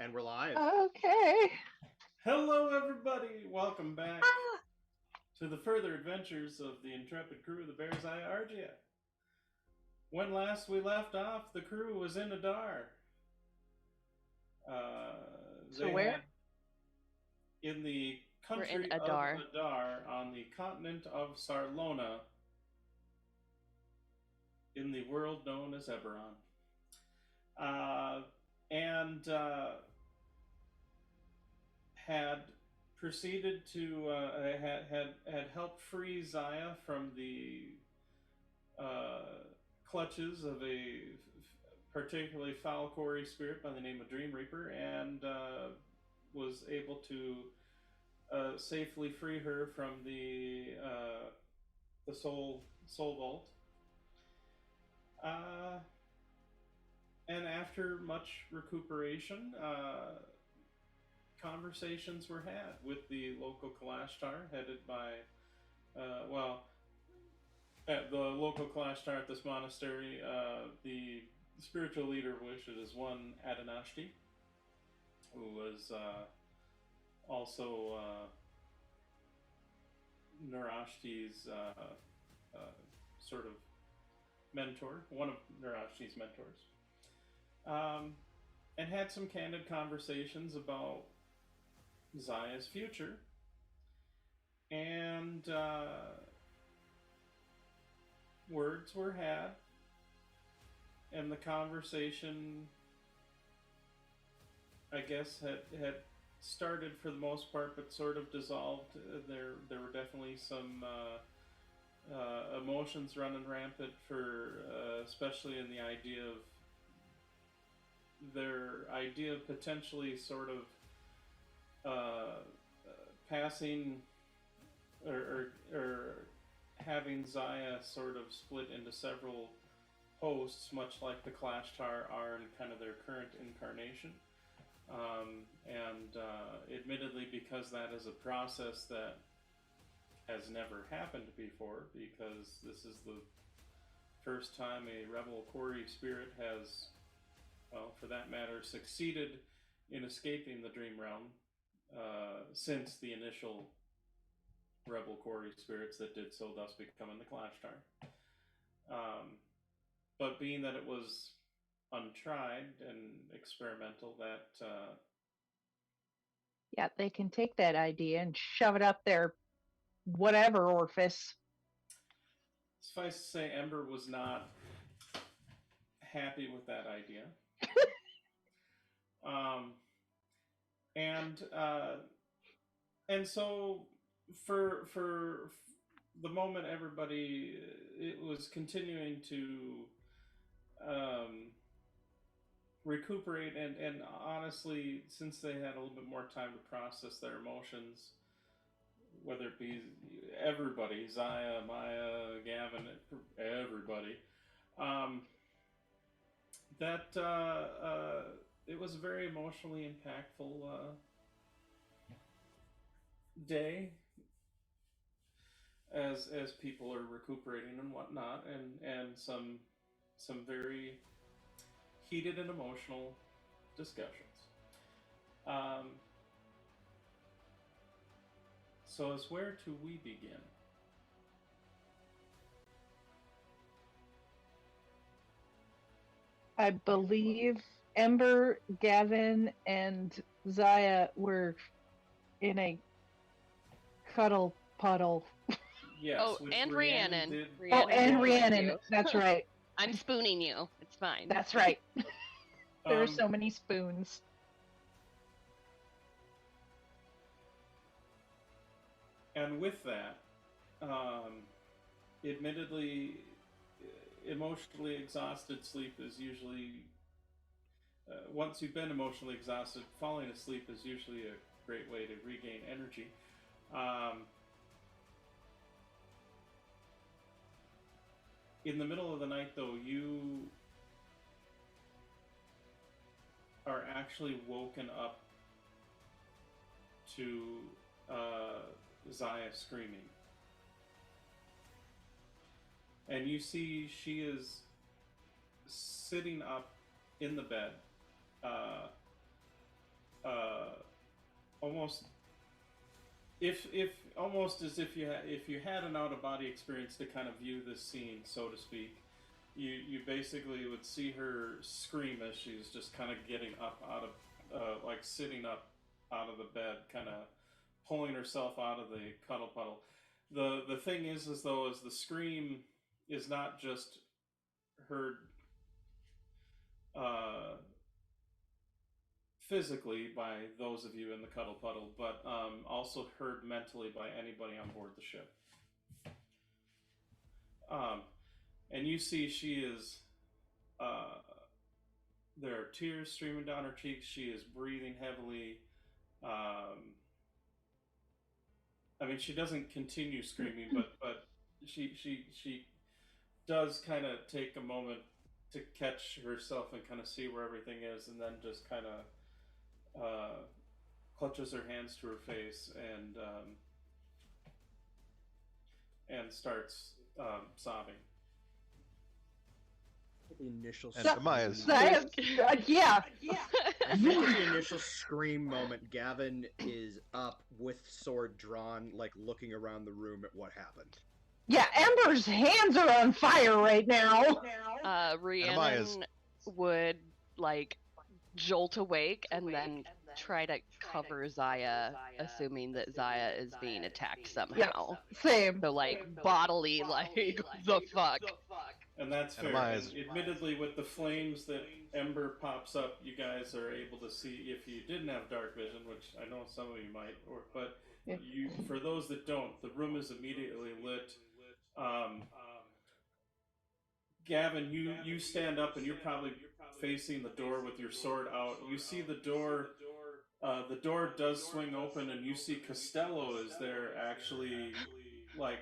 And we're live. Okay. Hello, everybody! Welcome back to the further adventures of the intrepid crew of the Berezaya Argia. When last we left off, the crew was in Adar. So where? In the country We're in Adar. of Adar, on the continent of Sarlona, in the world known as Eberron. Had proceeded to had helped free Zaya from the clutches of a particularly foul quarry spirit by the name of Dream Reaper, and was able to safely free her from the soul vault. And after much recuperation, conversations were had with the local Kalashtar, headed by, the local Kalashtar at this monastery, the spiritual leader of which is one Adanashti, who was also Narashti's sort of mentor, one of Narashti's mentors, and had some candid conversations about Zaya's future, and words were had, and the conversation, I guess, had started for the most part, but sort of dissolved. There were definitely some emotions running rampant for, especially in the idea of their idea of potentially sort of passing or having Zaya sort of split into several hosts, much like the Kalashtar are in kind of their current incarnation. Admittedly, because that is a process that has never happened before, because this is the first time a rebel quarry spirit has, well, for that matter, succeeded in escaping the dream realm since the initial rebel quarry spirits that did so, thus becoming the Kalashtar. But being that it was untried and experimental, that Yeah, they can take that idea and shove it up their whatever orifice. suffice to say, Ember was not happy with that idea. And so for the moment, everybody, it was continuing to recuperate, and honestly, since they had a little bit more time to process their emotions, whether it be everybody, Zaya, Maya, Gavin, everybody, it was a very emotionally impactful day as people are recuperating and whatnot, and some very heated and emotional discussions. So as where do we begin? I believe Ember, Gavin, and Zaya were in a cuddle puddle. Yes. Oh, and Rhiannon. Did. Oh, and with Rhiannon. you. That's right. I'm spooning you. It's fine. That's right. There are so many spoons. And with that, admittedly, emotionally exhausted sleep is usually, once you've been emotionally exhausted, falling asleep is usually a great way to regain energy. In the middle of the night, though, you are actually woken up to Zaya screaming. And you see she is sitting up in the bed, almost if almost as if you had an out of body experience to kind of view this scene, so to speak. You basically would see her scream as she's just kind of getting up out of like sitting up out of the bed, kind of pulling herself out of the cuddle puddle. The thing is though, is the scream is not just heard uh, physically by those of you in the cuddle puddle, but also heard mentally by anybody on board the ship. And you see she is, there are tears streaming down her cheeks. She is breathing heavily. I mean, she doesn't continue screaming, but she does kind of take a moment to catch herself and kind of see where everything is, and then just kind of clutches her hands to her face and starts sobbing. The initial And Amaya's. Yeah. I think at the initial scream moment, Gavin is up with sword drawn, like looking around the room at what happened. Yeah, Ember's hands are on fire right now. Rhiannon would like jolt awake and then try to cover Zaya, assuming that Zaya is being attacked somehow. Same. So like bodily, like the fuck. And that's And fair. Amaya's. And admittedly, with the flames that Ember pops up, you guys are able to see. If you didn't have dark vision, which I know some of you might, but Yeah. you, for those that don't, the room is immediately lit. Gavin, you stand up and you're probably facing the door with your sword out. You see the door. The door does swing open, and you see Costello is there actually, like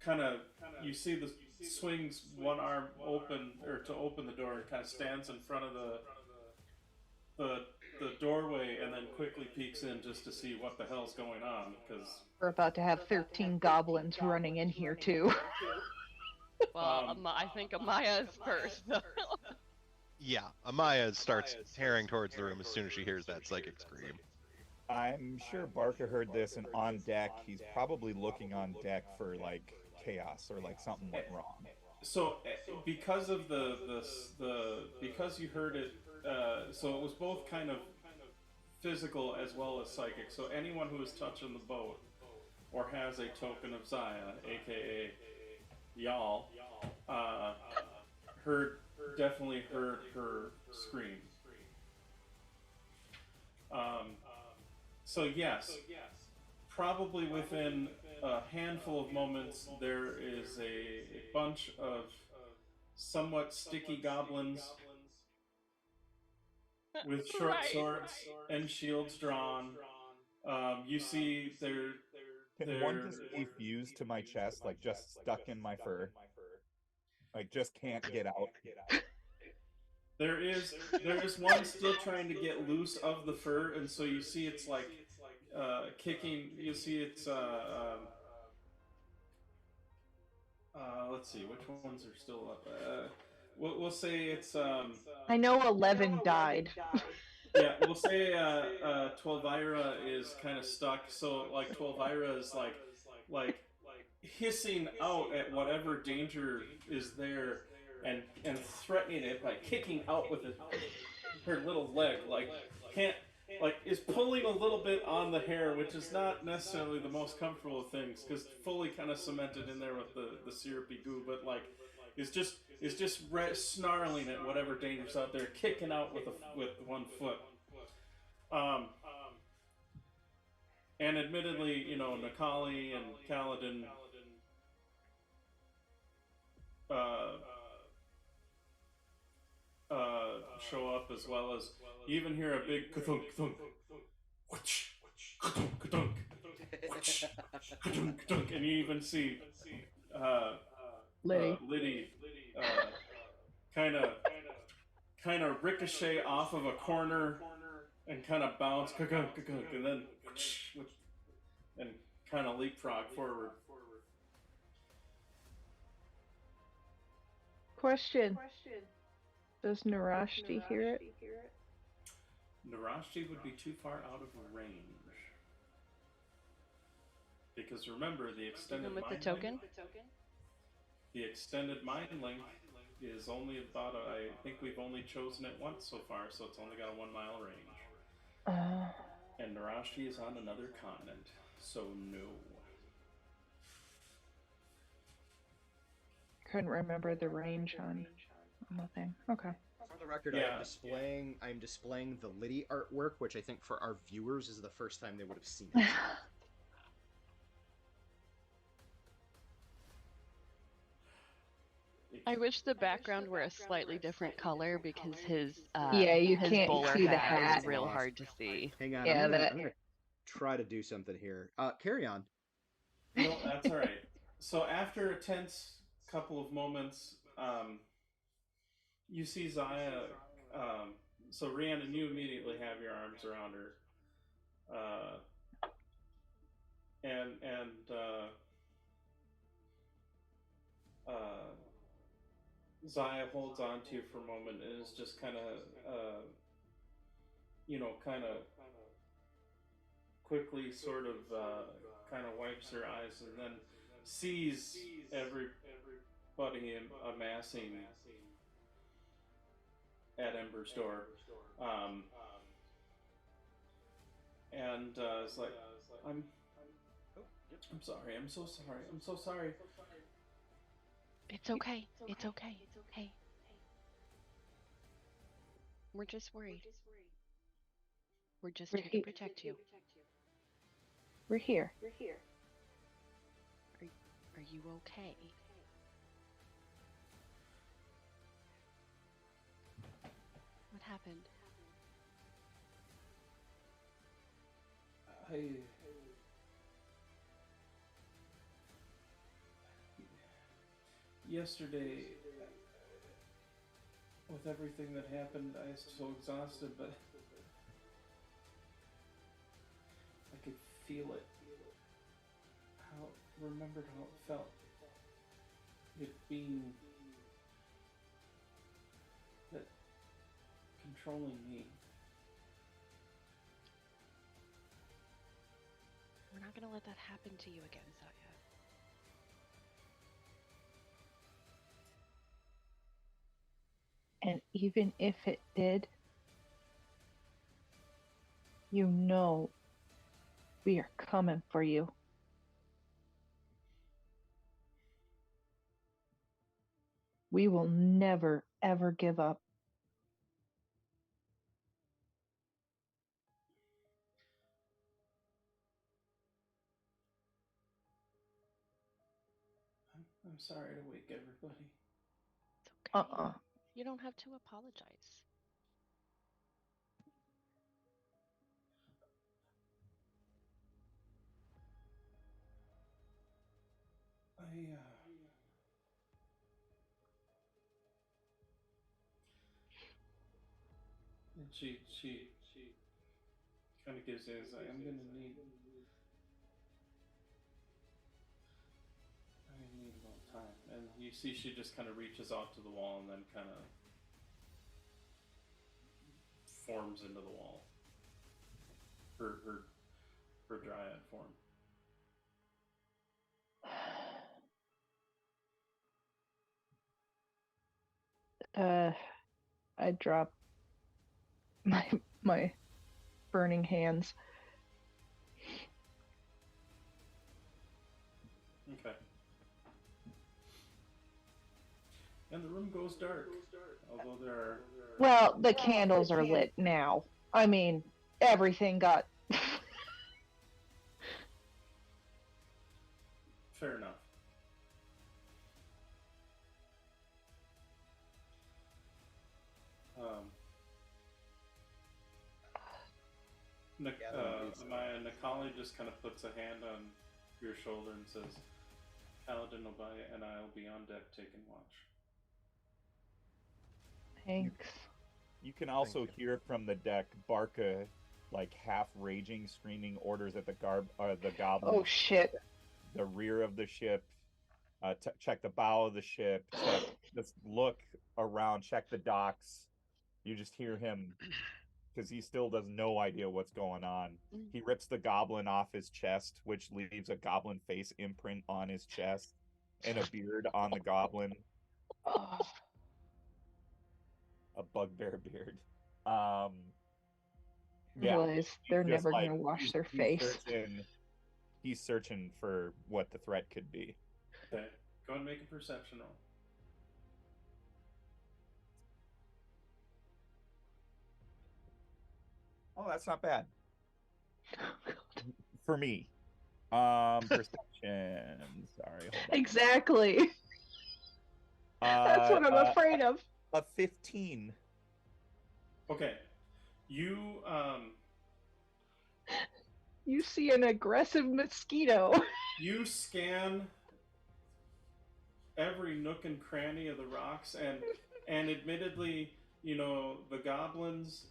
kind of. You see the swings one arm open or to open the door and kind of stands in front of the doorway and then quickly peeks in just to see what the hell's going on, because We're about to have 13 goblins running in here too. Well, I think Amaya is first. Yeah, Amaya starts tearing towards the room as soon as she hears that psychic scream. I'm sure Barker heard this, and on deck, he's probably looking on deck for like chaos or like something went wrong. So because of because you heard it, so it was both kind of physical as well as psychic. So anyone who is touching the boat or has a token of Zaya, aka y'all, definitely heard her scream. So yes, probably within a handful of moments, there is a bunch of somewhat sticky goblins with short swords and shields drawn. You see Can one just be fused to my chest, like just stuck in my fur? Like just can't get out. There is one still trying to get loose of the fur, and so you see it's like kicking. You see it's let's see which ones are still up. We'll say it's I know 11 died. yeah, we'll say Twelvira is kind of stuck. So like Twelvira is like hissing out at whatever danger is there, and threatening it by kicking out with her little leg. Is pulling a little bit on the hair, which is not necessarily the most comfortable of things, because fully kind of cemented in there with the syrupy goo, but like is just snarling at whatever danger's out there, kicking out with one foot. And admittedly, Nakali and Kaladin show up, as well as you even hear a big ka-thunk, ka-thunk, ka-thunk, ka-thunk, ka-thunk, ka-thunk, and you even see Liddy kind of ricochet off of a corner and kind of bounce, ka-gunk, ka-gunk, and then and kind of leapfrog forward. Question. Does Narashti hear it? Narashi would be too far out of range. Because remember, the extended Even with the mind token? link, the extended mind link is only about, I think we've only chosen it once so far, so it's only got a 1 mile range. And Narashi is on another continent, so no. Couldn't remember the range on the thing. Okay. For the record, Yeah. I'm displaying the Liddy artwork, which I think for our viewers is the first time they would have seen it. I wish the background were a slightly different color because his Yeah, you his can't bowler see the hat hat. is real hard to see. Hang on, Yeah, I'm gonna try to do something here. Carry on. No, that's all right. So after a tense couple of moments, you see Zaya. So Rhiannon, you immediately have your arms around her, and Zaya holds on to you for a moment and is just kind of, kind of quickly sort of kind of wipes her eyes and then sees everybody amassing at Ember's door. And it's like, I'm sorry. I'm so sorry. I'm so sorry. It's okay. It's okay. Hey. We're just worried. We're just here to protect you. We're here. Are you okay? What happened? Yesterday, with everything that happened, I was so exhausted, but I could feel it. Remembered how it felt. It being that controlling me. We're not gonna let that happen to you again, Zaya. And even if it did, you know we are coming for you. We will never, ever give up. I'm sorry to wake everybody. It's okay. You don't have to apologize. And she kind of gives in. I am gonna need. I need a little time, and you see she just kind of reaches out to the wall and then kind of forms into the wall. Her dryad form. I drop my burning hands. Okay. And the room goes dark. Although there are... Well, the candles are lit now. I mean, everything got... Fair enough. Nikali just kind of puts a hand on your shoulder and says, Paladin Obaya and I will be on deck taking watch. Thanks. You can also hear from the deck Barca, like half raging, screaming orders at the goblin. Oh shit! The rear of the ship. Check the bow of the ship. Just look around. Check the docks. You just hear him because he still has no idea what's going on. Mm. He rips the goblin off his chest, which leaves a goblin face imprint on his chest and a beard on the goblin, Oh, a bugbear beard. Yeah, realize they're he's just never like gonna wash he's, their he's face. searching for what the threat could be. Okay. Go and make a perception roll. Oh, that's not bad for me. Perception. Sorry, hold on. Exactly. That's what I'm afraid of. A 15. Okay. You You see an aggressive mosquito. you scan every nook and cranny of the rocks, and admittedly, the goblins,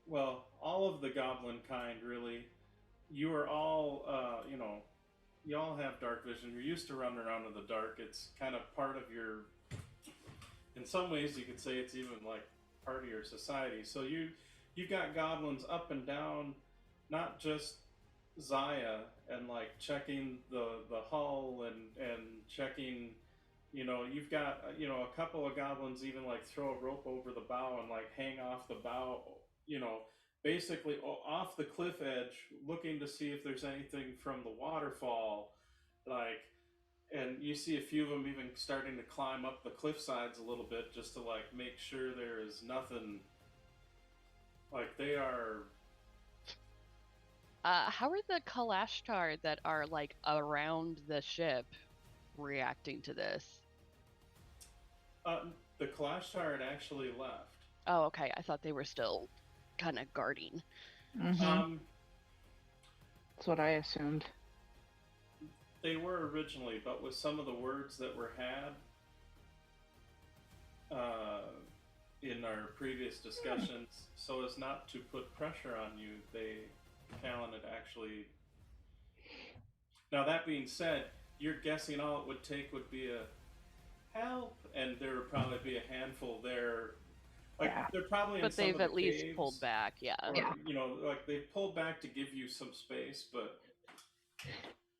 well, all of the goblin kind, really, you are all, you all have dark vision. You're used to running around in the dark. It's kind of part of your, in some ways you could say it's even like part of your society. So you've got goblins up and down, not just Zaya, and like checking the hull and checking, you've got a couple of goblins even like throw a rope over the bow and like hang off the bow, basically off the cliff edge, looking to see if there's anything from the waterfall, like, and you see a few of them even starting to climb up the cliff sides a little bit just to like make sure there is nothing, like they are. How are the Kalashtar that are like around the ship reacting to this? The Kalashtar had actually left. Oh, okay. I thought they were still kind of guarding. Mm-hmm. That's what I assumed. They were originally, but with some of the words that were had in our previous discussions, so as not to put pressure on you, Callan had actually. Now that being said, you're guessing all it would take would be a help, and there would probably be a handful there. Like they're probably. But in some they've of the at least caves, pulled back, yeah. Or, like they've pulled back to give you some space, but.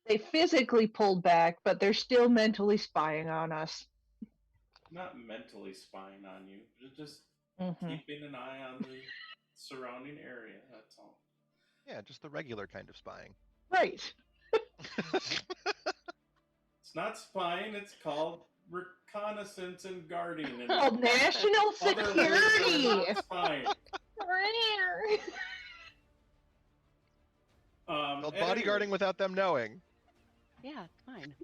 They physically pulled back, but they're still mentally spying on us. Not mentally spying on you, just Mm-hmm. keeping an eye on the surrounding area, that's all. Yeah, just the regular kind of spying. Right. It's not spying, it's called reconnaissance and guarding. And Oh, national security! Not spying. Well, bodyguarding without them knowing. Yeah, it's fine.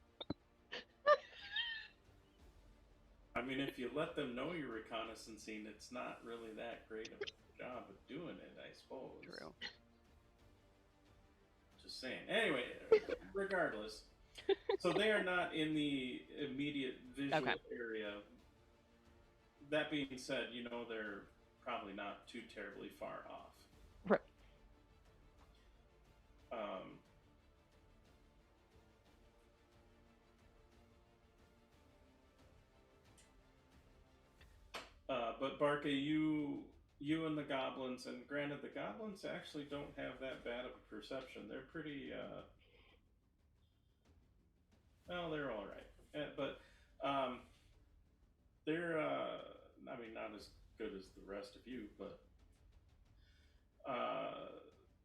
I mean, if you let them know you're reconnaissancing, it's not really that great of a job of doing it, I suppose. True. Just saying. Anyway, regardless. So they are not in the immediate visual area. That being said, they're probably not too terribly far off. Right. But Barca, you and the goblins, and granted, the goblins actually don't have that bad of a perception. They're pretty, well, they're all right. But they're, I mean, not as good as the rest of you, but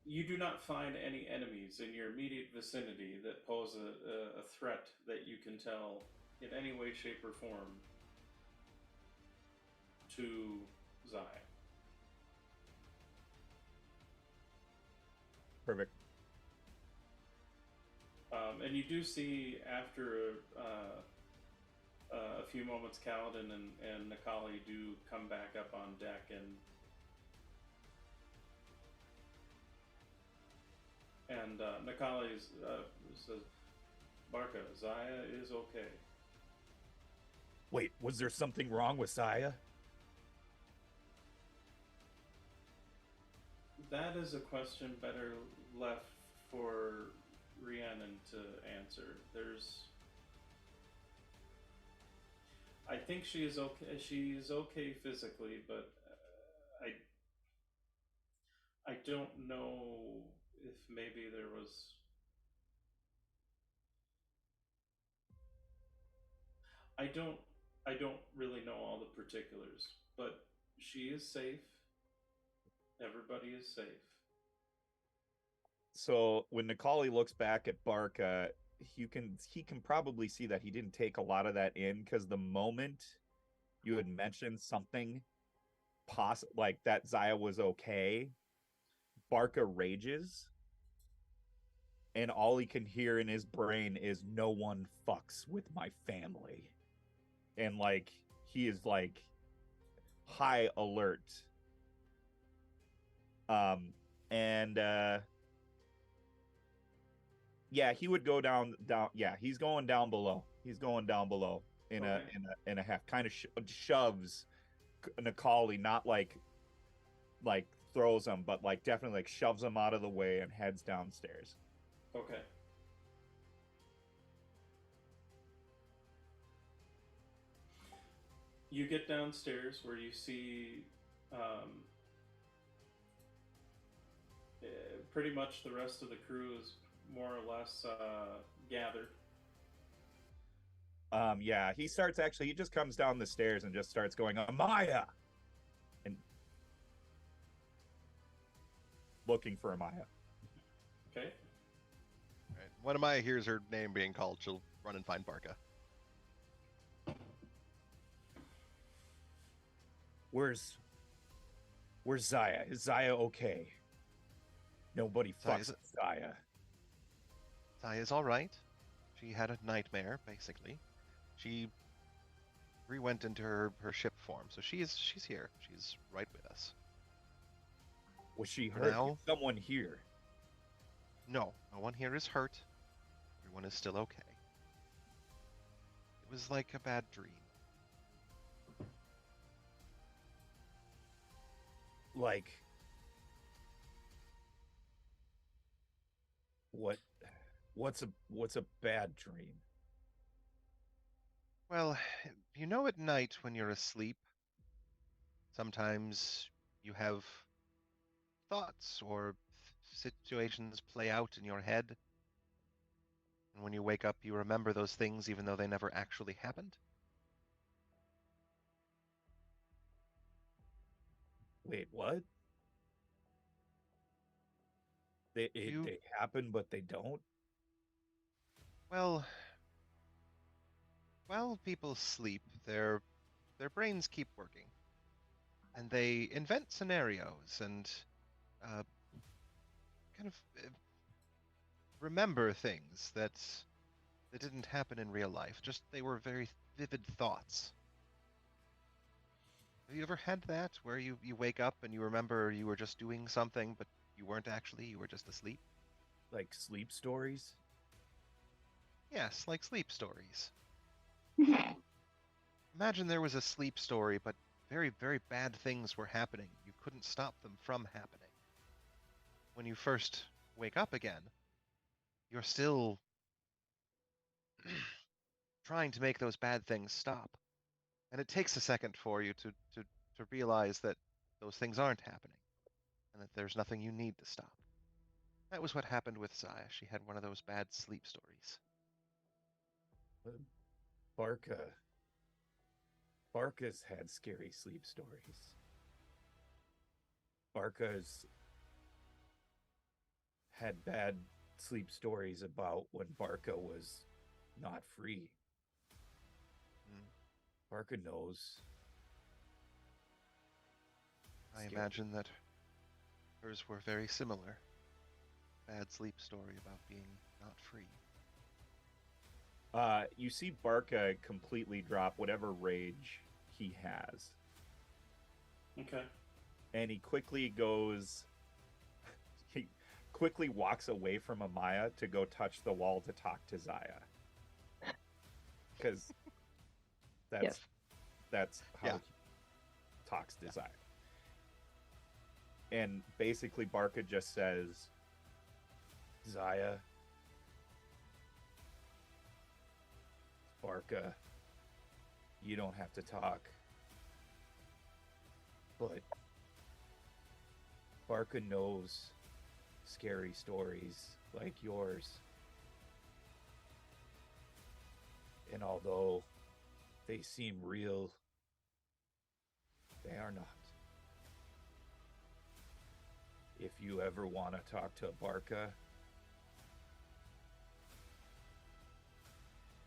you do not find any enemies in your immediate vicinity that pose a threat that you can tell in any way, shape, or form to Zaya. Perfect. And you do see after a few moments, Kaladin and Nikali do come back up on deck, and Nikali says, "Barca, Zaya is okay." Wait, was there something wrong with Zaya? That is a question better left for Rhiannon to answer. I think she is okay. She is okay physically, but I don't know if maybe there was. I don't. I don't really know all the particulars, but she is safe. Everybody is safe. So when Nikali looks back at Barca, he can probably see that he didn't take a lot of that in, because the moment you had mentioned something like that Zaya was okay, Barca rages, and all he can hear in his brain is "no one fucks with my family," and like he is like high alert. And yeah, he would go down. Yeah, he's going down below. He's going down below in Okay. a half. Kind of shoves Nikali, not like throws him, but like definitely like shoves him out of the way and heads downstairs. Okay. You get downstairs where you see pretty much the rest of the crew is more or less gathered. Yeah, he just comes down the stairs and just starts going, Amaya! And looking for Amaya. Okay. Right. When Amaya hears her name being called, she'll run and find Barca. Where's Zaya? Is Zaya okay? Nobody fucks with Zaya. Zaya's all right. She had a nightmare, basically. She re-went into her ship form, so she's here. She's right with us. Was she hurt? Is someone here? No one here is hurt. Everyone is still okay. It was like a bad dream. Like, what's a bad dream? Well, you know, at night when you're asleep, sometimes you have thoughts or situations play out in your head. And when you wake up, you remember those things even though they never actually happened. Wait, what? They happen, but they don't? Well, while people sleep, their brains keep working. And they invent scenarios and kind of remember things that didn't happen in real life. Just they were very vivid thoughts. Have you ever had that, where you wake up and you remember you were just doing something, but you weren't actually, you were just asleep? Like sleep stories? Yes, like sleep stories. Imagine there was a sleep story, but very, very bad things were happening. You couldn't stop them from happening. When you first wake up again, you're still trying to make those bad things stop. And it takes a second for you to realize that those things aren't happening and that there's nothing you need to stop. That was what happened with Zaya. She had one of those bad sleep stories. Barca's had scary sleep stories. Barca's had bad sleep stories about when Barca was not free. Barca knows. I imagine that hers were very similar. Bad sleep story about being not free. You see Barca completely drop whatever rage he has. Okay. And he quickly walks away from Amaya to go touch the wall to talk to Zaya. Because that's how he talks to Zaya. And basically Barca just says, Zaya, Barca, you don't have to talk. But Barca knows scary stories like yours. And although they seem real, they are not. If you ever want to talk to Barca,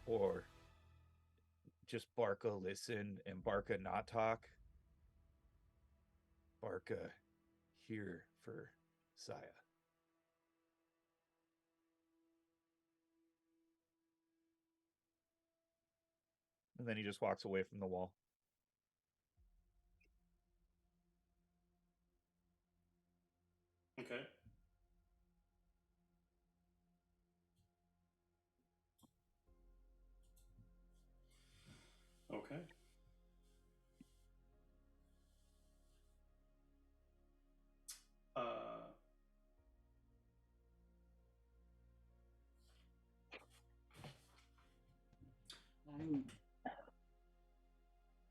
or just Barca listen and Barca not talk, Barca here for Saya. And then he just walks away from the wall. Okay. Okay.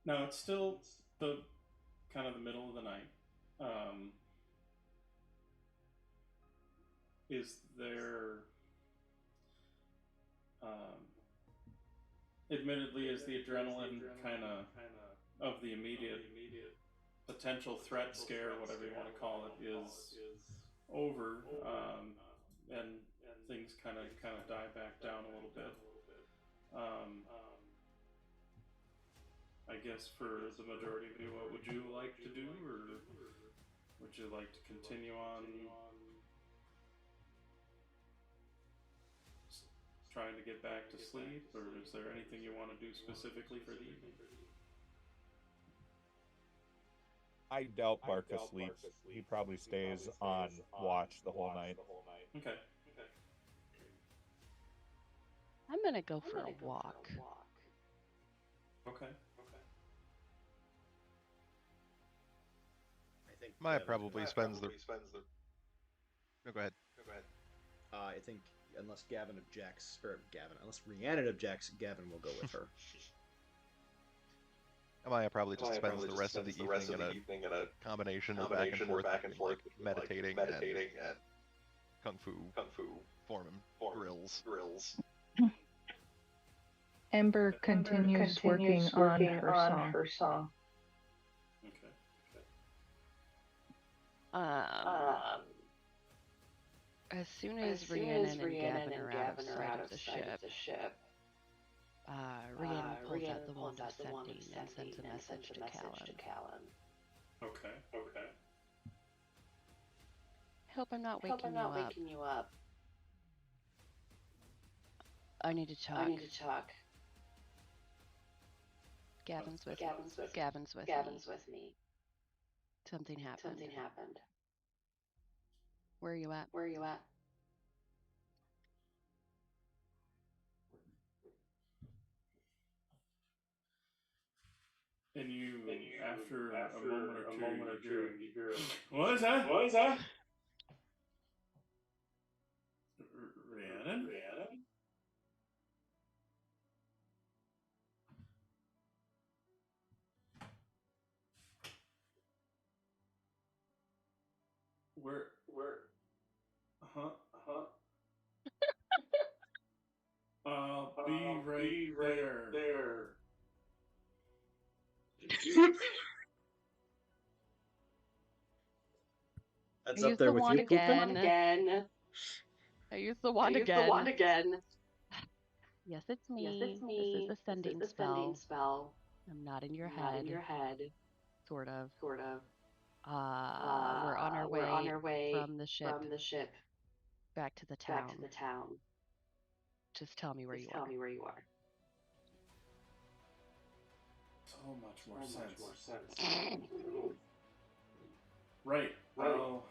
Now it's still the kind of the middle of the night. Is there, admittedly, is the adrenaline kind of the immediate potential threat scare, whatever you want to call it, is over, and things kind of die back down a little bit. I guess for the majority of you, what would you like to do, or would you like to continue on trying to get back to sleep, or is there anything you want to do specifically for the evening? I doubt Barca sleeps. He probably stays on watch the whole night. Okay. I'm gonna go for a walk. Okay. I think Maya Gavin- probably spends the. No, go ahead. I think unless unless Rhiannon objects, Gavin will go with her. Maya probably just spends the rest of the evening in a combination of back and forth, meditating and kung fu form drills. Ember continues working on her song. Okay. As soon as Rhiannon and Gavin are out of sight of the ship, Rhiannon pulls out the wand of sending and sends a message to Callum. Okay. Hope I'm not waking you up. I need to talk. Gavin's with me. Something happened. Where are you at? And you, after a moment or two, you hear, what is that? Rhiannon? Where? I'll be right there. That's up there with you, again. I use the wand again. Yes, it's me. This is the sending spell. I'm not in your head. Sort of. We're on our way from the ship back to the town. Just tell me where you are. So much more sense. Right. I'll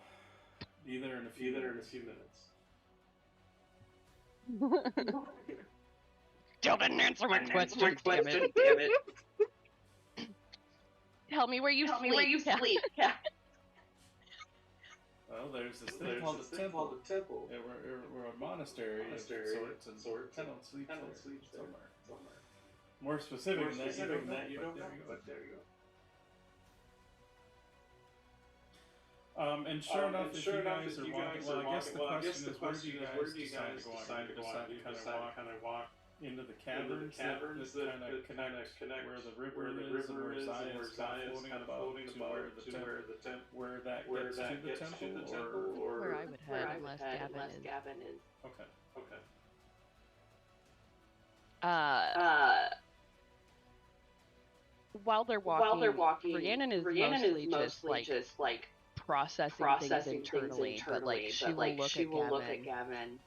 be there in a few minutes. Still didn't answer my question, damn it. Tell me where you sleep. Well, there's this thing called a temple. Yeah, we're a monastery of sorts, and Tenant sleeps there somewhere. More specific than that, you don't know, but there you go. And sure enough, if you guys are walking, well, I guess the question is, where do you guys decide to go on? You decide to kind of walk into the caverns that kind of connect where the river is and where Zaya is kind of floating above to where that gets to the temple, or where I would head unless Gavin is. Okay. While they're walking, Rhiannon is mostly just like processing things internally, but like she will look at Gavin.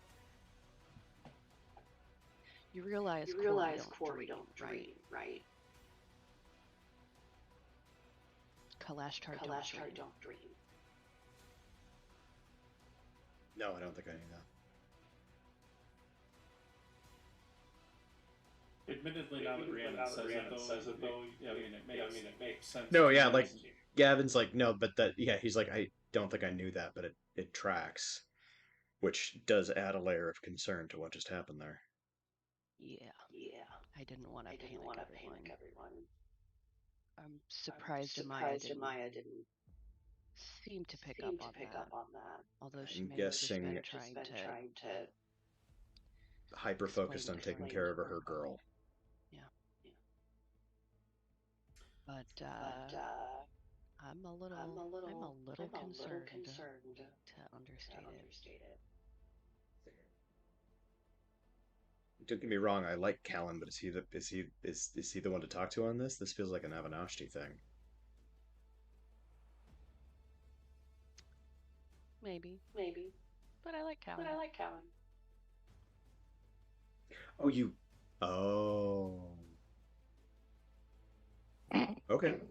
You realize Corey don't dream, right? Kalashtar don't dream. No, I don't think I knew that. Admittedly, now that Rhiannon says it though, it makes sense. No, yeah, like Gavin's like, no, but he's like, I don't think I knew that, but it tracks, which does add a layer of concern to what just happened there. Yeah. I didn't want to panic everyone. I'm surprised Amaya didn't seem to pick up on that. Although she may have just been trying to hyper focused on taking care of her girl. Yeah. But I'm a little concerned to understate it. Don't get me wrong, I like Callan, but is he the one to talk to on this? This feels like an Avanashti thing. Maybe. But I like Callan. Oh. Okay.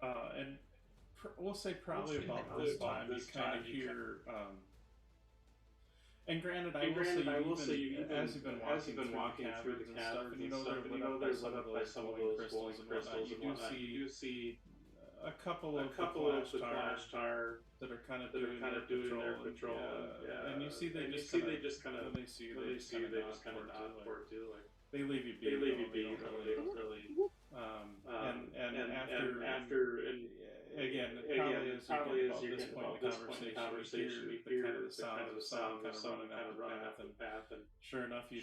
And we'll say probably about this time you kind of hear. And granted, I will say you even as you've been walking through the caverns and stuff, and they're lit up by some of those glowing crystals and whatnot, you do see a couple of the Kalashtar that are kind of doing their patrol, and you see they just kind of when they see you, they just kind of nod forward too, like they leave you be. They don't really. And after again, probably as you get about this point in the conversation, you hear the kind of sound kind of running off the path, and sure enough, you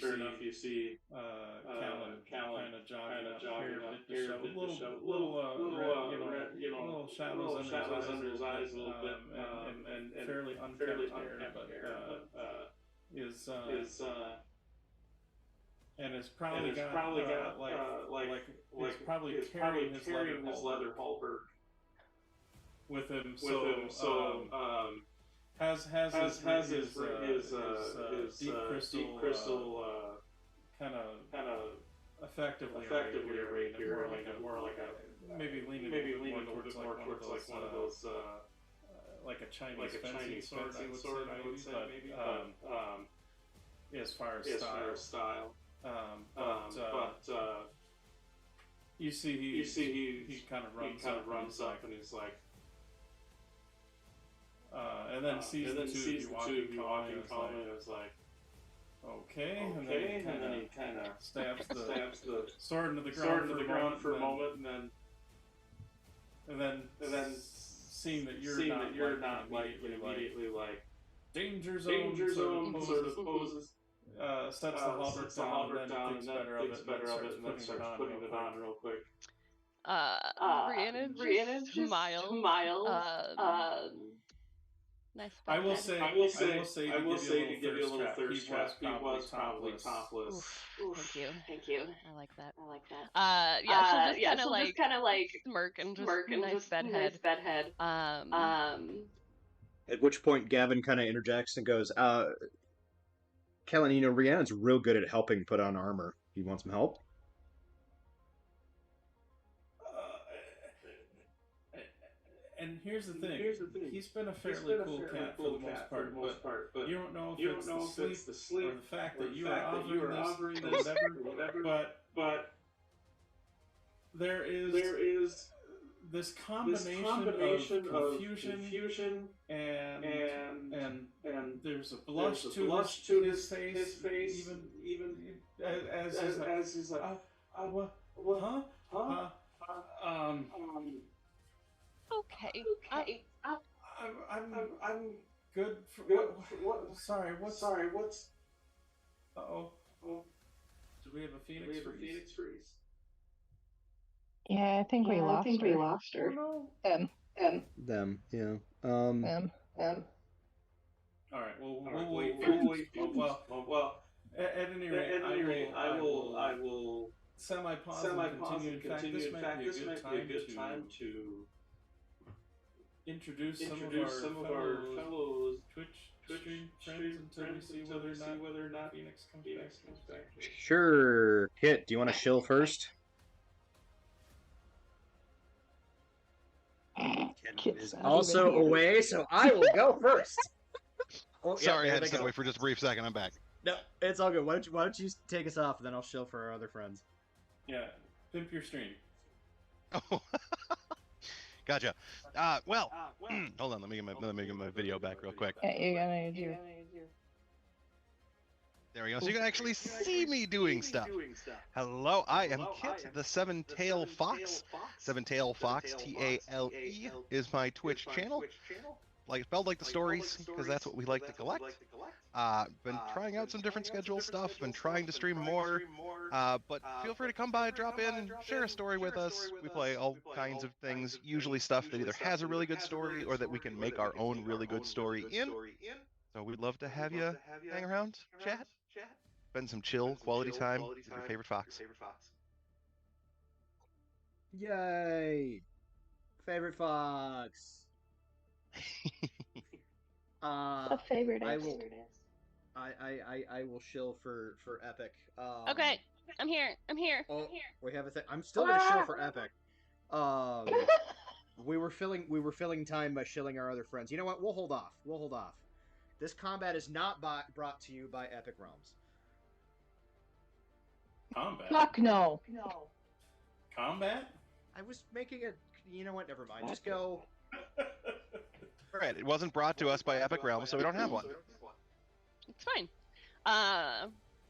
see Callan kind of jogging up here, little shadows under his eyes a little bit, and fairly unkempt hair, but is and is probably got is probably carrying his leather halberd with him. Has his deep crystal kind of effectively arrayed here, more like a maybe leaning towards like one of those like a Chinese fencing sword, I would say, maybe. As far as style. You see he kind of runs up and he's like, and then sees the two of you walking calmly, and it's like, okay, and then he kind of stabs the sword into the ground for a moment, and then seeing that you're not immediately like danger zone sort of poses. Sets the halberd down, and then thinks better of it, and then starts putting it on real quick. Rhiannon just smiled. Nice. I will say to give you a little thirst trap. He was probably topless. Oof, thank you. I like that. Yeah, she'll just kind of like smirk and just nice bedhead. At which point Gavin kind of interjects and goes, Callan, Rhiannon's real good at helping put on armor. You want some help? And here's the thing. He's been a fairly cool cat for the most part, but you don't know if it's the sleep or the fact that you are offering this or whatever. But there is this combination of confusion and there's a blush to his face, even as he's like, what? Okay. I'm good for what? Sorry, what's? Uh-oh. Do we have a phoenix freeze? Yeah, I think we lost her. Oh, no. Them, yeah. Them. All right. Well, we'll wait for it. Well, at any rate, I will semi-pause and continue. In fact, this might be a good time to introduce some of our fellow Twitch stream friends until we see whether or not Phoenix comes back. Sure. Kit, do you want to shill first? Kit is also away, so I will go first. Oh, Sorry, yeah, I had to step away for just a brief second. I'm back. No, it's all good. Why don't you take us off, and then I'll shill for our other friends. Yeah, pimp your stream. Oh, gotcha. Well, hold on. Let me get my video back real quick. Yeah, you're gonna use your... There we go. So you can actually see me doing stuff. Hello, I am Kit, the Seven-Tail Fox. Seven-Tail Fox, T-A-L-E, is my Twitch channel. Like spelled like the stories, because that's what we like to collect. Been trying out some different schedule stuff, been trying to stream more. But feel free to come by, drop in, share a story with us. We play all kinds of things, usually stuff that either has a really good story or that we can make our own really good story in. So we'd love to have you hang around, chat, spend some chill, quality time with your favorite fox. Yay! Favorite fox. A favorite I is. will. I will shill for Epic. Okay, I'm here. Oh, we have a thing. I'm still gonna shill for Epic. We were filling time by shilling our other friends. You know what? We'll hold off. This combat is not brought to you by Epic Realms. Combat? Fuck no. Combat? I was making a... You know what? Never mind. Just go. Alright, it wasn't brought to us by Epic Realms, so we don't have one. It's fine.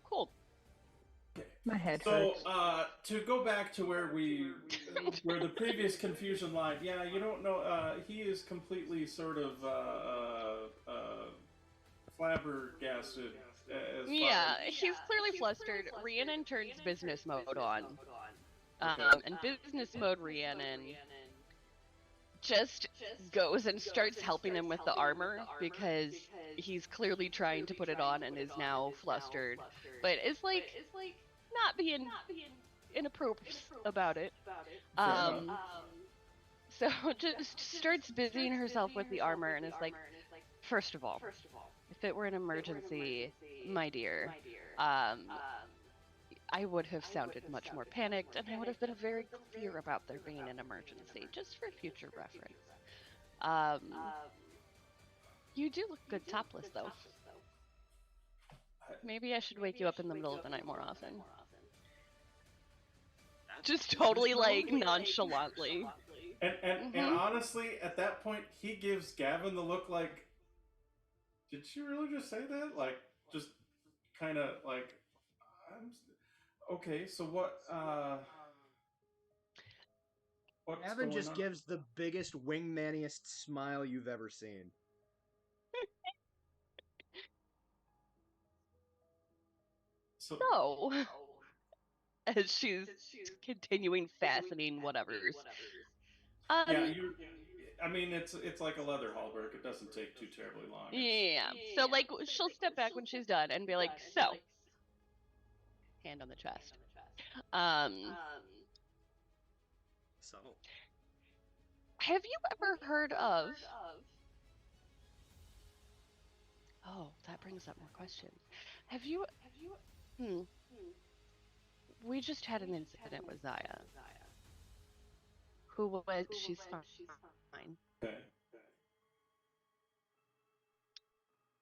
Cool. My head So, hurts. to go back to where the previous confusion lied, yeah, you don't know, he is completely sort of, flabbergasted. Yeah, he's clearly flustered. Rhiannon turns business mode on. And business mode Rhiannon just goes and starts helping him with the armor because he's clearly trying to put it on and is now flustered. But it's like not being inappropriate about it. So just starts busying herself with the armor and is like, first of all, if it were an emergency, my dear, I would have sounded much more panicked, and I would have been very clear about there being an emergency, just for future reference. You do look good topless, though. Maybe I should wake you up in the middle of the night more often. Just totally, like, nonchalantly. And honestly, at that point, he gives Gavin the look like, did she really just say that? Like, just kind of like, okay, so what, what's Gavin going just on? gives the biggest wingmaniest smile you've ever seen. So, as she's continuing fastening whatevers. Yeah, I mean, it's like a leather halberd. It doesn't take too terribly long. Yeah. So, like, she'll step back when she's done and be like, so, hand on the chest. Subtle. Have you ever heard of... Oh, that brings up more questions. Have you... We just had an incident with Zaya. Who was... She's fine. Okay.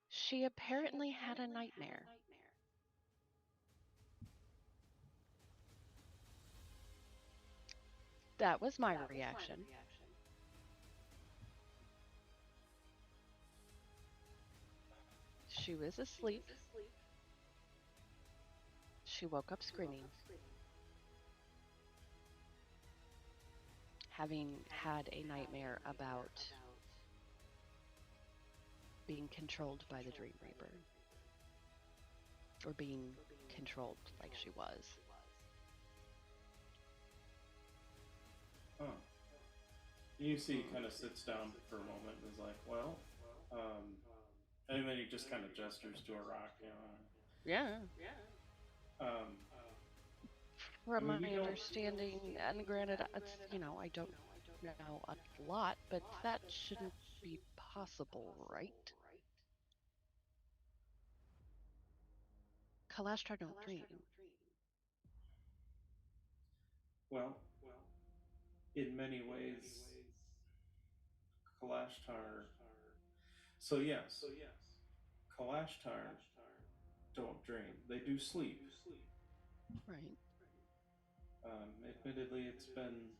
She apparently had a nightmare. That was my reaction. She was asleep. She woke up screaming. having had a nightmare about being controlled by the Dream Reaper. Or being controlled like she was. Huh. You see he kind of sits down for a moment and is like, well, and then he just kind of gestures to a rock, you know. Yeah. Um, From I mean, my understanding, and granted, it's, I don't know a lot, but that shouldn't be possible, right? Kalashtar don't dream. Well, in many ways, Kalashtar. So yes, Kalashtar don't dream. They do sleep. Right. Admittedly, it's been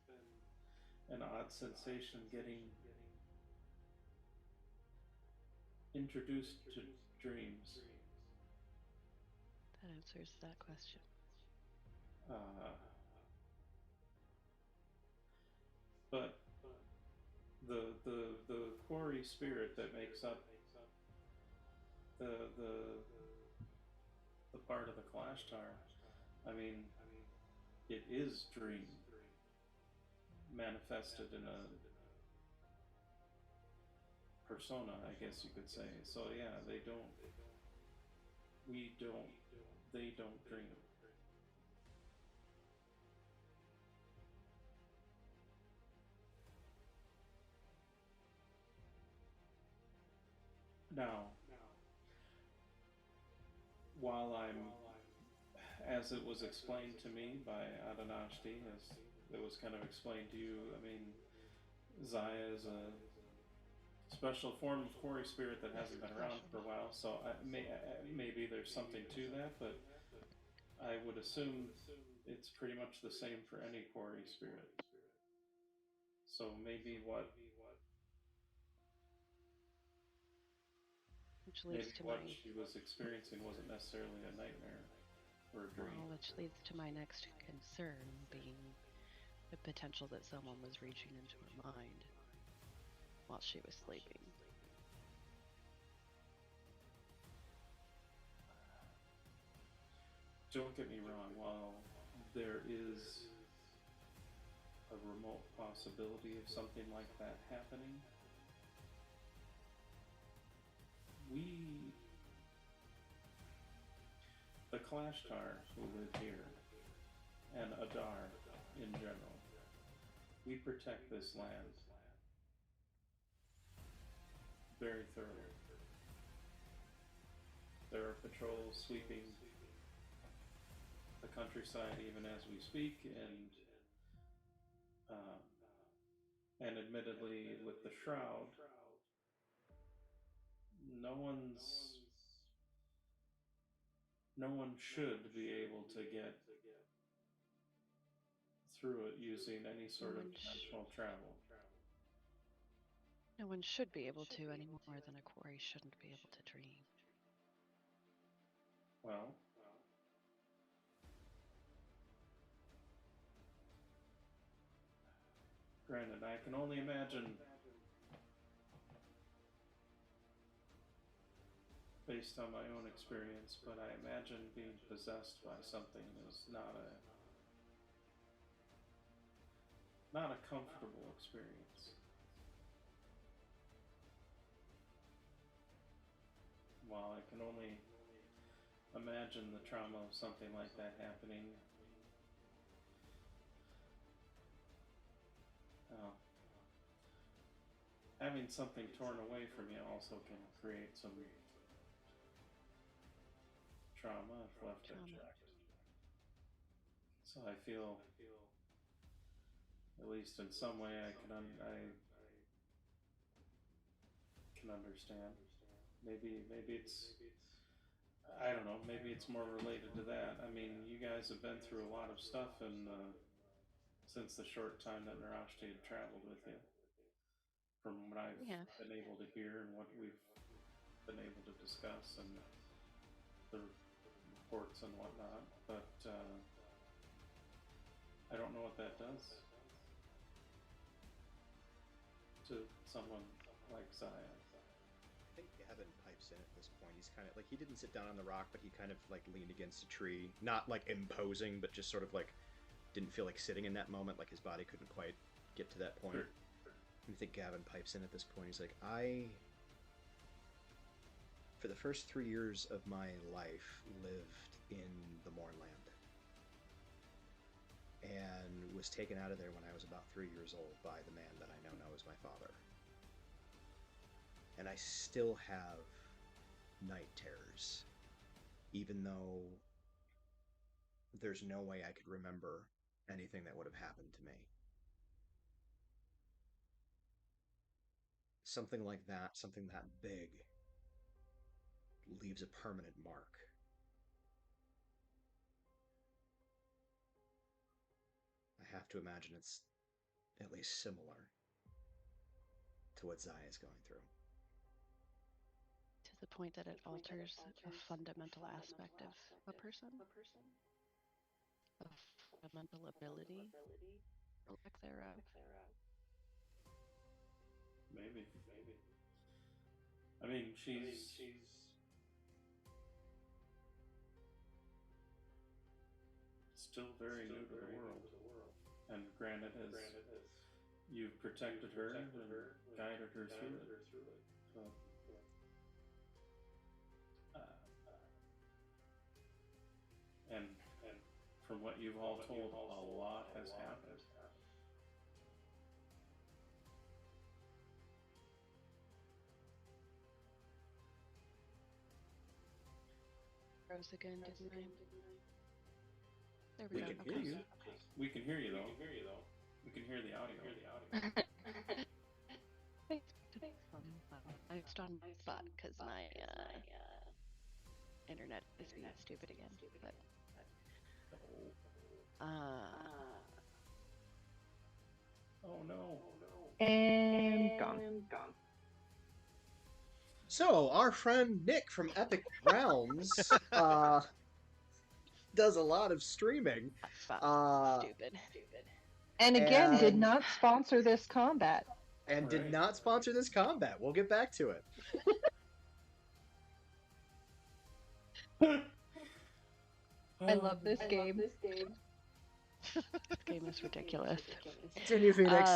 an odd sensation getting introduced to dreams. That answers that question. But the quarry spirit that makes up the part of the Kalashtar, I mean, it is dream manifested in a persona, I guess you could say. So yeah, they don't dream. Now, while as it was explained to me by Adanashti, as it was kind of explained to you, I mean, Zaya is a special form of quarry spirit that hasn't been around for a while, so maybe there's something to that, but I would assume it's pretty much the same for any quarry spirit. So maybe what she was experiencing wasn't necessarily a nightmare or a dream. Well, which leads to my next concern, being the potential that someone was reaching into her mind while she was sleeping. Don't get me wrong, while there is a remote possibility of something like that happening, the Kalashtar who live here, and Adar in general, we protect this land very thoroughly. There are patrols sweeping the countryside even as we speak, and admittedly with the shroud, no one should be able to get through it using any sort of dimensional travel. No one should be able to any more than a quarry shouldn't be able to dream. Well, granted, I can only imagine, based on my own experience, but I imagine being possessed by something is not a comfortable experience. While I can only imagine the trauma of something like that happening, having something torn away from you also can create some trauma if left unchecked. So I feel, at least in some way, I can understand. Maybe it's, I don't know, maybe it's more related to that. I mean, you guys have been through a lot of stuff since the short time that Narashti had traveled with you. From what I've been able to hear and what we've been able to discuss and the reports and whatnot, but I don't know what that does. to someone like Zaya. I think Gavin pipes in at this point. He's kind of like, he didn't sit down on the rock, but he kind of like leaned against a tree, not like imposing, but just sort of like didn't feel like sitting in that moment, like his body couldn't quite get to that point. Sure. I think Gavin pipes in at this point. He's like, for the first 3 years of my life, lived in the Mournland. And was taken out of there when I was about 3 years old by the man that I now know as my father. And I still have night terrors, even though there's no way I could remember anything that would have happened to me. Something like that, something that big, leaves a permanent mark. I have to imagine it's at least similar to what Zaya is going through. To the point that it alters a fundamental aspect of a person? A fundamental ability? Or lack thereof? Maybe. I mean, she's still very new to the world. And granted, as you've protected her and guided her through it. But, and from what you've all told, a lot has happened. Rose again, didn't I? There We we go. can hear you. We can hear you, though. We can hear the audio. I just on my spot because my internet is being stupid again. But oh no. And gone. So, our friend Nick from Epic Realms does a lot of streaming. Stupid. And again, did not sponsor this combat. And did not sponsor this combat. We'll get back to it. I love this game. This game is ridiculous. Continue, Phoenix.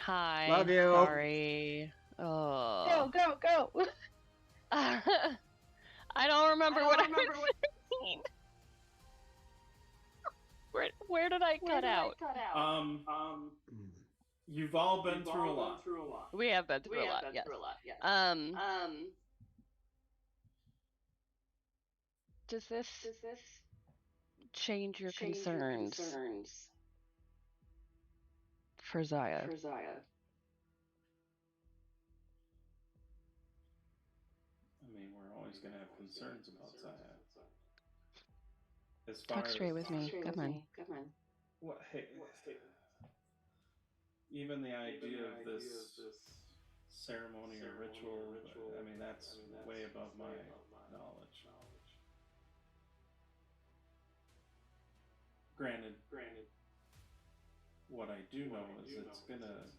Hi. Love you. Sorry. Oh. Go. I don't remember what I was saying. Where did I cut out? You've all been through a lot. We have been through a lot, yes. Does this change your concerns for Zaya? I mean, we're always going to have concerns about Zaya. As Talk straight with me. Come on. What? Hey, even the idea of this ceremony or ritual, I mean, that's way above my knowledge. Granted, what I do know is it's gonna,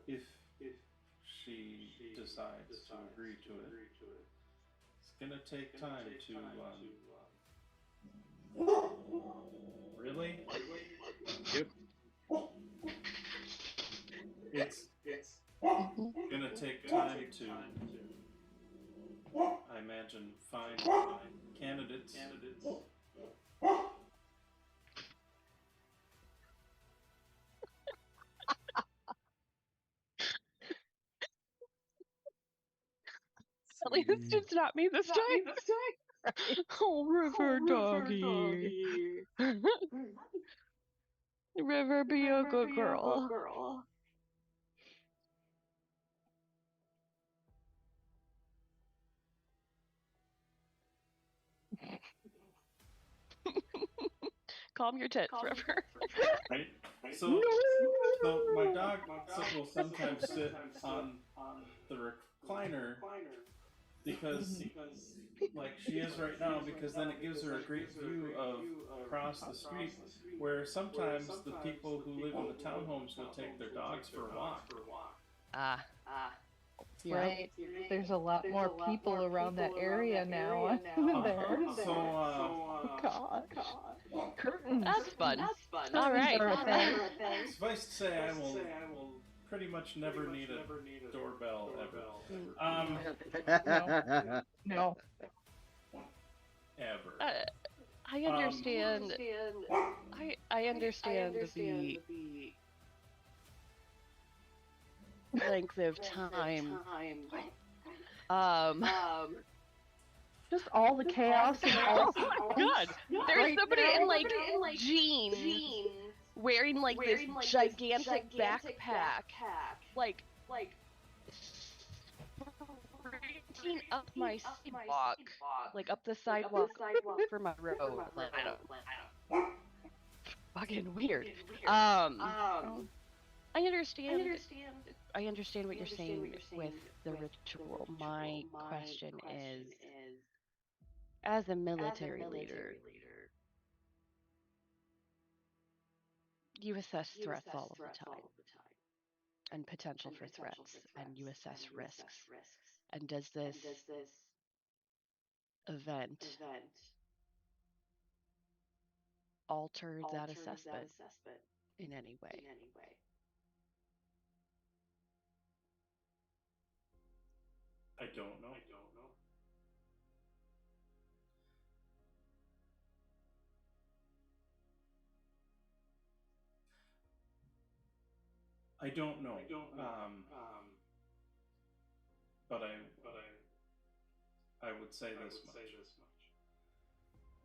if she decides to agree to it, it's gonna take time to, really? Yep. It's gonna take time to, I imagine, find candidates. At least it's just not me this time. Oh, River Doggy. River, be a good girl. Calm your tits, River. Right? So my dog will sometimes sit on the recliner because, like she is right now, because then it gives her a great view of across the street, where sometimes the people who live in the townhomes will take their dogs for a walk. Yeah. Right. There's a lot more people around that area now than there. God. Curtains. That's fun. Curtains All right. are a thing. Suffice to say, I will pretty much never need a doorbell ever. No. Ever. I understand. I understand the length of time. Just all the chaos and all. Oh my God! There's somebody in like jeans wearing like this gigantic backpack, like sprinting up my sidewalk, like up the sidewalk for my road. Like, I don't. Fucking weird. I understand. I understand what you're saying with the ritual. My question is, as a military leader, you assess threats all of the time and potential for threats, and you assess risks. And does this event alter that assessment in any way? I don't know. I don't know. But I would say this much.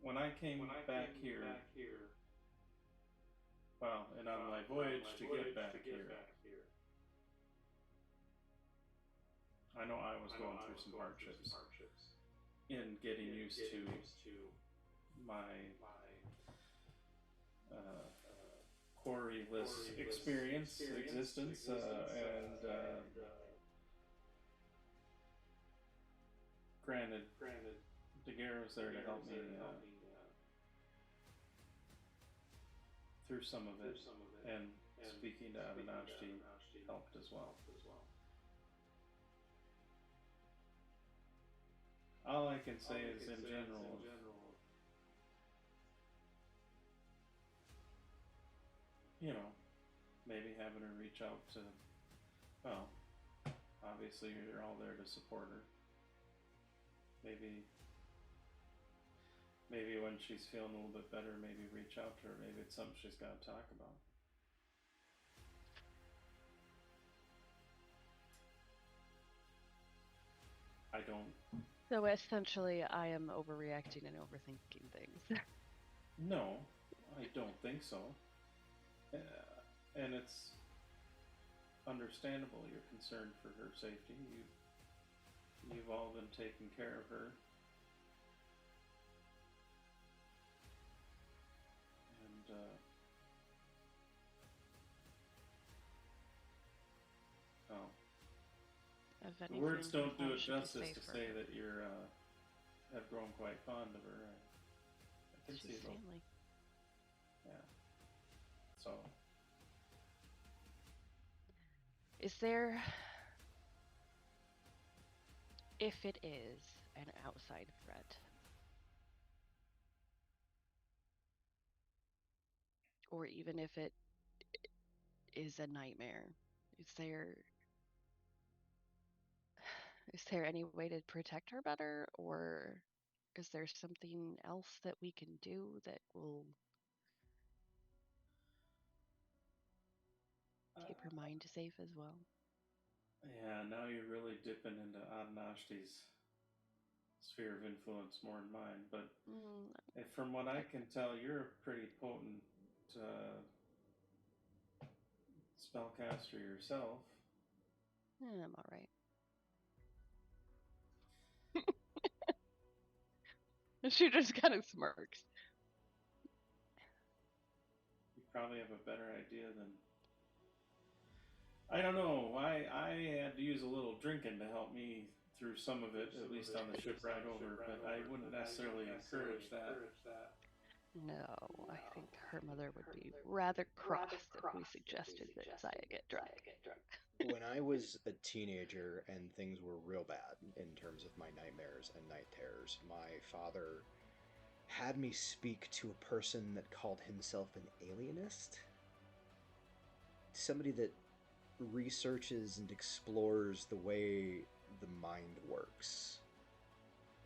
When I came back here, well, and on my voyage to get back here, I know I was going through some hardships in getting used to my quarry-less existence, and granted, Daguerre was there to help me through some of it, and speaking to Abenashti helped as well. All I can say is, in general, you know, maybe having her reach out to, well, obviously you're all there to support her. Maybe when she's feeling a little bit better, maybe reach out to her. Maybe it's something she's got to talk about. I don't. So essentially, I am overreacting and overthinking things. No, I don't think so. And it's understandable. You're concerned for her safety. You've all been taking care of her. And words don't do it justice to say that you're have grown quite fond of her. I can see She's that. family. Yeah. So. Is there, if it is an outside threat, or even if it is a nightmare, is there any way to protect her better, or is there something else that we can do that will keep her mind safe as well? Yeah, now you're really dipping into Adnashti's sphere of influence more than mine, but from what I can tell, you're a pretty potent spellcaster yourself. Yeah, I'm all right. She just kind of smirks. You probably have a better idea than... I don't know. I had to use a little drinking to help me through some of it, at least on the ship ride over, but I wouldn't necessarily encourage that. No, I think her mother would be rather cross if we suggested that Zaya get drunk. When I was a teenager and things were real bad in terms of my nightmares and night terrors, my father had me speak to a person that called himself an alienist. Somebody that researches and explores the way the mind works.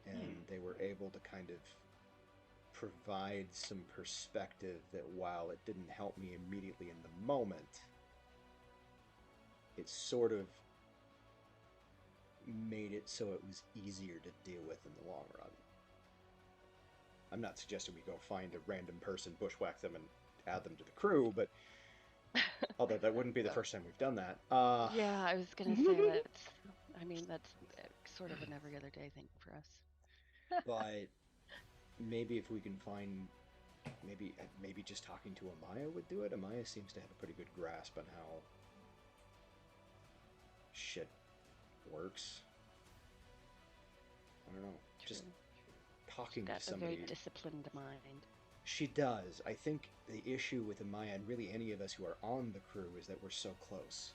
And they were able to kind of provide some perspective that while it didn't help me immediately in the moment, it sort of made it so it was easier to deal with in the long run. I'm not suggesting we go find a random person, bushwhack them, and add them to the crew, but although that wouldn't be the first time we've done that. Yeah, I was gonna say that's. I mean, that's sort of an every other day thing for us. But maybe if we can find, maybe just talking to Amaya would do it. Amaya seems to have a pretty good grasp on how shit works. I don't know. Just talking to somebody. A very disciplined mind. She does. I think the issue with Amaya, and really any of us who are on the crew, is that we're so close.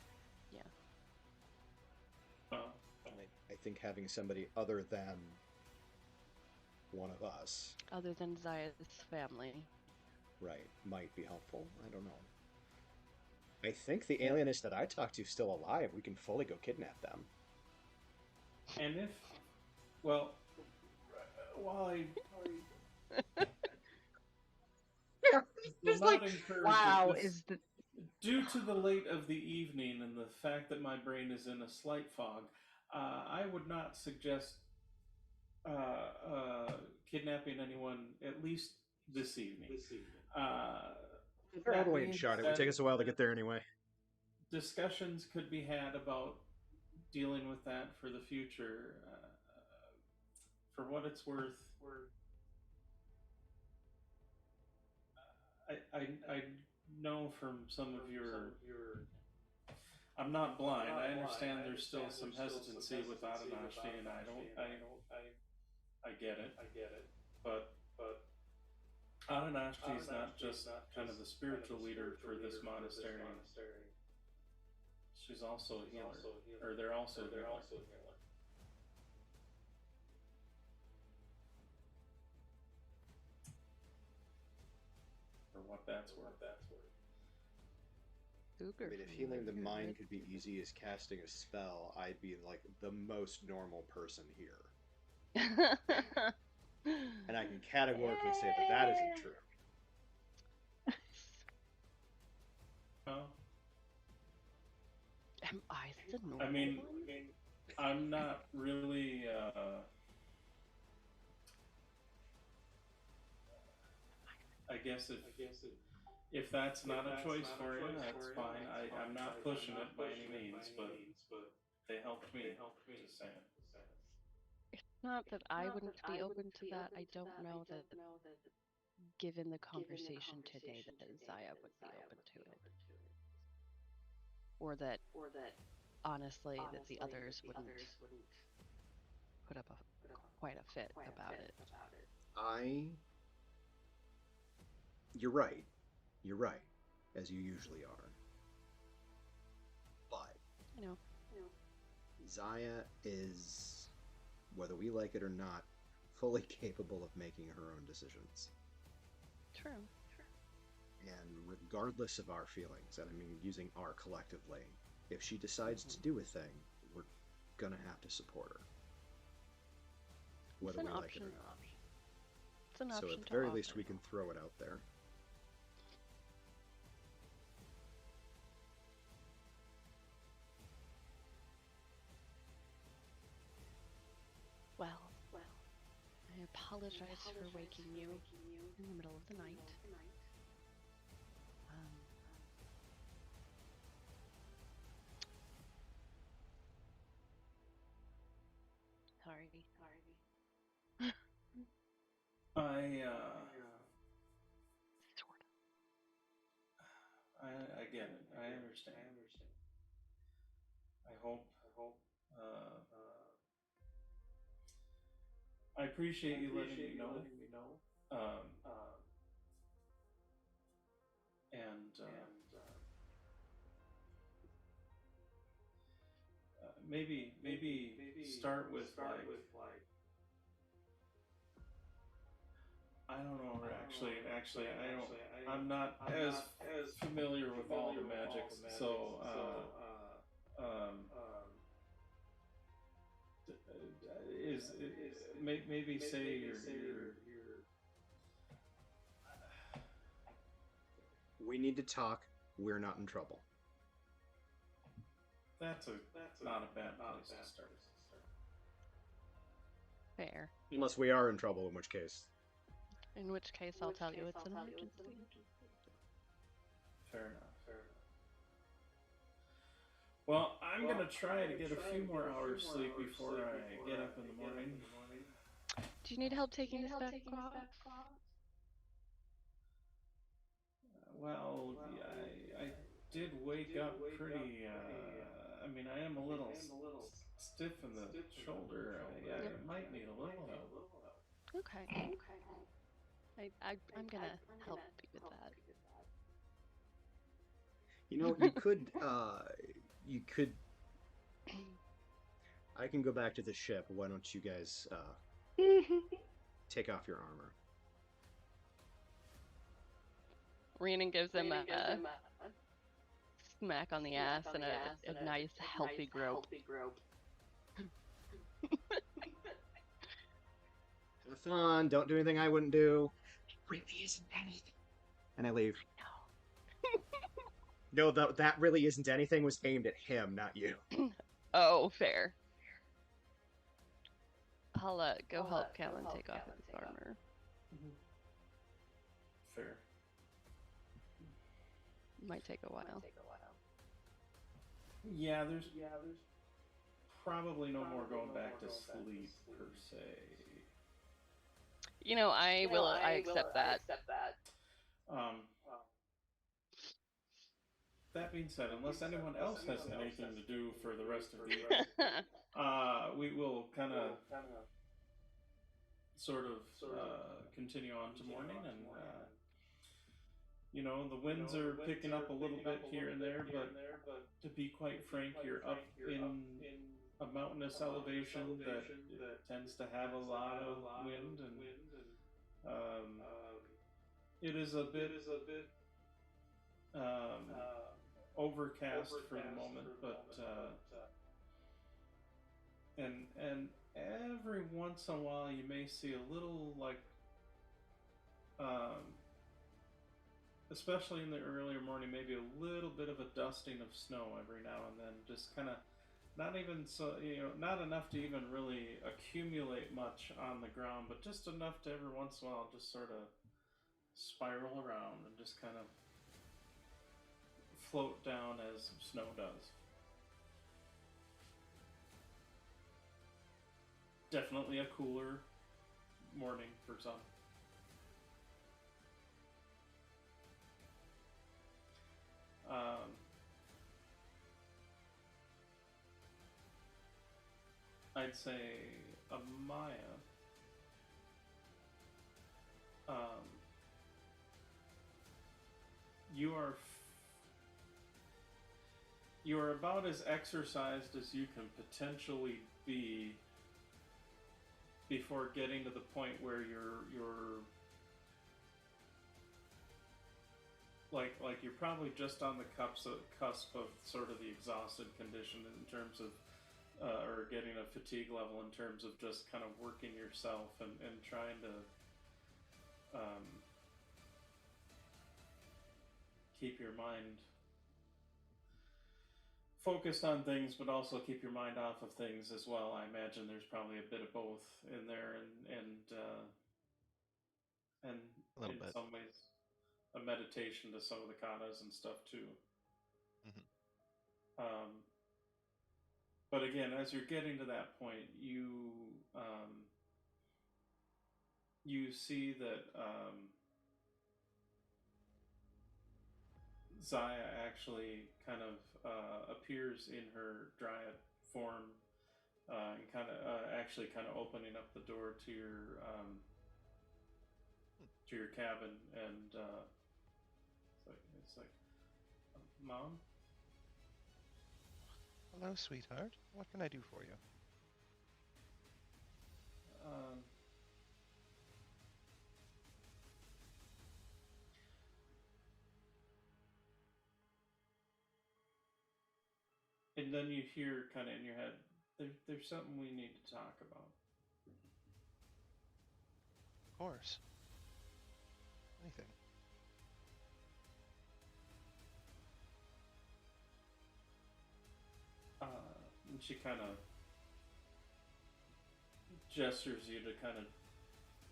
Yeah. I think having somebody other than one of us, other than Zaya's family, right, might be helpful. I don't know. I think the alienist that I talked to is still alive. We can fully go kidnap them. And if, well, while I Just like, wow, is the due to the late of the evening and the fact that my brain is in a slight fog, I would not suggest kidnapping anyone at least this evening. They're all the way in shot. It would take us a while to get there anyway. Discussions could be had about dealing with that for the future. For what it's worth, I know from some of your. I'm not blind. I understand there's still some hesitancy with Adonashti, and I get it. But Adonashti is not just kind of the spiritual leader for this monastery. She's also a healer, or they're also a healer. For what that's worth. I mean, if healing the mind could be easy as casting a spell, I'd be like the most normal person here. And I can categorically say that isn't true. Am I the normal I mean, one? I'm not really. I guess if that's not a choice for you, that's fine. I'm not pushing it by any means, but they helped me. Just saying. It's not that I wouldn't be open to that. I don't know that, given the conversation today, that Zaya would be open to it, or that honestly that the others wouldn't put up quite a fit about it. You're right. You're right, as you usually are. But Zaya is, whether we like it or not, fully capable of making her own decisions. True. And regardless of our feelings, and I mean using our collectively, if she decides to do a thing, we're gonna have to support her. Whether we like it or not. It's an option. So at the very least, we can throw it out there. Well, I apologize for waking you in the middle of the night. Sorry. I get it. I understand. I hope. I appreciate you letting me know. maybe start with like, I don't know. Actually, I don't. I'm not as familiar with all the magics, so is maybe say your. We need to talk. We're not in trouble. That's not a bad place to start. Fair. Unless we are in trouble, in which case. In which case, I'll tell you it's an emergency. Fair enough. Well, I'm gonna try to get a few more hours sleep before I get up in the morning. Do you need help taking this back off? Well, I did wake up pretty. I mean, I am a little stiff in the shoulder. I might need a little help. Okay. I'm gonna help you with that. You know, you could. I can go back to the ship. Why don't you guys take off your armor? Rhiannon gives him a smack on the ass and a nice healthy grope. Have fun. Don't do anything I wouldn't do. It really isn't anything. And I leave. No, that really isn't anything was aimed at him, not you. Oh, fair. I'll go help Callan take off his armor. Fair. Might take a while. Yeah, there's probably no more going back to sleep per se. You know, I accept that. That being said, unless anyone else has anything to do for the rest of the evening, we will kind of sort of continue on to morning, and you know, the winds are picking up a little bit here and there, but to be quite frank, you're up in a mountainous elevation that tends to have a lot of wind, and it is a bit overcast for the moment, but and every once in a while you may see a little, like, especially in the earlier morning, maybe a little bit of a dusting of snow every now and then, just kind of not even so, you know, not enough to even really accumulate much on the ground, but just enough to every once in a while just sort of spiral around and just kind of float down as snow does. Definitely a cooler morning for some. I'd say Amaya. You are about as exercised as you can potentially be before getting to the point where you're like you're probably just on the cusp of sort of the exhausted condition in terms of or getting a fatigue level in terms of just kind of working yourself and trying to keep your mind focused on things, but also keep your mind off of things as well. I imagine there's probably a bit of both in there, and A little in bit. some ways a meditation to some of the katas and stuff too. Mm-hmm. But again, as you're getting to that point, you see that Zaya actually kind of appears in her dryad form, and kind of actually kind of opening up the door to your cabin, and it's like, Mom. Hello, sweetheart. What can I do for you? And then you hear kind of in your head, there's something we need to talk about. Of course. Anything. And she kind of gestures you to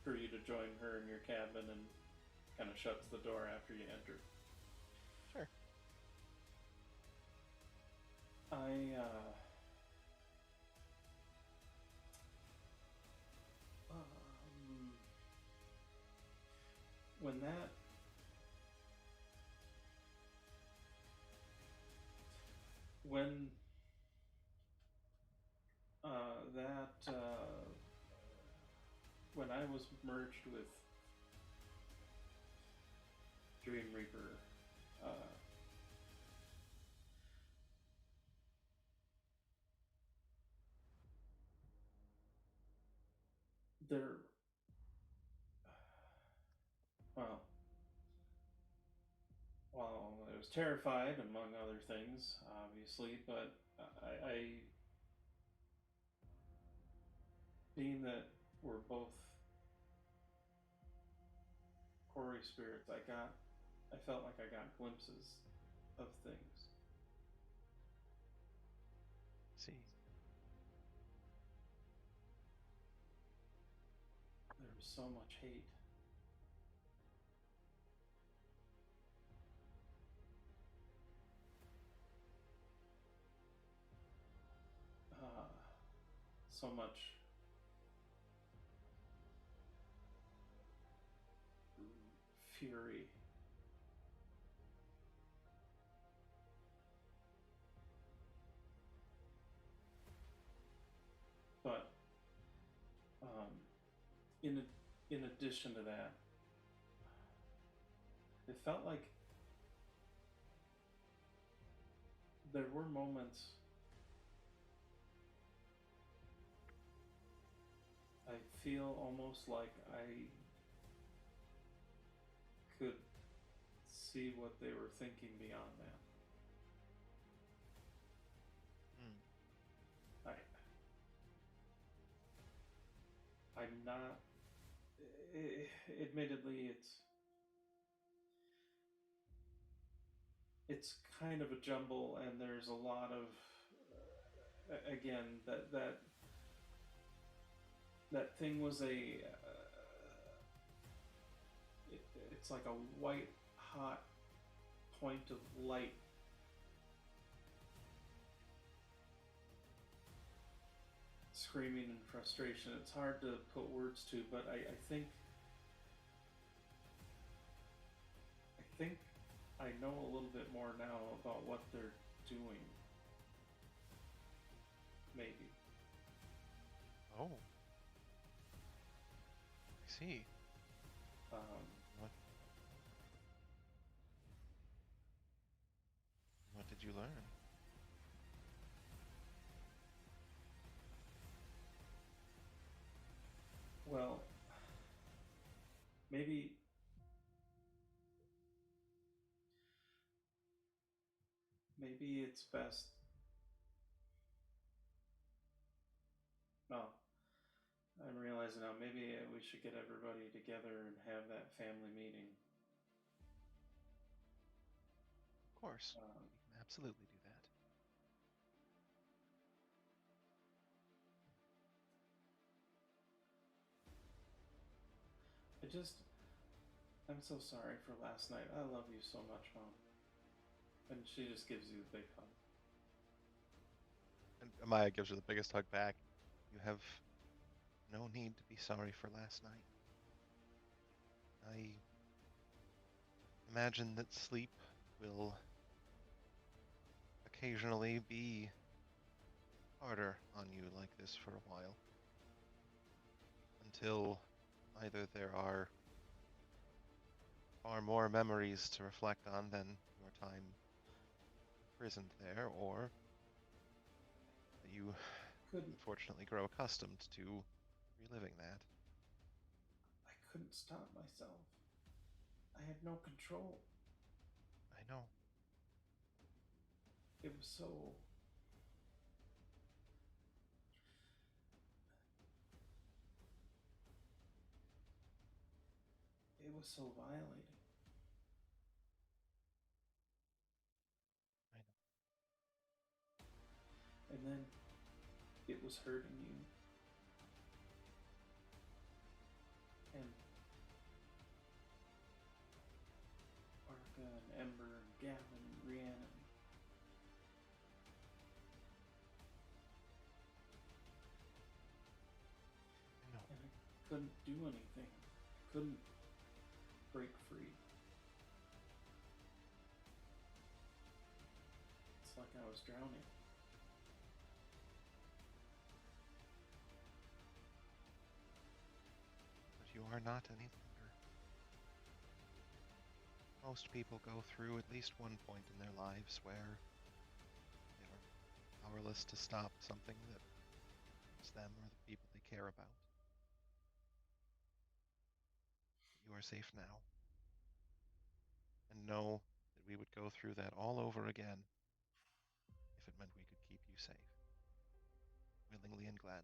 for you to join her in your cabin, and kind of shuts the door after you enter. Sure. When that when when I was merged with Dream Reaper, there, well, I was terrified, among other things, obviously, but I being that we're both quarry spirits, I felt like I got glimpses of things. See. There was so much hate. So much fury. But in addition to that, it felt like there were moments I feel almost like I could see what they were thinking beyond that. I'm not. Admittedly, it's kind of a jumble, and there's a lot of again that thing was it's like a white hot point of light screaming in frustration. It's hard to put words to, but I think I know a little bit more now about what they're doing. Maybe. Oh. I see. What did you learn? Well, maybe it's best. Well, I'm realizing now, maybe we should get everybody together and have that family meeting. Of course. We can absolutely do that. I'm so sorry for last night. I love you so much, Mom. And she just gives you a big hug. And Amaya gives her the biggest hug back. You have no need to be sorry for last night. I imagine that sleep will occasionally be harder on you like this for a while. Until either there are far more memories to reflect on than your time imprisoned there, or you couldn't. unfortunately grow accustomed to reliving that. I couldn't stop myself. I had no control. I know. It was so... It was so violating. I know. And then it was hurting you. And Arca and Ember and Gavin and Rhiannon. I know. And I couldn't do anything. Couldn't break free. It's like I was drowning. But you are not any longer. Most people go through at least one point in their lives where they are powerless to stop something that hurts them or the people they care about. You are safe now. And know that we would go through that all over again if it meant we could keep you safe. Willingly and gladly.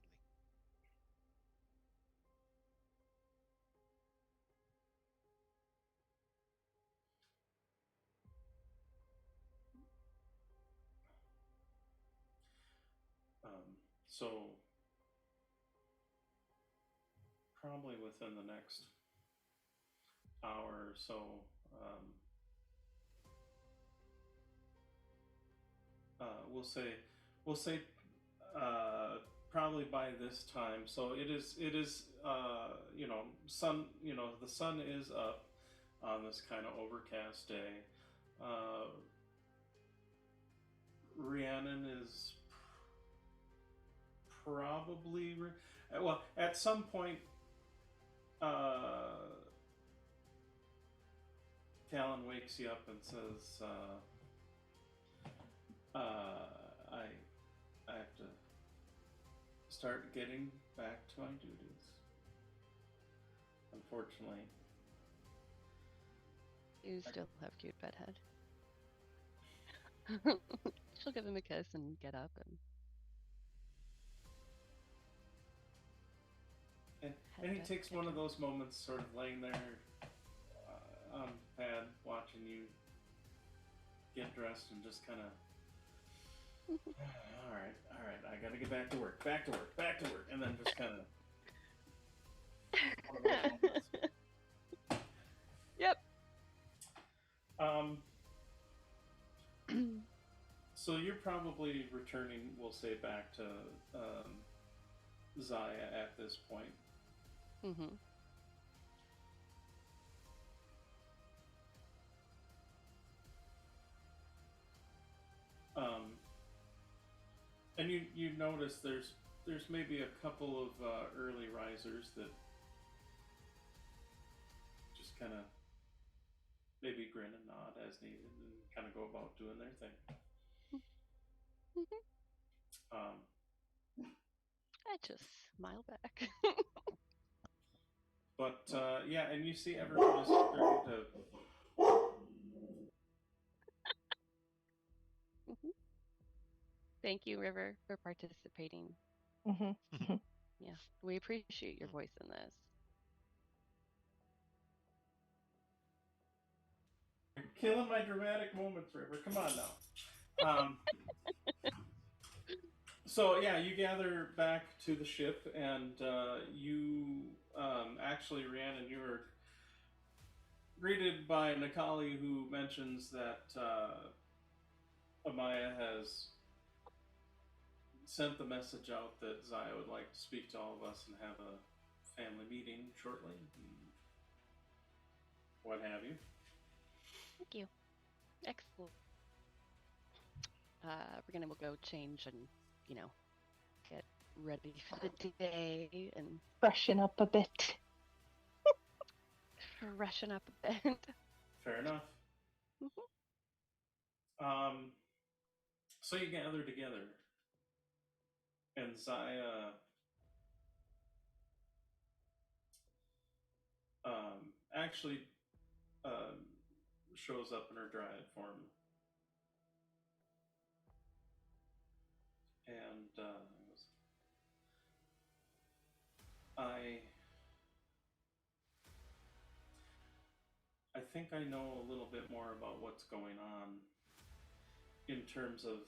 So probably within the next hour or so, we'll say probably by this time. So it is sun, the sun is up on this kind of overcast day. Rhiannon is probably well at some point. Talon wakes you up and says, I have to start getting back to my duties. Unfortunately. You still have cute bedhead. She'll give him a kiss and get up and he takes one of those moments, sort of laying there on the pad, watching you get dressed, and just kind of, all right, I gotta get back to work, and then just kind of. Yep. So you're probably returning, we'll say, back to Zaya at this point. Mm-hmm. And you notice there's maybe a couple of early risers that just kind of maybe grin and nod as needed and kind of go about doing their thing. I just smile back. But yeah, and you see everyone is starting to. Thank you, River, for participating. Mm-hmm. Yeah, we appreciate your voice in this. You're killing my dramatic moments, River. Come on now. So yeah, you gather back to the ship, and you actually, Rhiannon, you were greeted by Nikali, who mentions that Amaya has sent the message out that Zaya would like to speak to all of us and have a family meeting shortly, what have you. Thank you. Excellent. We'll go change and, get ready for the day and Freshen up a bit. Freshen up a bit. Fair enough. Mm-hmm. So you gather together. And Zaya actually shows up in her dryad form. And I think I know a little bit more about what's going on in terms of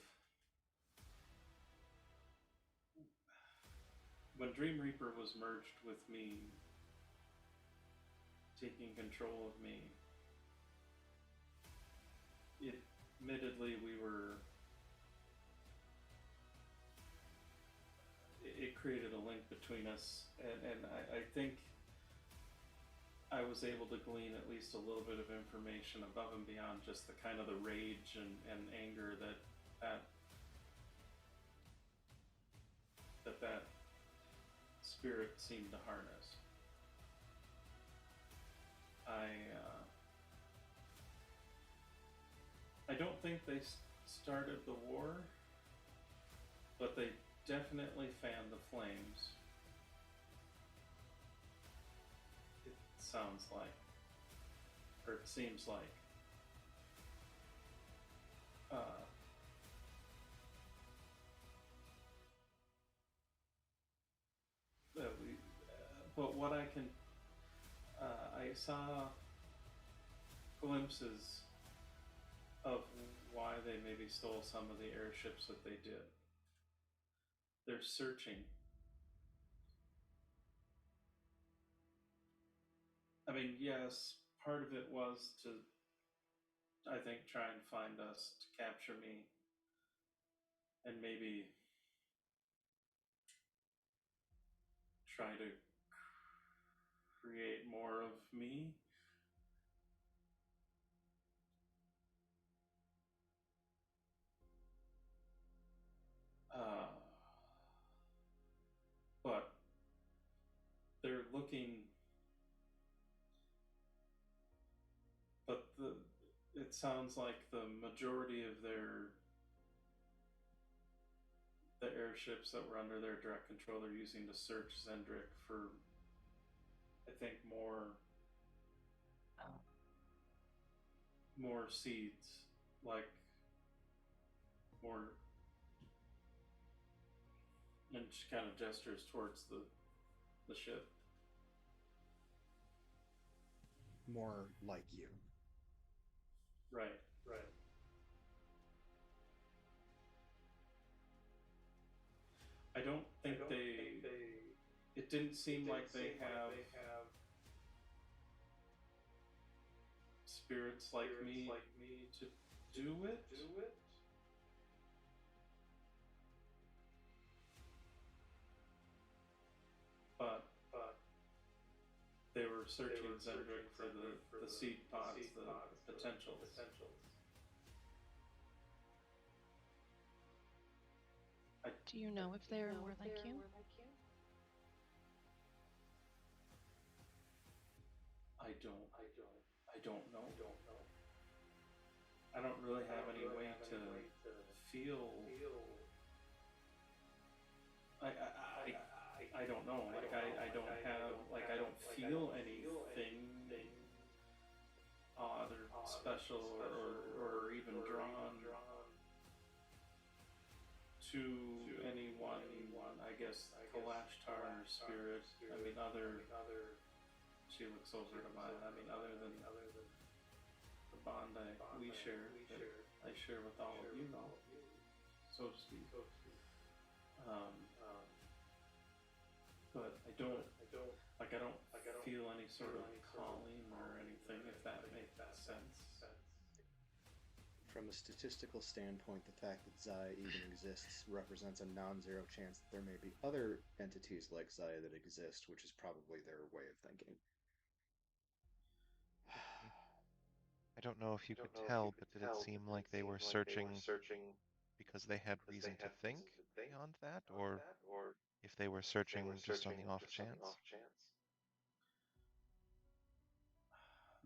when Dream Reaper was merged with me, taking control of me. Admittedly, it created a link between us, and I think I was able to glean at least a little bit of information above and beyond just the kind of the rage and anger that spirit seemed to harness. I don't think they started the war, but they definitely fanned the flames. It sounds like, or it seems like. But what I can, I saw glimpses of why they maybe stole some of the airships that they did. They're searching. I mean, yes, part of it was to, I think, try and find us, to capture me, and maybe try to create more of me. But they're looking, but it sounds like the majority of the airships that were under their direct control they're using to search Zendrick for, I think, more seeds, like more, and she kind of gestures towards the ship. More like you. Right. I don't think it didn't seem like they have spirits like me to do it. But they were searching Zendrick for the seed pods, the potentials. Do you know if they're more like you? I don't know. I don't really have any way to feel. I don't know. Like I don't have, like, I don't feel anything odd or special or even drawn to anyone. I guess Kalashtar spirit. I mean, she looks over to mine. I mean, other than the bond we share, that I share with all of you, so to speak. But I don't feel any sort of calling or anything, if that makes sense. From a statistical standpoint, the fact that Zaya even exists represents a non-zero chance that there may be other entities like Zaya that exist, which is probably their way of thinking. I don't know if you could tell, but did it seem like they were searching because they had reason to think beyond that, or if they were searching just on the off chance?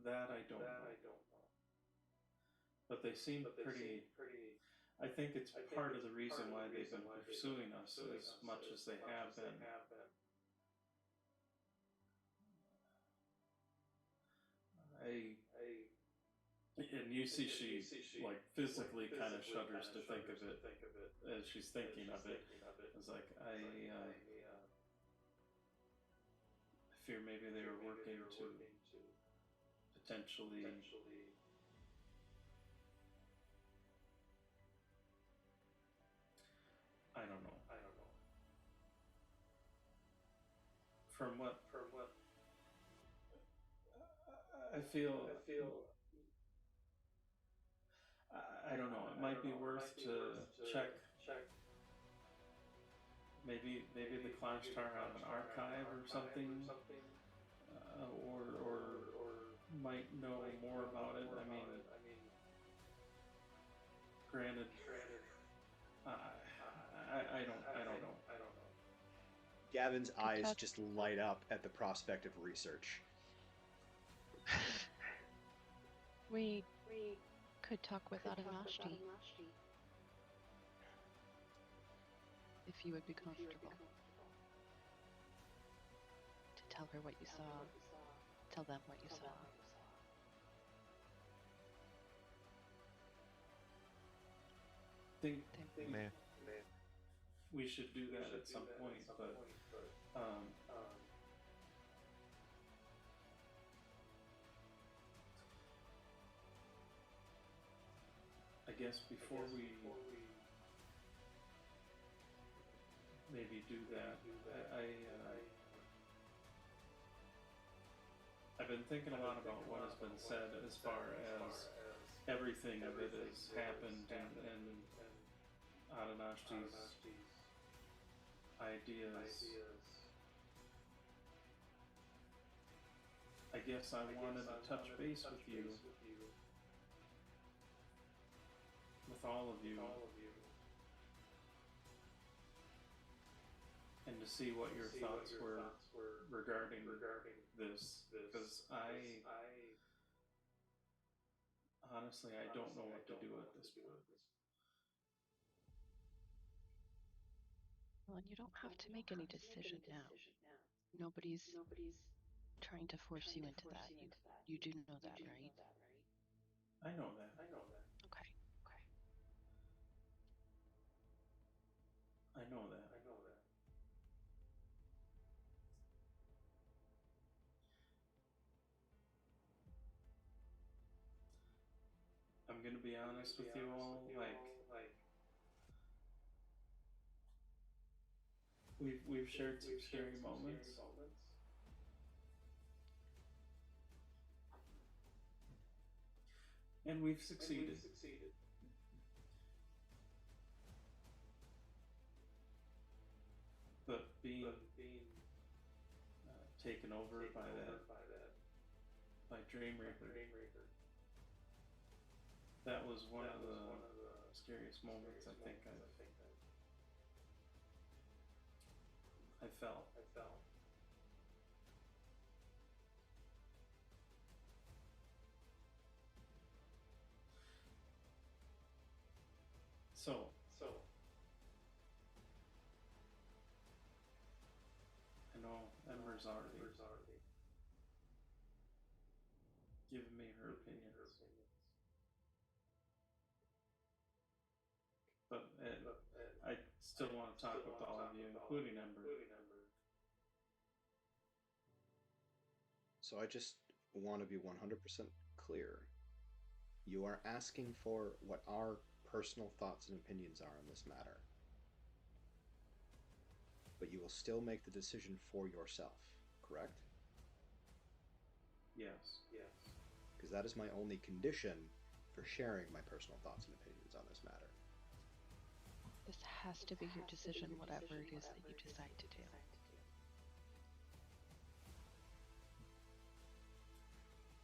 That I don't know. But they seem pretty. I think it's part of the reason why they've been pursuing us as much as they have been. And you see she like physically kind of shudders to think of it as she's thinking of it. It's like I fear maybe they were working to potentially I don't know. From what I feel I don't know. It might be worth to check. Maybe the Clash Tower have an archive or something, or might know more about it. I mean, granted, I don't know. Gavin's eyes just light up at the prospect of research. We could talk with Adamashti. If you would be comfortable. To tell her what you saw. Tell them what you saw. Think we should do that at some point, but I guess before we maybe do that, I've been thinking a lot about what has been said as far as everything of it has happened and Adonashti's ideas. I guess I wanted to touch base with you, with all of you, and to see what your thoughts were regarding this, because honestly, I don't know what to do at this point. Well, and you don't have to make any decision now. Nobody's trying to force you into that. You do know that, right? I know that. Okay. I know that. I'm gonna be honest with you all, like we've shared some scary moments. And we've succeeded. But being taken over by Dream Reaper, that was one of the scariest moments I think I felt. So I know Ember's already given me her opinions. But I still want to talk with all of you, including Ember. So I just want to be 100% clear. You are asking for what our personal thoughts and opinions are on this matter. But you will still make the decision for yourself, correct? Yes. Because that is my only condition for sharing my personal thoughts and opinions on this matter. This has to be your decision, whatever it is that you decide to do.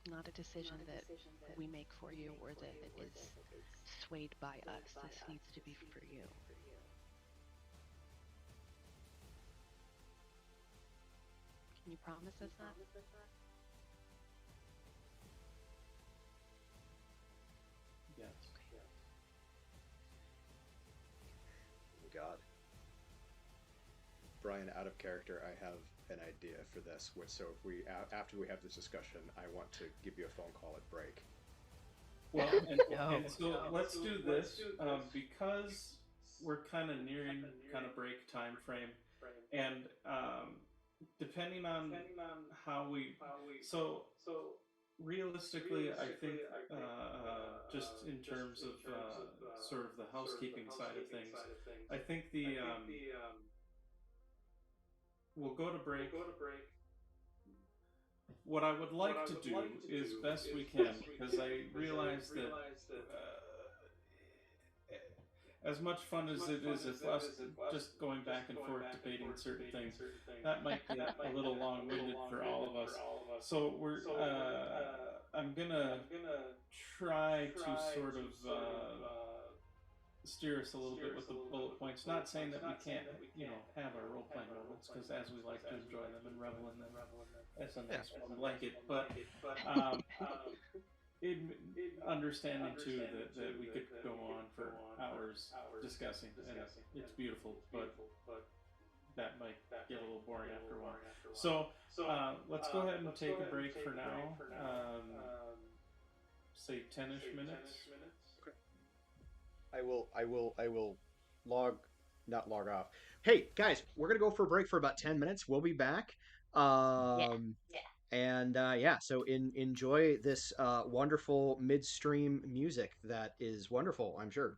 Not a decision that we make for you or that is swayed by us. This needs to be for you. Can you promise us that? Yes. Brian, out of character, I have an idea for this. So if we after we have this discussion, I want to give you a phone call at break. Well, and so let's do this because we're kind of nearing kind of break time frame, and depending on how we so realistically, I think just in terms of sort of the housekeeping side of things, I think the we'll go to break. What I would like to do is best we can, because I realize that as much fun as it is of us just going back and forth debating certain things, that might get a little long-winded for all of us. So I'm gonna try to sort of steer us a little bit with the bullet points. Not saying that we can't, have our role-playing moments, because as we like to enjoy them and revel in them, that's a nice warm blanket. But understanding too that we could go on for hours discussing, and it's beautiful, but that might get a little boring after a while. So let's go ahead and take a break for now. Say 10-ish minutes. Okay. I will not log off. Hey guys, we're gonna go for a break for about 10 minutes. We'll be back. And so enjoy this wonderful midstream music that is wonderful, I'm sure.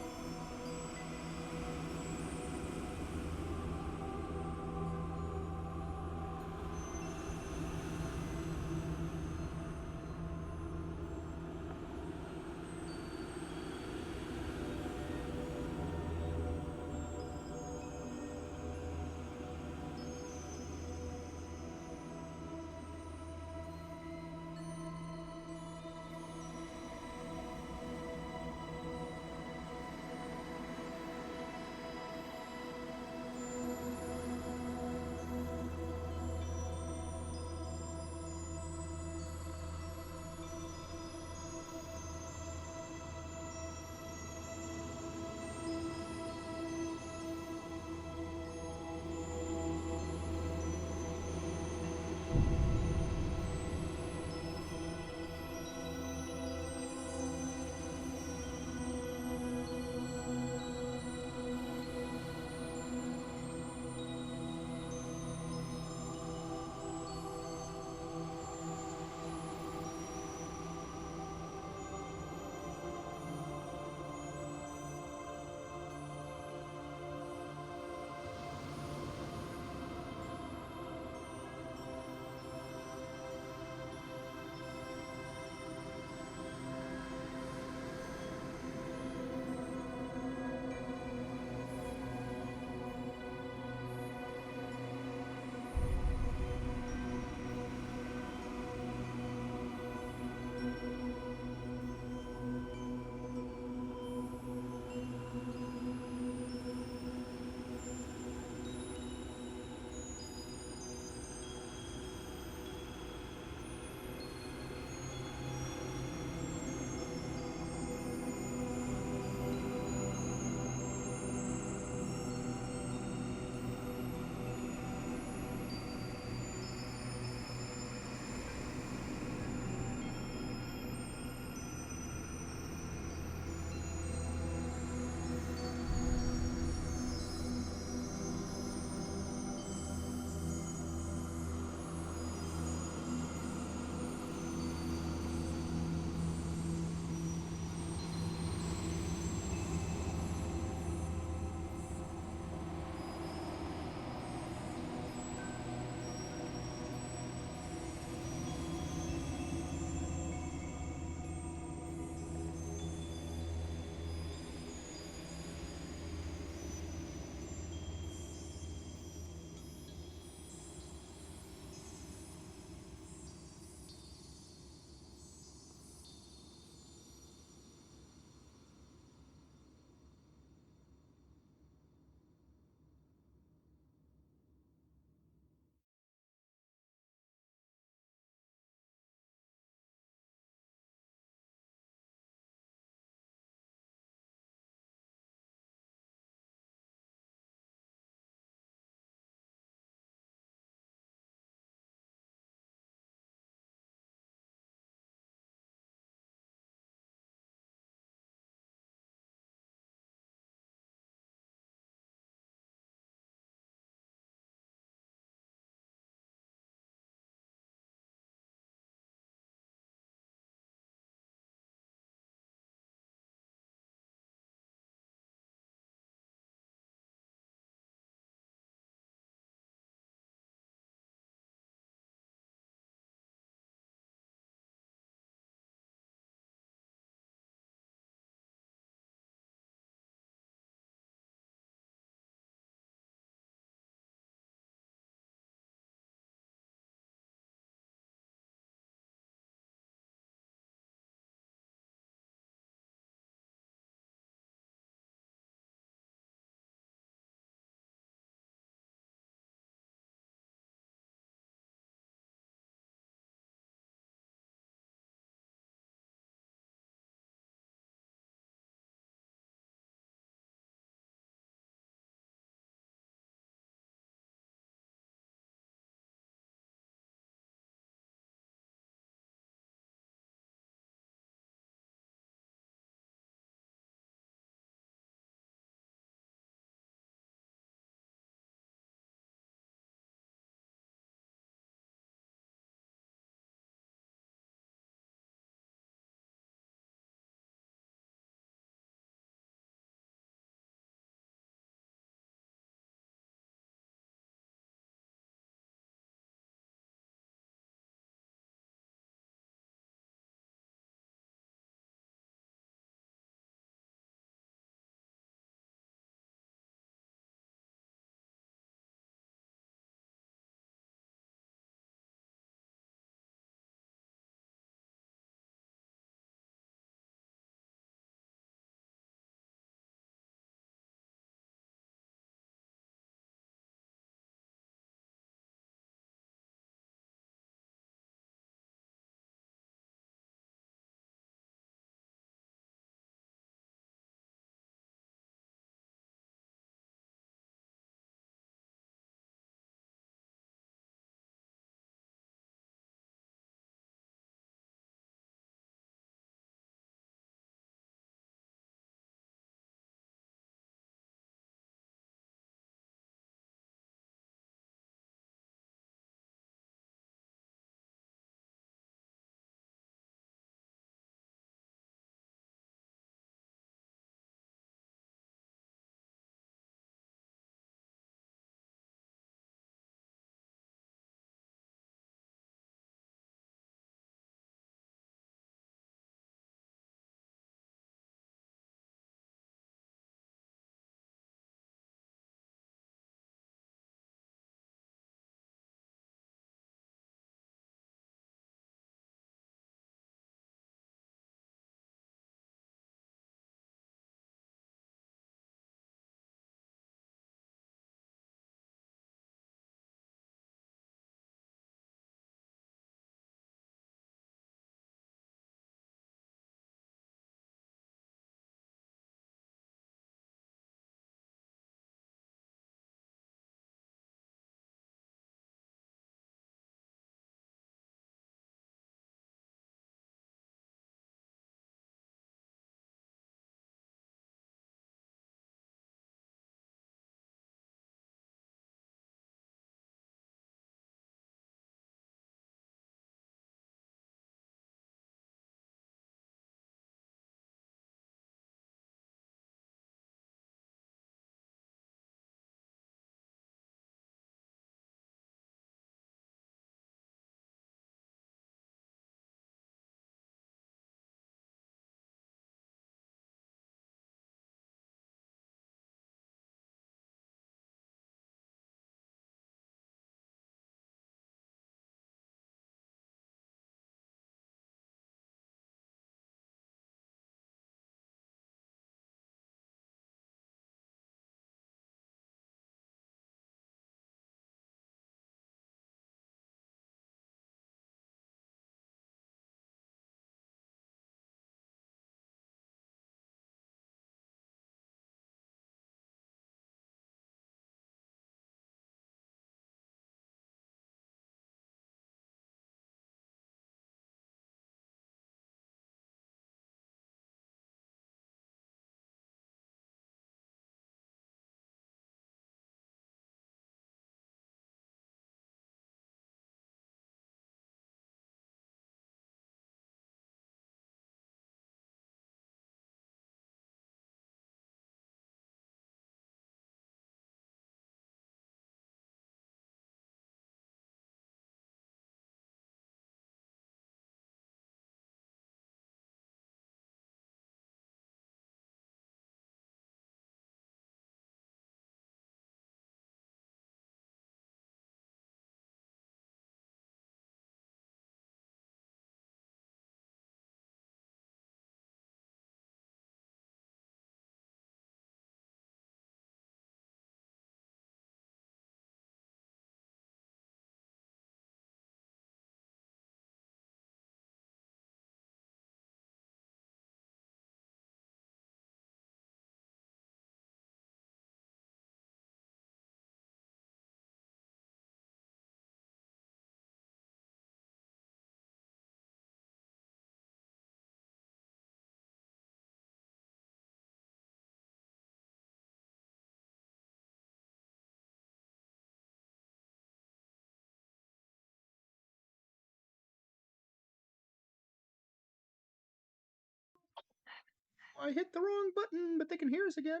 I hit the wrong button, but they can hear us again.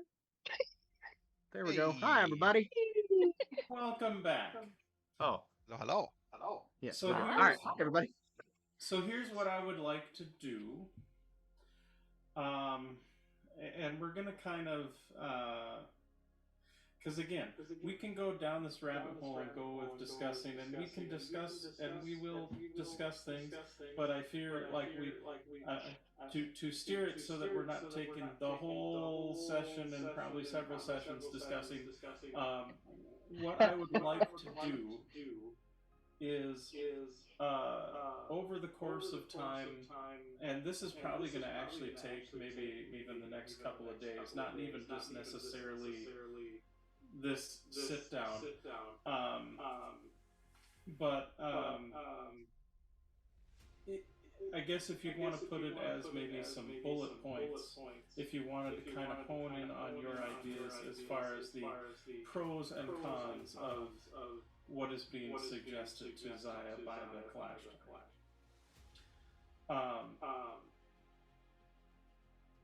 There we go. Hi, everybody. Welcome back. Oh. Hello. Yes. So all here's- right, everybody. So here's what I would like to do. And we're going to kind of... Because again, we can go down this rabbit hole and go with discussing, and we can discuss, and we will discuss things, but I fear like we... to steer it so that we're not taking the whole session and probably several sessions discussing, what I would like to do is over the course of time, and this is probably going to actually take maybe even the next couple of days, not even just necessarily this sit down, but I guess if you want to put it as maybe some bullet points, if you wanted to kind of hone in on your ideas as far as the pros and cons of what is being suggested to Zaya by the Clash.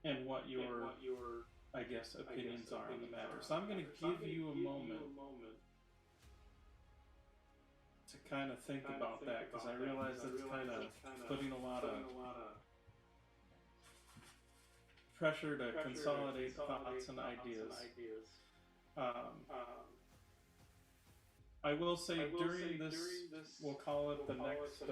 And what your, I guess, opinions are on the matter. So I'm going to give you a moment to kind of think about that, because I realize that's kind of putting a lot of pressure to consolidate thoughts and ideas. I will say during this, we'll call it the next,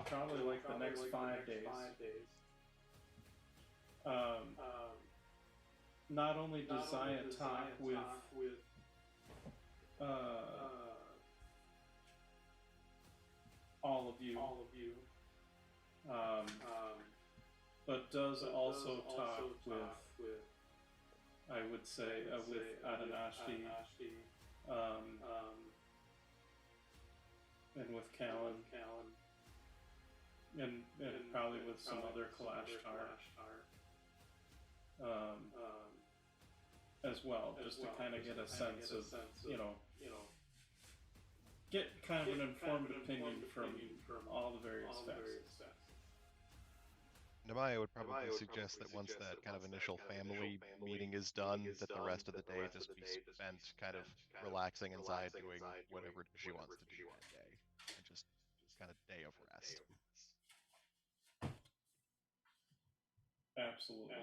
probably like the next 5 days. Not only does Zaya talk with all of you, but does also talk with, I would say, with Adanashti, and with Callan, and probably with some other Kalashtar, as well, just to kind of get a sense of, get kind of an informed opinion from all the various facts. Namaya would probably suggest that once that kind of initial family meeting is done, that the rest of the day just be spent kind of relaxing inside, doing whatever she wants to do that day, and just kind of day of rest. Absolutely.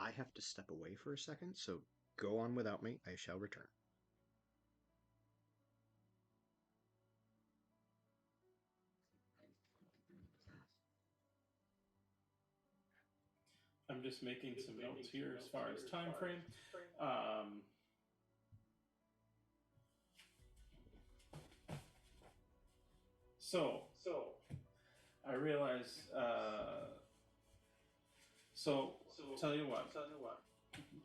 I have to step away for a second, so go on without me. I shall return. I'm just making some notes here as far as time frame. So I realize. So tell you what.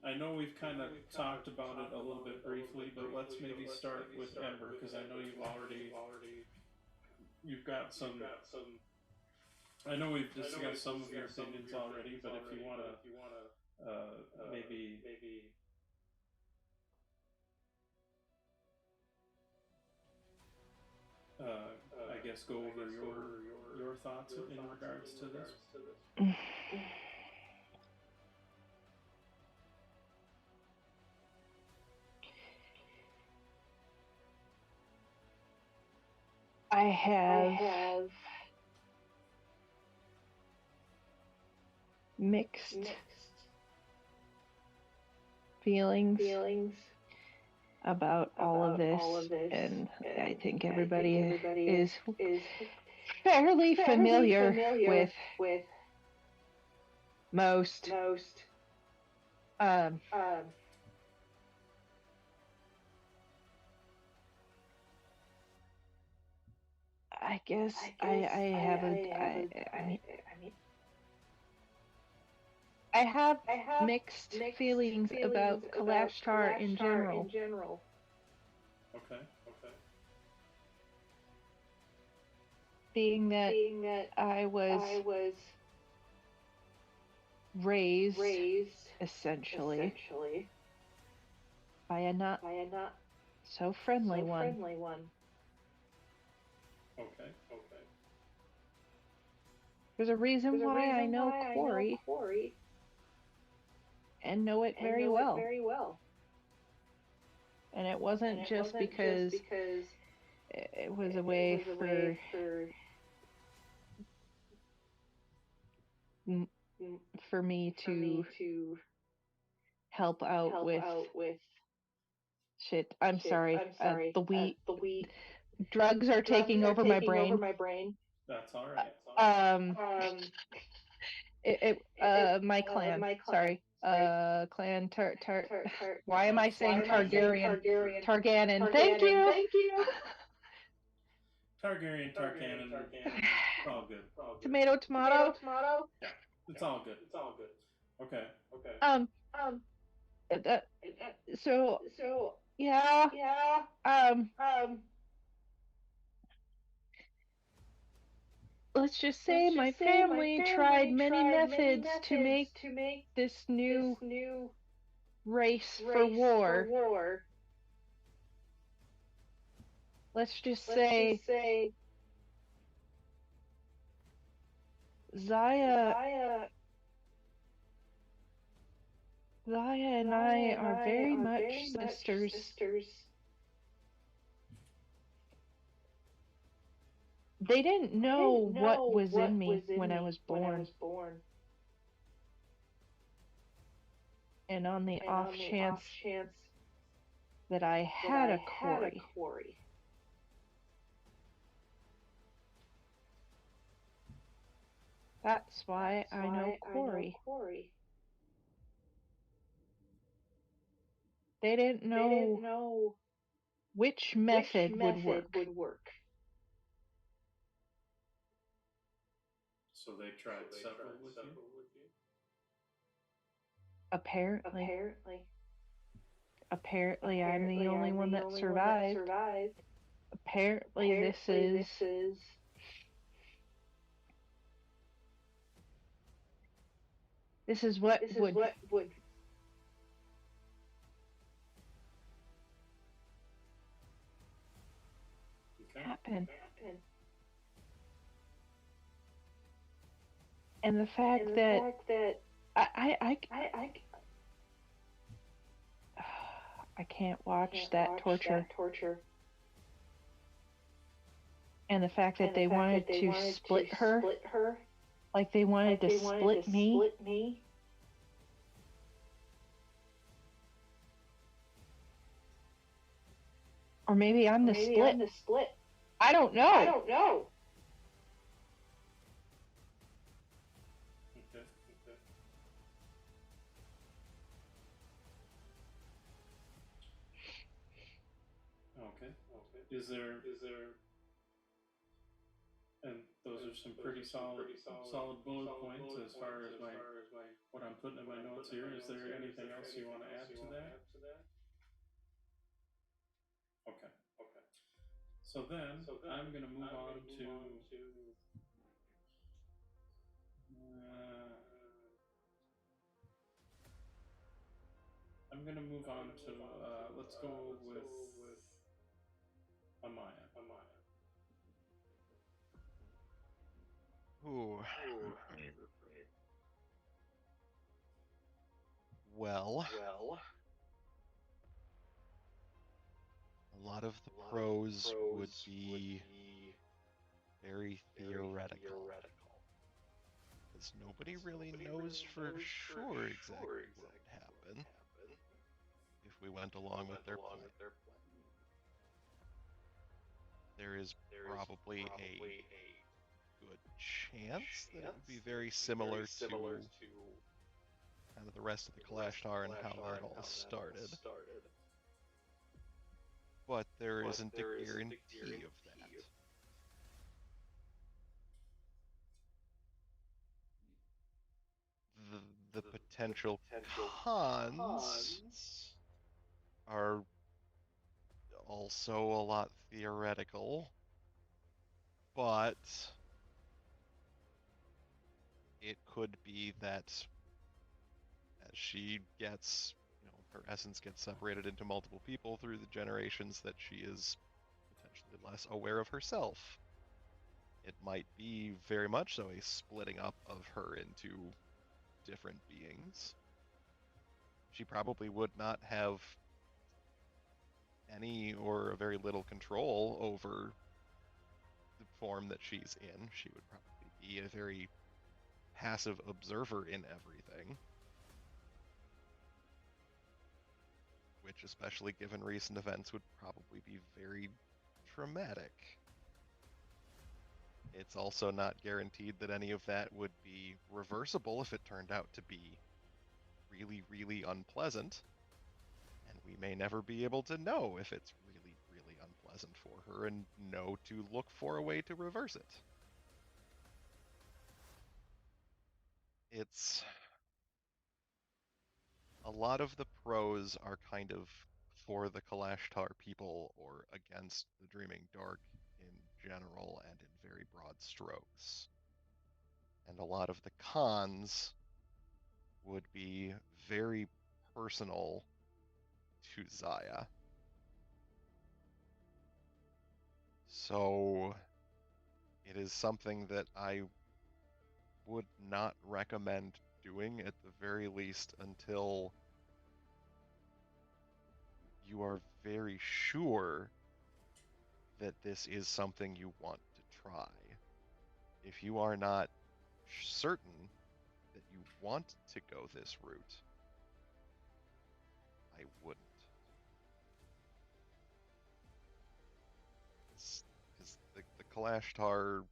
I know we've kind of talked about it a little bit briefly, but let's maybe start with Ember, because I know you've got some. I know we've discussed some of your opinions already, but if you want to maybe I guess go over your thoughts in regards to this. I have mixed feelings about all of this, and I think everybody is fairly familiar with most. I guess I have mixed feelings about Kalashtar in general. Okay. Being that I was raised essentially by a not so friendly one. Okay. Okay. There's a reason why I know Corey and know it very well. And it wasn't just because it was a way for me to help out with shit. I'm sorry. The weed drugs are taking over my brain. That's all right. My clan. Sorry. Clan Why am I saying Targaryen? Targaryen. Thank you. Targaryen. It's all good. Tomato. Yeah, it's all good. Okay. So yeah. Let's just say my family tried many methods to make this new race for war. Let's just say Zaya and I are very much sisters. They didn't know what was in me when I was born. And on the off chance that I had a Corey. That's why I know Corey. They didn't know which method would work. So they tried several with you? Apparently I'm the only one that survived. Apparently this is what would happen. And the fact that I can't watch that torture. And the fact that they wanted to split her, like they wanted to split me. Or maybe I'm the split. I don't know. Okay. Is there and those are some pretty solid bullet points as far as what I'm putting in my notes here. Is there anything else you want to add to that? Okay. So then I'm going to move on to let's go with Amaya. Ooh. Well, a lot of the pros would be very theoretical, because nobody really knows for sure exactly what would happen if we went along with their plan. There is probably a good chance that it would be very similar to kind of the rest of the Kalashtar and how that all started. But there isn't a guarantee of that. The potential cons are also a lot theoretical, but it could be that as she gets, her essence gets separated into multiple people through the generations, that she is potentially less aware of herself, It might be very much so a splitting up of her into different beings. She probably would not have any or very little control over the form that she's in. She would probably be a very passive observer in everything. Which, especially given recent events, would probably be very traumatic. It's also not guaranteed that any of that would be reversible if it turned out to be really, really unpleasant. And we may never be able to know if it's really, really unpleasant for her and know to look for a way to reverse it. It's... a lot of the pros are kind of for the Kalashtar people or against the Dreaming Dark in general and in very broad strokes. And a lot of the cons would be very personal to Zaya. So it is something that I would not recommend doing, at the very least, until you are very sure that this is something you want to try. If you are not certain that you want to go this route, I wouldn't. Because the Kalashtar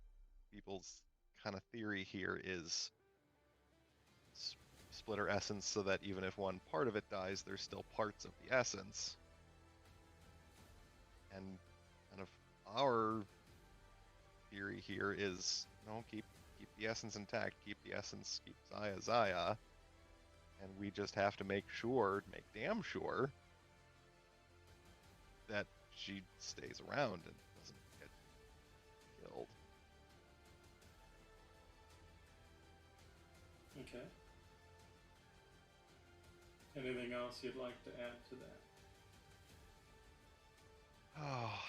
people's kind of theory here is split our essence so that even if one part of it dies, there's still parts of the essence. And kind of our theory here is, no, keep the essence intact, keep the essence, keep Zaya, and we just have to make damn sure that she stays around and doesn't get killed. Okay. Anything else you'd like to add to that? Oh.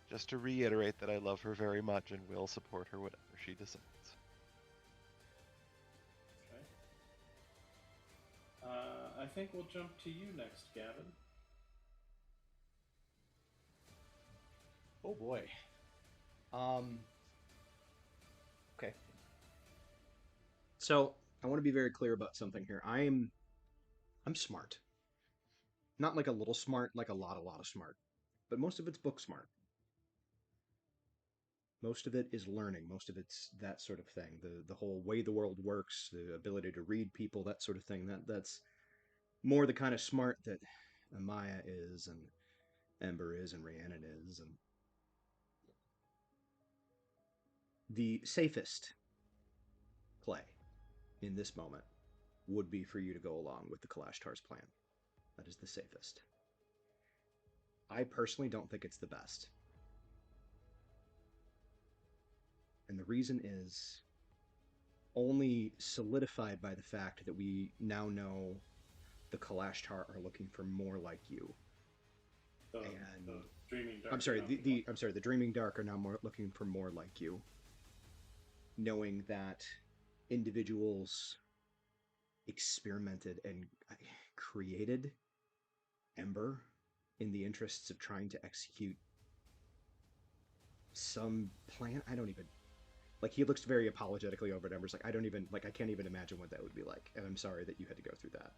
Just to reiterate that I love her very much and will support her whatever she decides. Okay. I think we'll jump to you next, Gavin. Oh boy. Okay. So I want to be very clear about something here. I'm smart. Not like a little smart, like a lot of smart. But most of it's book smart. Most of it is learning. Most of it's that sort of thing. The whole way the world works, the ability to read people, that sort of thing. That's more the kind of smart that Amaya is, and Ember is, and Rhiannon is, and the safest play in this moment would be for you to go along with the Kalashtar's plan. That is the safest. I personally don't think it's the best. And the reason is only solidified by the fact that we now know the Kalashtar are looking for more like you. The Dreaming Dark. The Dreaming Dark are now looking for more like you. Knowing that individuals experimented and created Ember in the interests of trying to execute some plan. I don't even... Like, he looks very apologetically over at Ember's like, I can't even imagine what that would be like, and I'm sorry that you had to go through that.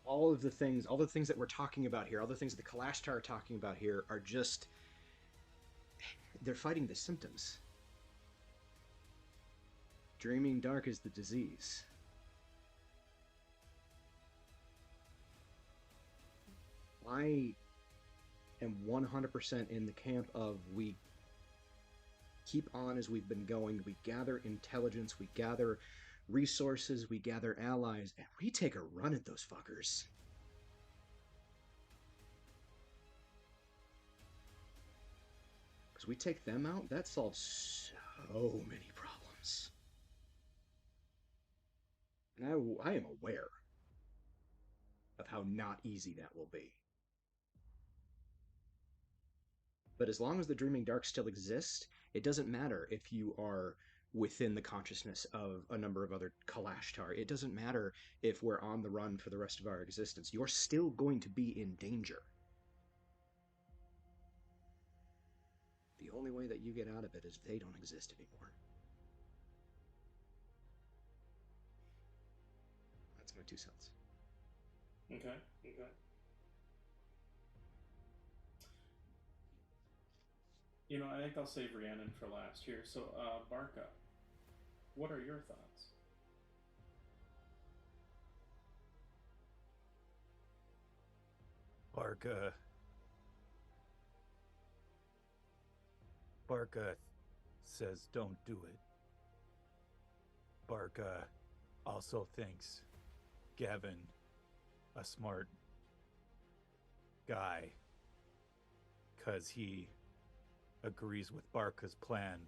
All the things that we're talking about here, all the things that the Kalashtar are talking about here are just... they're fighting the symptoms. Dreaming Dark is the disease. I am 100% in the camp of we keep on as we've been going, we gather intelligence, we gather resources, we gather allies, and we take a run at those fuckers. Because we take them out, that solves so many problems. And I am aware of how not easy that will be. But as long as the Dreaming Dark still exist, it doesn't matter if you are within the consciousness of a number of other Kalashtar. It doesn't matter if we're on the run for the rest of our existence. You're still going to be in danger. The only way that you get out of it is they don't exist anymore. That's my 2 cents. Okay. I think I'll save Rhiannon for last here. So, Barca, what are your thoughts? Barca says don't do it. Barca also thinks Gavin a smart guy because he agrees with Barca's plan.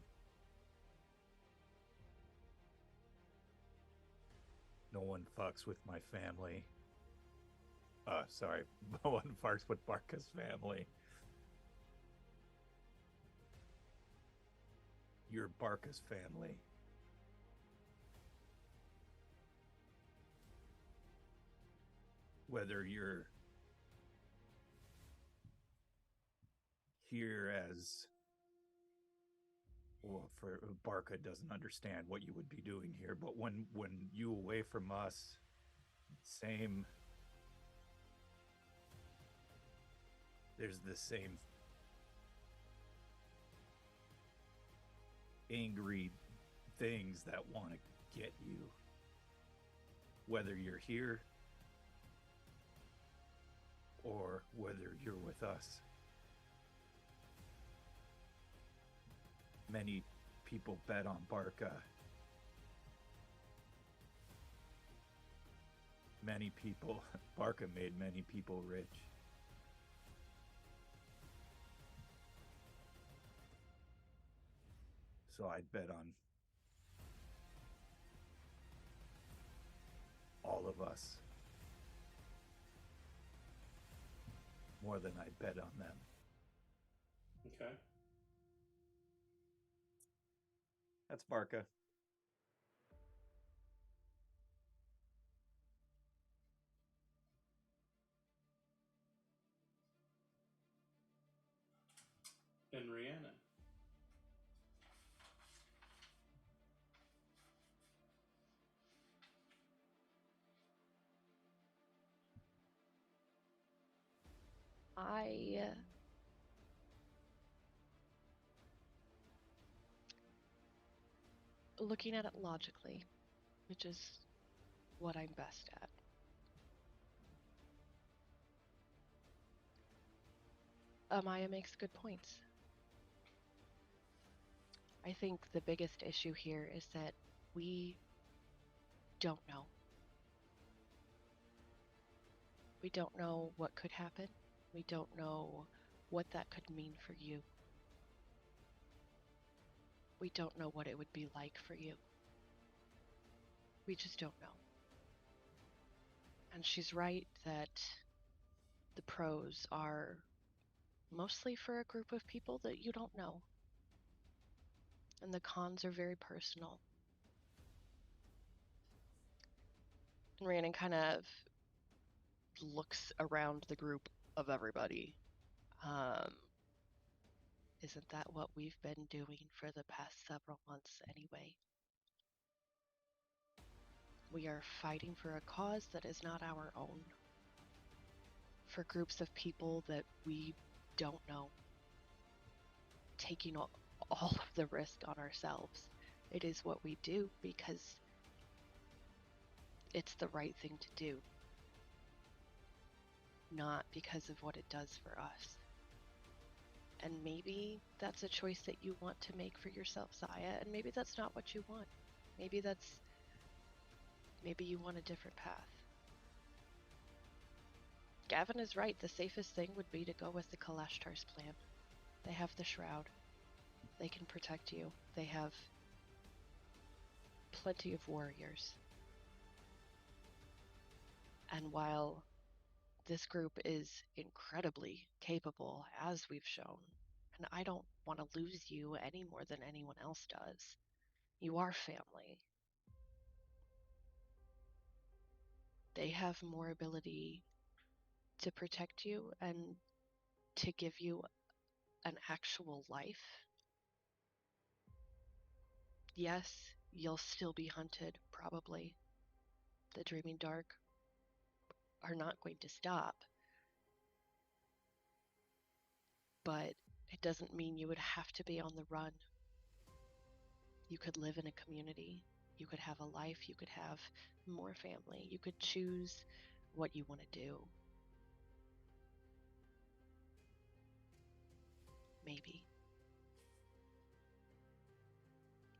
No one fucks with my family. Sorry, no one fucks with Barca's family. You're Barca's family. Whether you're here as, well, for Barca doesn't understand what you would be doing here, but when you away from us, same, there's the same angry things that want to get you, whether you're here or whether you're with us. Many people bet on Barca. Barca made many people rich. So I'd bet on all of us more than I'd bet on them. Okay. That's Barca. And Rhiannon. Looking at it logically, which is what I'm best at. Amaya makes good points. I think the biggest issue here is that we don't know. We don't know what could happen. We don't know what that could mean for you. We don't know what it would be like for you. We just don't know. And she's right that the pros are mostly for a group of people that you don't know. And the cons are very personal. And Rhiannon kind of looks around the group of everybody. Isn't that what we've been doing for the past several months anyway? We are fighting for a cause that is not our own. For groups of people that we don't know. Taking all of the risk on ourselves. It is what we do because it's the right thing to do. Not because of what it does for us. And maybe that's a choice that you want to make for yourself, Zaya, and maybe that's not what you want. Maybe you want a different path. Gavin is right. The safest thing would be to go with the Kalashtar's plan. They have the shroud. They can protect you. They have plenty of warriors. And while this group is incredibly capable, as we've shown, And I don't want to lose you any more than anyone else does. You are family. They have more ability to protect you and to give you an actual life. Yes, you'll still be hunted, probably. The Dreaming Dark are not going to stop. But it doesn't mean you would have to be on the run. You could live in a community. You could have a life. You could have more family. You could choose what you want to do. Maybe.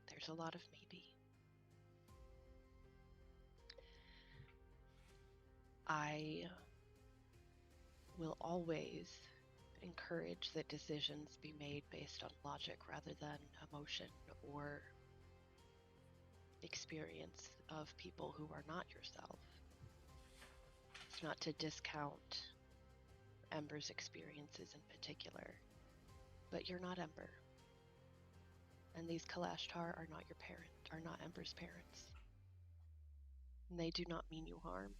There's a lot of maybe. I will always encourage that decisions be made based on logic rather than emotion or experience of people who are not yourself. It's not to discount Ember's experiences in particular, but you're not Ember. And these Kalashtar are not your parent, are not Ember's parents. And they do not mean you harm.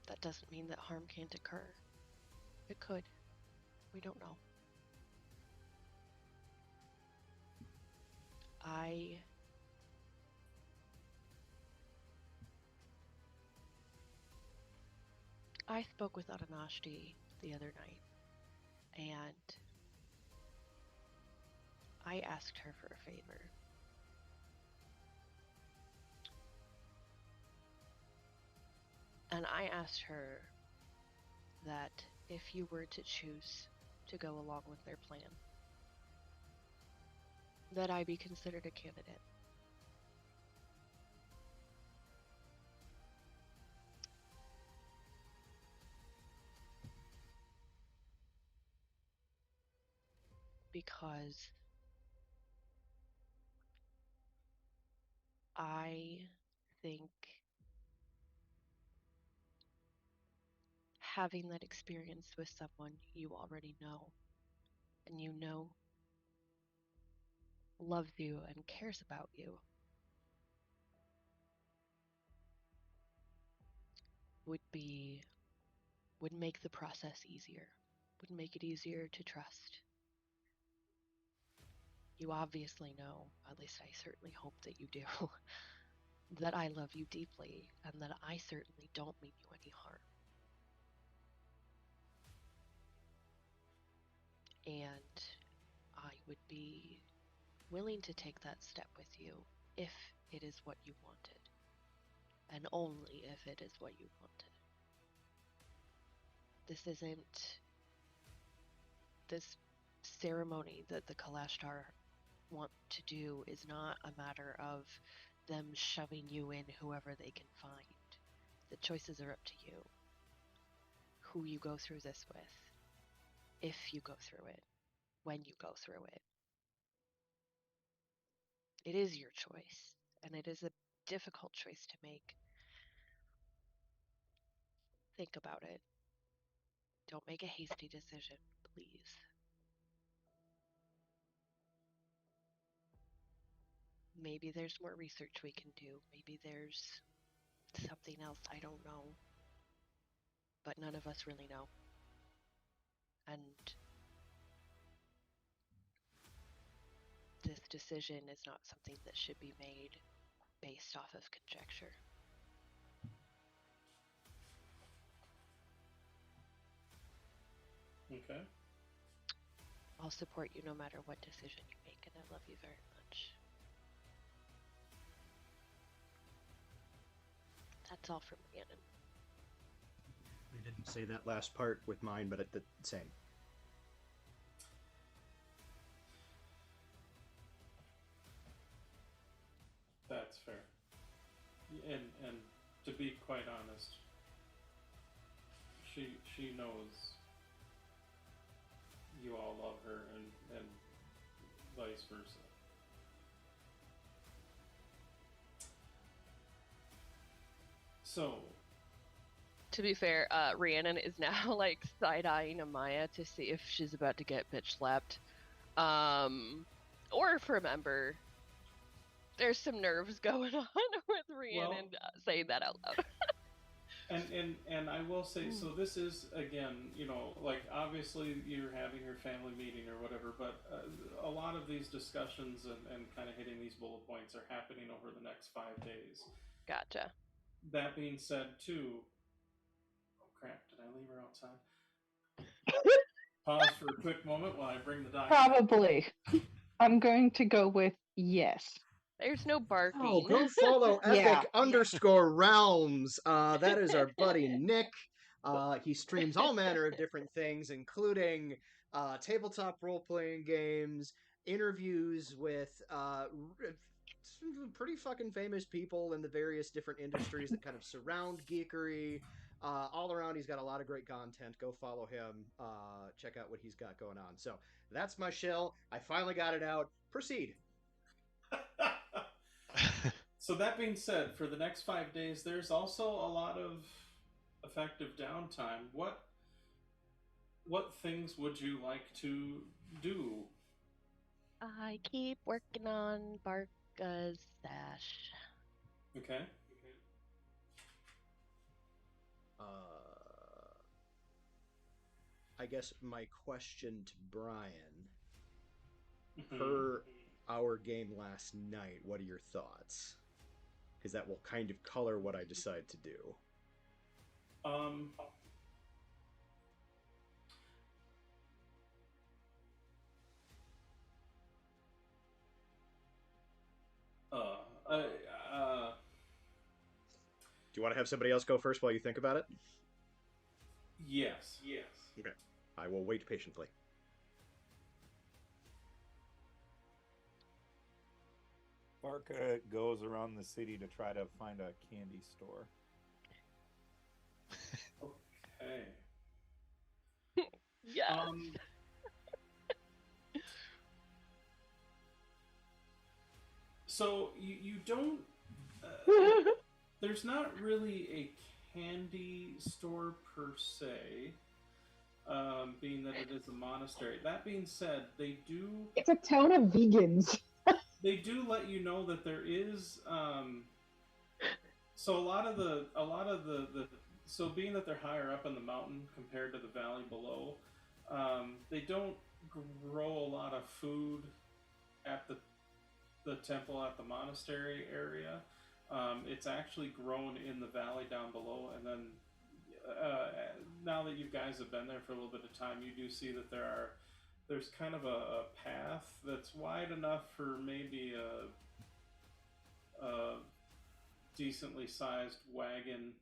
That doesn't mean that harm can't occur. It could. We don't know. I spoke with Adanashti the other night, and I asked her for a favor. And I asked her that if you were to choose to go along with their plan, that I be considered a candidate. Because I think having that experience with someone you already know, and you know loves you and cares about you, would make the process easier, would make it easier to trust. You obviously know, at least I certainly hope that you do, that I love you deeply and that I certainly don't mean you any harm. And I would be willing to take that step with you if it is what you wanted, and only if it is what you wanted. This ceremony that the Kalashtar want to do is not a matter of them shoving you in whoever they can find. The choices are up to you. Who you go through this with, if you go through it, when you go through it. It is your choice, and it is a difficult choice to make. Think about it. Don't make a hasty decision, please. Maybe there's more research we can do. Maybe there's something else I don't know. But none of us really know. And this decision is not something that should be made based off of conjecture. Okay. I'll support you no matter what decision you make, and I love you very much. That's all from Rhiannon. I didn't say that last part with mine, but the same. That's fair. And to be quite honest, she knows you all love her and vice versa. So To be fair, Rhiannon is now like side-eyeing Amaya to see if she's about to get bitch slapped. Or if remember, there's some nerves going on with Rhiannon saying that out loud. And I will say, so this is, again, like, obviously you're having your family meeting or whatever, but a lot of these discussions and kind of hitting these bullet points are happening over the next 5 days. Gotcha. That being said, too, oh crap, did I leave her outside? Pause for a quick moment while I bring the doctor. Probably. I'm going to go with yes. There's no barking. Oh, go follow epic_realms. That is our buddy Nick. He streams all manner of different things, including tabletop role-playing games, interviews with pretty fucking famous people in the various different industries that kind of surround geekery. All around, he's got a lot of great content. Go follow him. Check out what he's got going on. So that's my shill. I finally got it out. Proceed. So that being said, for the next 5 days, there's also a lot of effective downtime. What things would you like to do? I keep working on Barka's sash. Okay. I guess my question to Brian, per our game last night, what are your thoughts? Because that will kind of color what I decide to do. Do you want to have somebody else go first while you think about it? Yes. Okay. I will wait patiently. Barca goes around the city to try to find a candy store. Okay. Yes. So you don't... there's not really a candy store per se, being that it is a monastery. That being said, they do... It's a town of vegans. They do let you know that there is... so a lot of the so being that they're higher up in the mountain compared to the valley below, they don't grow a lot of food at the temple at the monastery area. It's actually grown in the valley down below, and then now that you guys have been there for a little bit of time, you do see that there's kind of a path that's wide enough for maybe a decently sized wagon,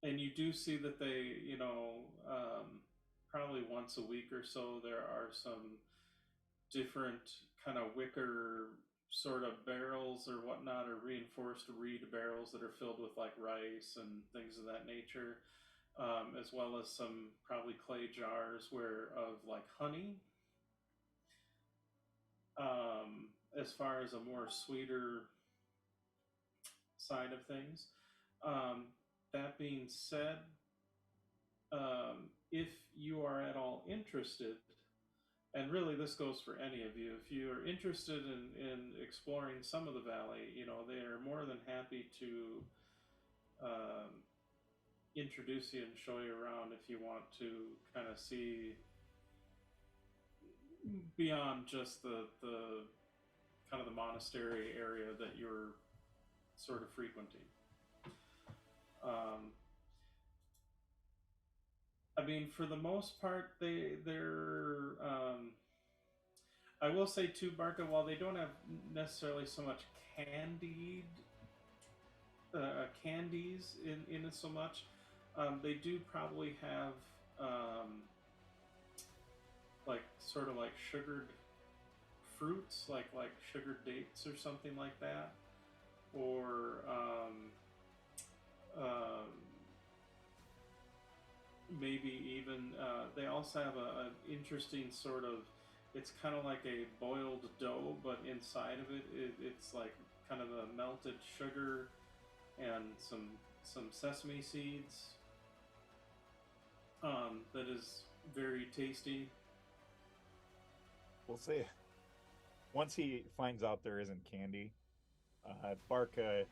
and you do see that they, probably once a week or so, there are some different kind of wicker sort of barrels or whatnot, or reinforced reed barrels that are filled with like rice and things of that nature, as well as some probably clay jars of like honey. As far as a more sweeter side of things. That being said, if you are at all interested, and really this goes for any of you, if you are interested in exploring some of the valley, they are more than happy to introduce you and show you around if you want to kind of see beyond just the kind of the monastery area that you're sort of frequenting. I mean, for the most part, they're I will say too, Barca, while they don't have necessarily so much candies in it so much, they do probably have like sort of like sugared fruits, like sugared dates or something like that, or maybe even they also have an interesting sort of, it's kind of like a boiled dough, but inside of it's like kind of a melted sugar and some some sesame seeds. That is very tasty. We'll see. Once he finds out there isn't candy, Barca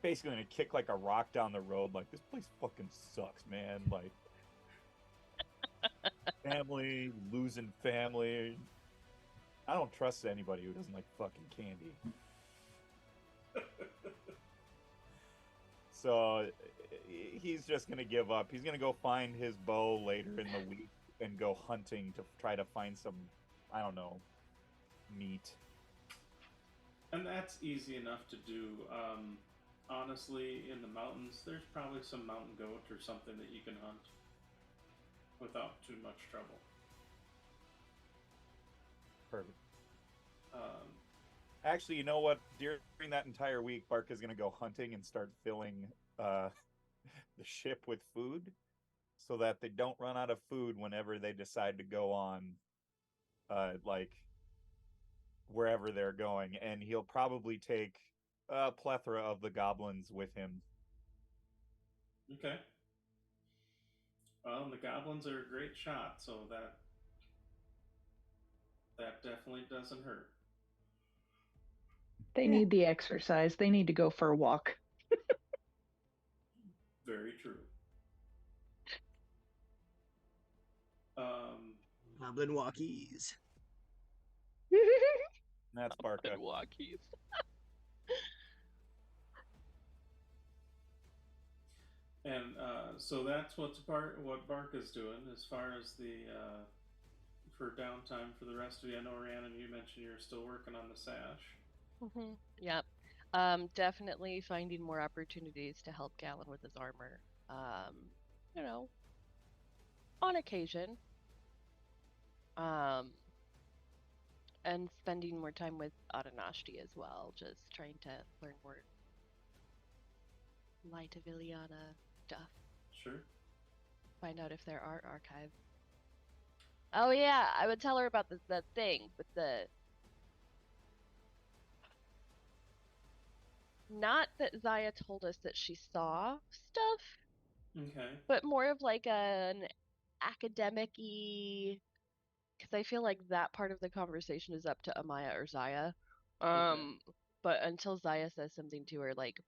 basically gonna kick like a rock down the road. Like, this place fucking sucks, man. Like, family losing family. I don't trust anybody who doesn't like fucking candy. So he's just gonna give up. He's gonna go find his bow later in the week and go hunting to try to find some, I don't know, meat. And that's easy enough to do. Honestly, in the mountains, there's probably some mountain goat or something that you can hunt without too much trouble. Perfect. Actually, you know what? During that entire week, Bark is going to go hunting and start filling the ship with food so that they don't run out of food whenever they decide to go on, like, wherever they're going. And he'll probably take a plethora of the goblins with him. Okay. Well, and the goblins are a great shot, so that definitely doesn't hurt. They need the exercise. They need to go for a walk. Very true. Goblin walkies. That's Barca. Walkies. And so that's what Barca's doing as far as the for downtime for the rest of you. I know, Rhiannon, you mentioned you're still working on the sash. Mm-hmm. Yep. Definitely finding more opportunities to help Galen with his armor. You know, on occasion. And spending more time with Adanashti as well, just trying to learn more Light of Iliana stuff. Sure. Find out if there are archives. Oh yeah, I would tell her about the thing with the... Not that Zaya told us that she saw stuff. Okay. But more of like an academic-y... Because I feel like that part of the conversation is up to Amaya or Zaya. Okay. But until Zaya says something to her like,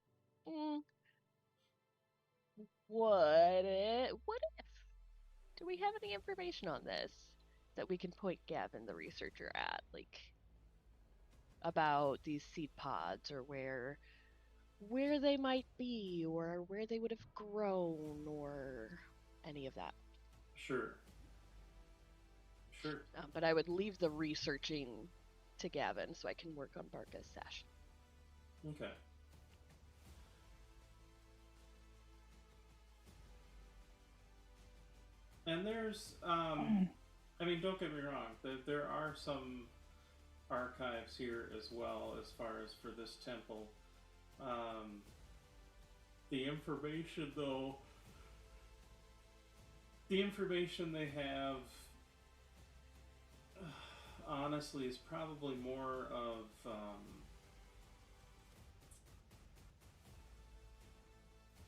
what if? Do we have any information on this that we can point Gavin, the researcher, at? Like, about these seed pods or where they might be or where they would have grown or any of that. Sure. But I would leave the researching to Gavin so I can work on Barca's sash. Okay. And there's, I mean, don't get me wrong, there are some archives here as well as far as for this temple. The information, though, the information they have, honestly, is probably more of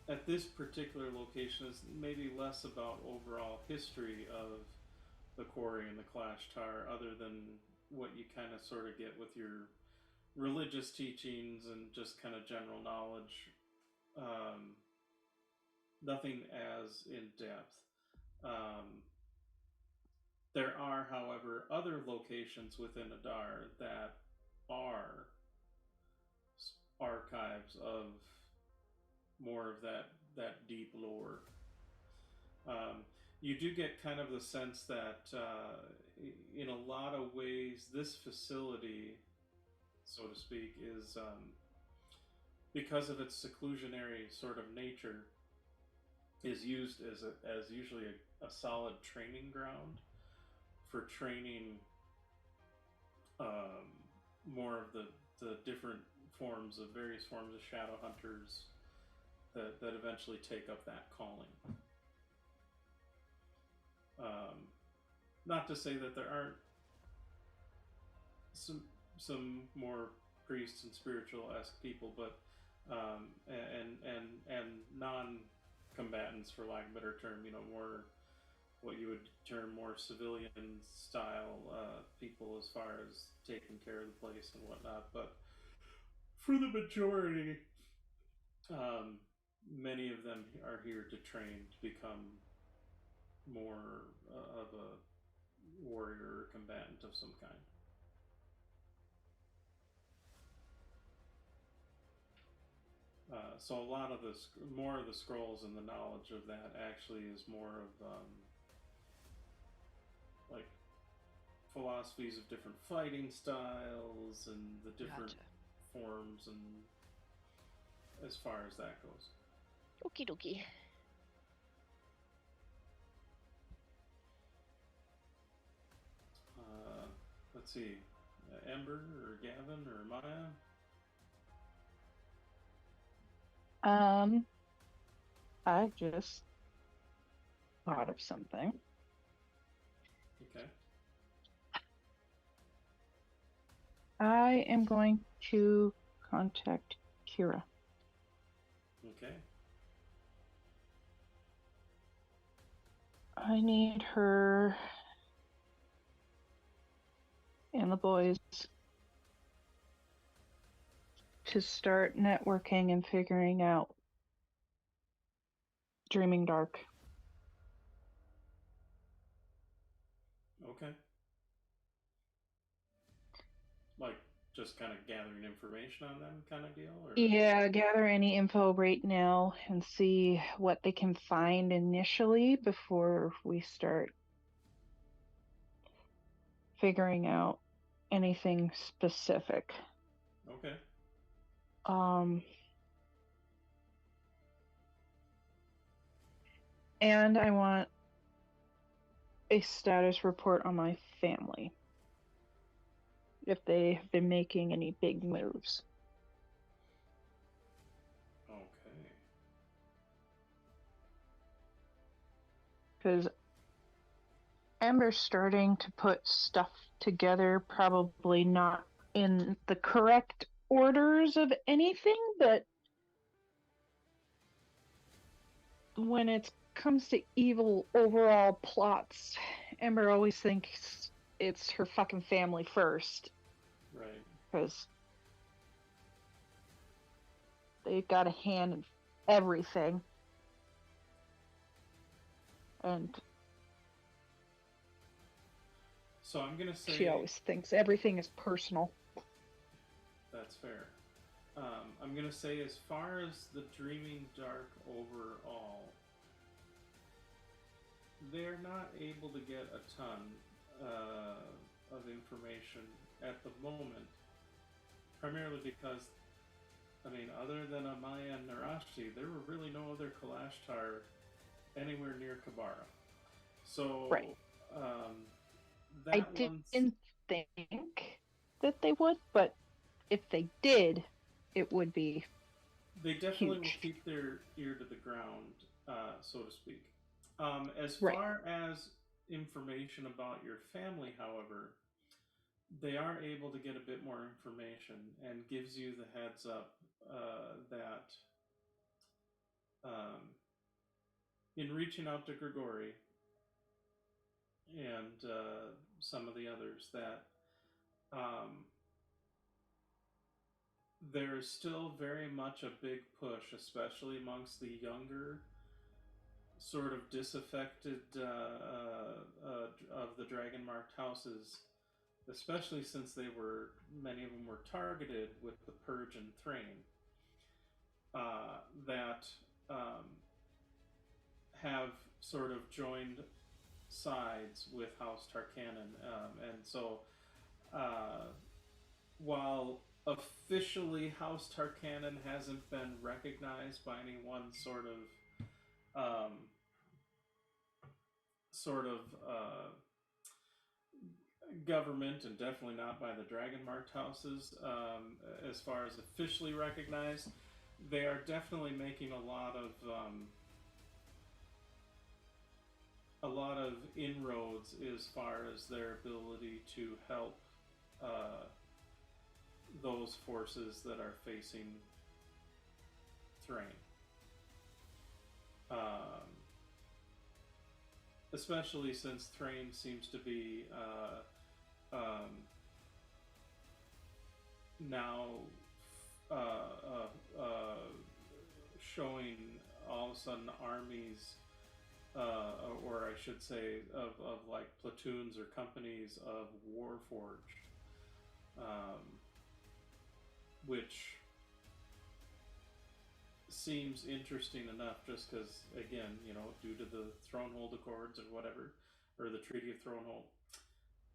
at this particular location is maybe less about overall history of the quarry and the Clash Tar, other than what you kind of sort of get with your religious teachings and just kind of general knowledge. Nothing as in depth. There are, however, other locations within Adar that are archives of more of that deep lore. You do get kind of the sense that in a lot of ways this facility, so to speak, is because of its seclusionary sort of nature, is used as usually a solid training ground for training more of the different various forms of shadow hunters that eventually take up that calling. Not to say that there aren't some more priests and spiritual-esque people, but and non-combatants, for lack of a better term, more what you would term more civilian style people as far as taking care of the place and whatnot. But for the majority, many of them are here to train to become more of a warrior or combatant of some kind. So a lot of more of the scrolls and the knowledge of that actually is more of like philosophies of different fighting styles and the different forms, and as far as that goes. Okie dokie. Let's see, Ember or Gavin or Maya? I just thought of something. Okay. I am going to contact Kira. Okay. I need her and the boys to start networking and figuring out Dreaming Dark. Okay. Like just kind of gathering information on them kind of deal? Or? Yeah, gather any info right now and see what they can find initially before we start figuring out anything specific. Okay. And I want a status report on my family, if they have been making any big moves. Okay. Because Amber's starting to put stuff together, probably not in the correct orders of anything, but when it comes to evil overall plots, Amber always thinks it's her fucking family first. Right. Because they've got a hand in everything. And so I'm going to say... She always thinks everything is personal. That's fair. I'm going to say, as far as the Dreaming Dark overall, they're not able to get a ton of information at the moment, primarily because, I mean, other than Amaya and Narashi, there were really no other Kalashtar anywhere near Kabara. So, right. I didn't think that they would, but if they did, it would be They definitely huge. will keep their ear to the ground, so to speak. As far as information about your family, however, they are able to get a bit more information and gives you the heads up that in reaching out to Grigori and some of the others, that there is still very much a big push, especially amongst the younger, sort of disaffected of the dragon-marked houses, especially since many of them were targeted with the Purge and Thrain, that have sort of joined sides with House Tarkanan. And so, while officially House Tarkanan hasn't been recognized by any one sort of government, and definitely not by the Dragon-marked houses, as far as officially recognized, they are definitely making a lot of inroads as far as their ability to help those forces that are facing Thrain. Especially since Thrain seems to be now showing all of a sudden armies, or I should say, of like platoons or companies of Warforged, which seems interesting enough just because, again, due to the Thronehold Accords or whatever, or the Treaty of Thronehold,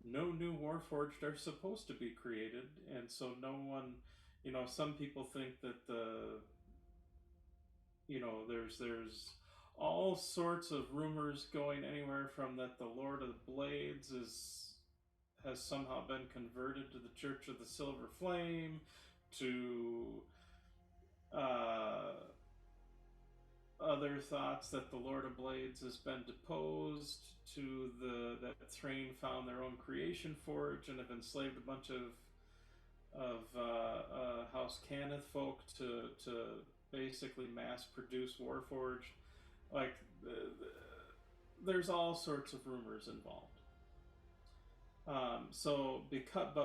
no new Warforged are supposed to be created, and so no one, some people think that there's all sorts of rumors going anywhere from that the Lord of the Blades has somehow been converted to the Church of the Silver Flame, to other thoughts that the Lord of Blades has been deposed, to that Thrain found their own creation forge and have enslaved a bunch of House Cannith folk to basically mass produce Warforged. Like, there's all sorts of rumors involved.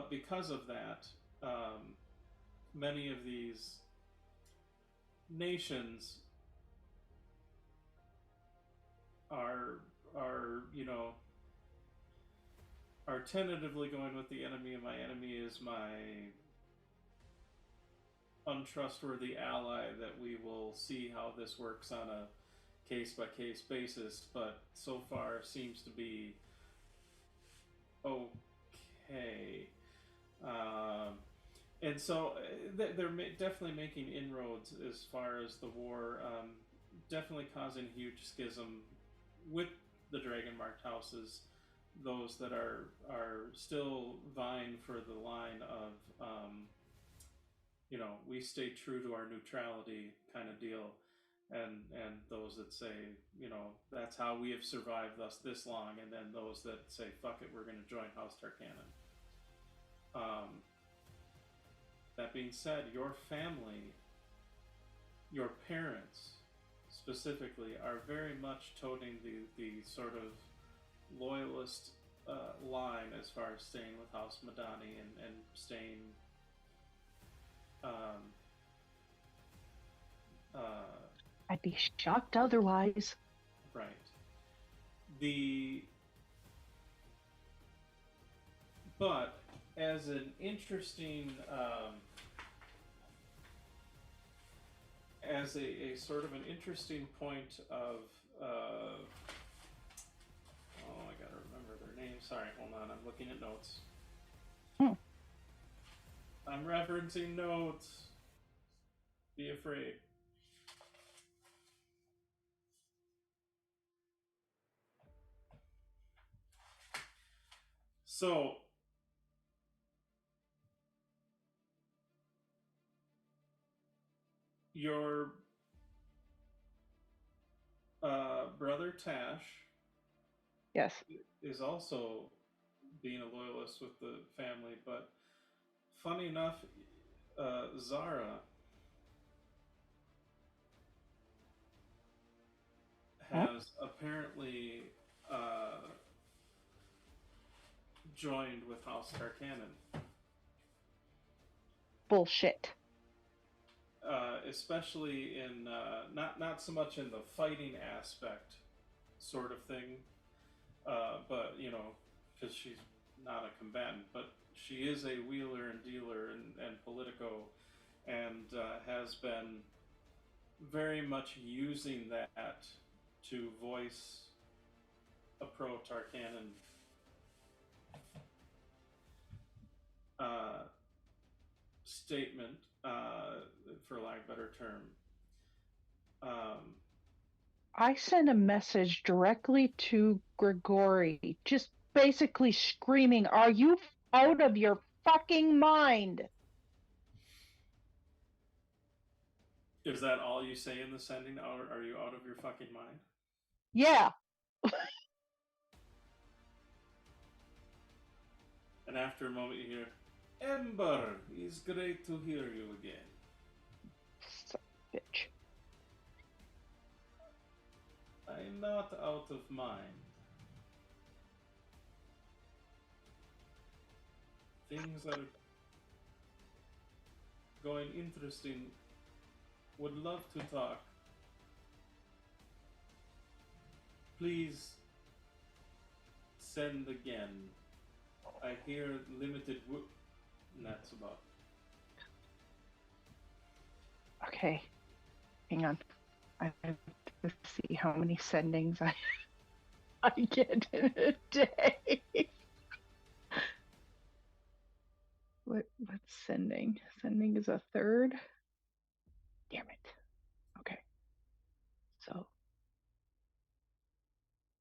Because of that, many of these nations are tentatively going with the enemy, and my enemy is my untrustworthy ally, that we will see how this works on a case-by-case basis, but so far seems to be okay. And so they're definitely making inroads as far as the war, definitely causing a huge schism with the Dragon-marked houses, those that are still vying for the line of, we stay true to our neutrality kind of deal, and those that say, that's how we have survived thus this long, and then those that say, fuck it, we're going to join House Tarkanan. That being said, your family, your parents specifically, are very much toting the sort of loyalist line as far as staying with House Madani and staying I'd be shocked otherwise. right. But as an interesting as a sort of an interesting point of I gotta remember their name. Sorry, hold on, I'm looking at notes. I'm referencing notes. Be afraid. So, your brother Tash, yes, is also being a loyalist with the family, but funny enough, Zara has apparently joined with House Tarkanan. Bullshit. Especially in not so much in the fighting aspect sort of thing, but because she's not a combatant, but she is a wheeler and dealer and politico, and has been very much using that to voice a pro-Tarkanan statement, for lack of a better term. I sent a message directly to Grigori, just basically screaming, "Are you out of your fucking mind?" Is that all you say in the sending? Are you out of your fucking mind? Yeah. And after a moment you hear, "Ember, it's great to hear you again." Son of a bitch. am not out of mind. Things are going interesting. Would love to talk. Please send again. I hear limited and that's about it. Okay. Hang on. I have to see how many sendings I get in a day. What's sending? Sending is a third. Damn it. Okay. So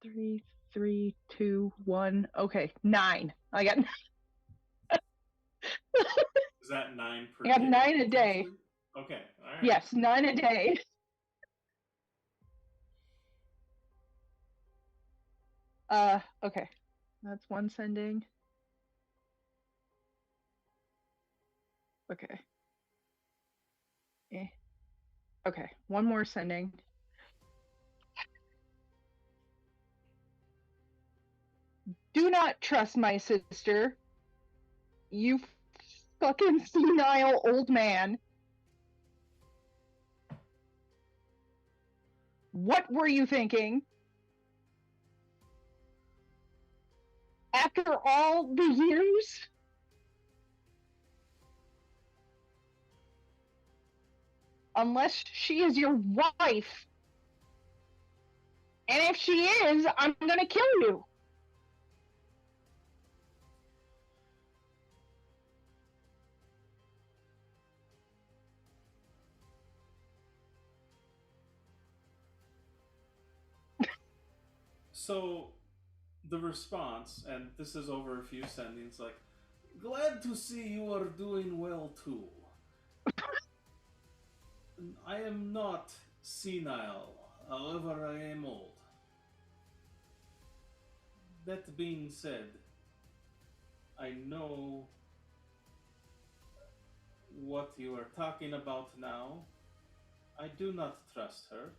3, 3, 2, 1. Okay, 9. I got. Is that 9 per I got day? 9 a day. Okay, all right. Yes, 9 a day. Okay. That's one sending. Okay. Okay, one more sending. Do not trust my sister. You fucking senile old man. What were you thinking? After all the years? Unless she is your wife. And if she is, I'm gonna kill you. So, the response, and this is over a few sendings, like, glad to see you are doing well too. I am not senile, however I am old. That being said, I know what you are talking about now. I do not trust her,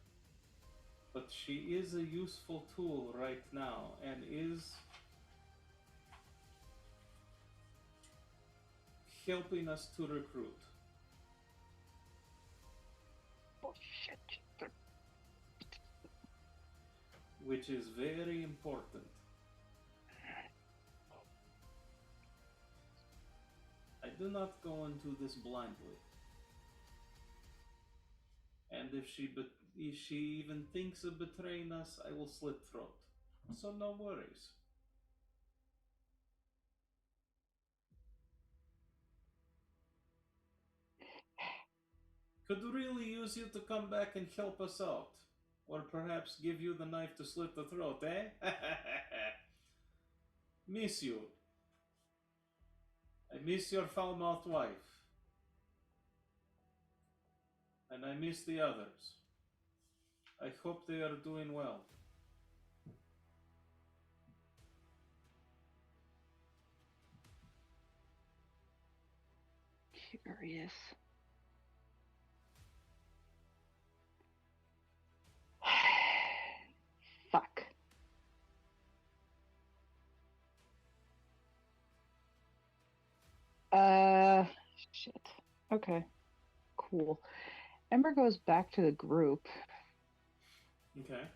but she is a useful tool right now and is helping us to recruit. Bullshit. Which is very important. I do not go into this blindly. And if she even thinks of betraying us, I will slit throat. So no worries. Could really use you to come back and help us out. Or perhaps give you the knife to slit the throat, eh? Miss you. I miss your foul-mouthed wife. And I miss the others. I hope they are doing well. Curious. Fuck. Shit. Okay. Cool. Ember goes back to the group. Okay.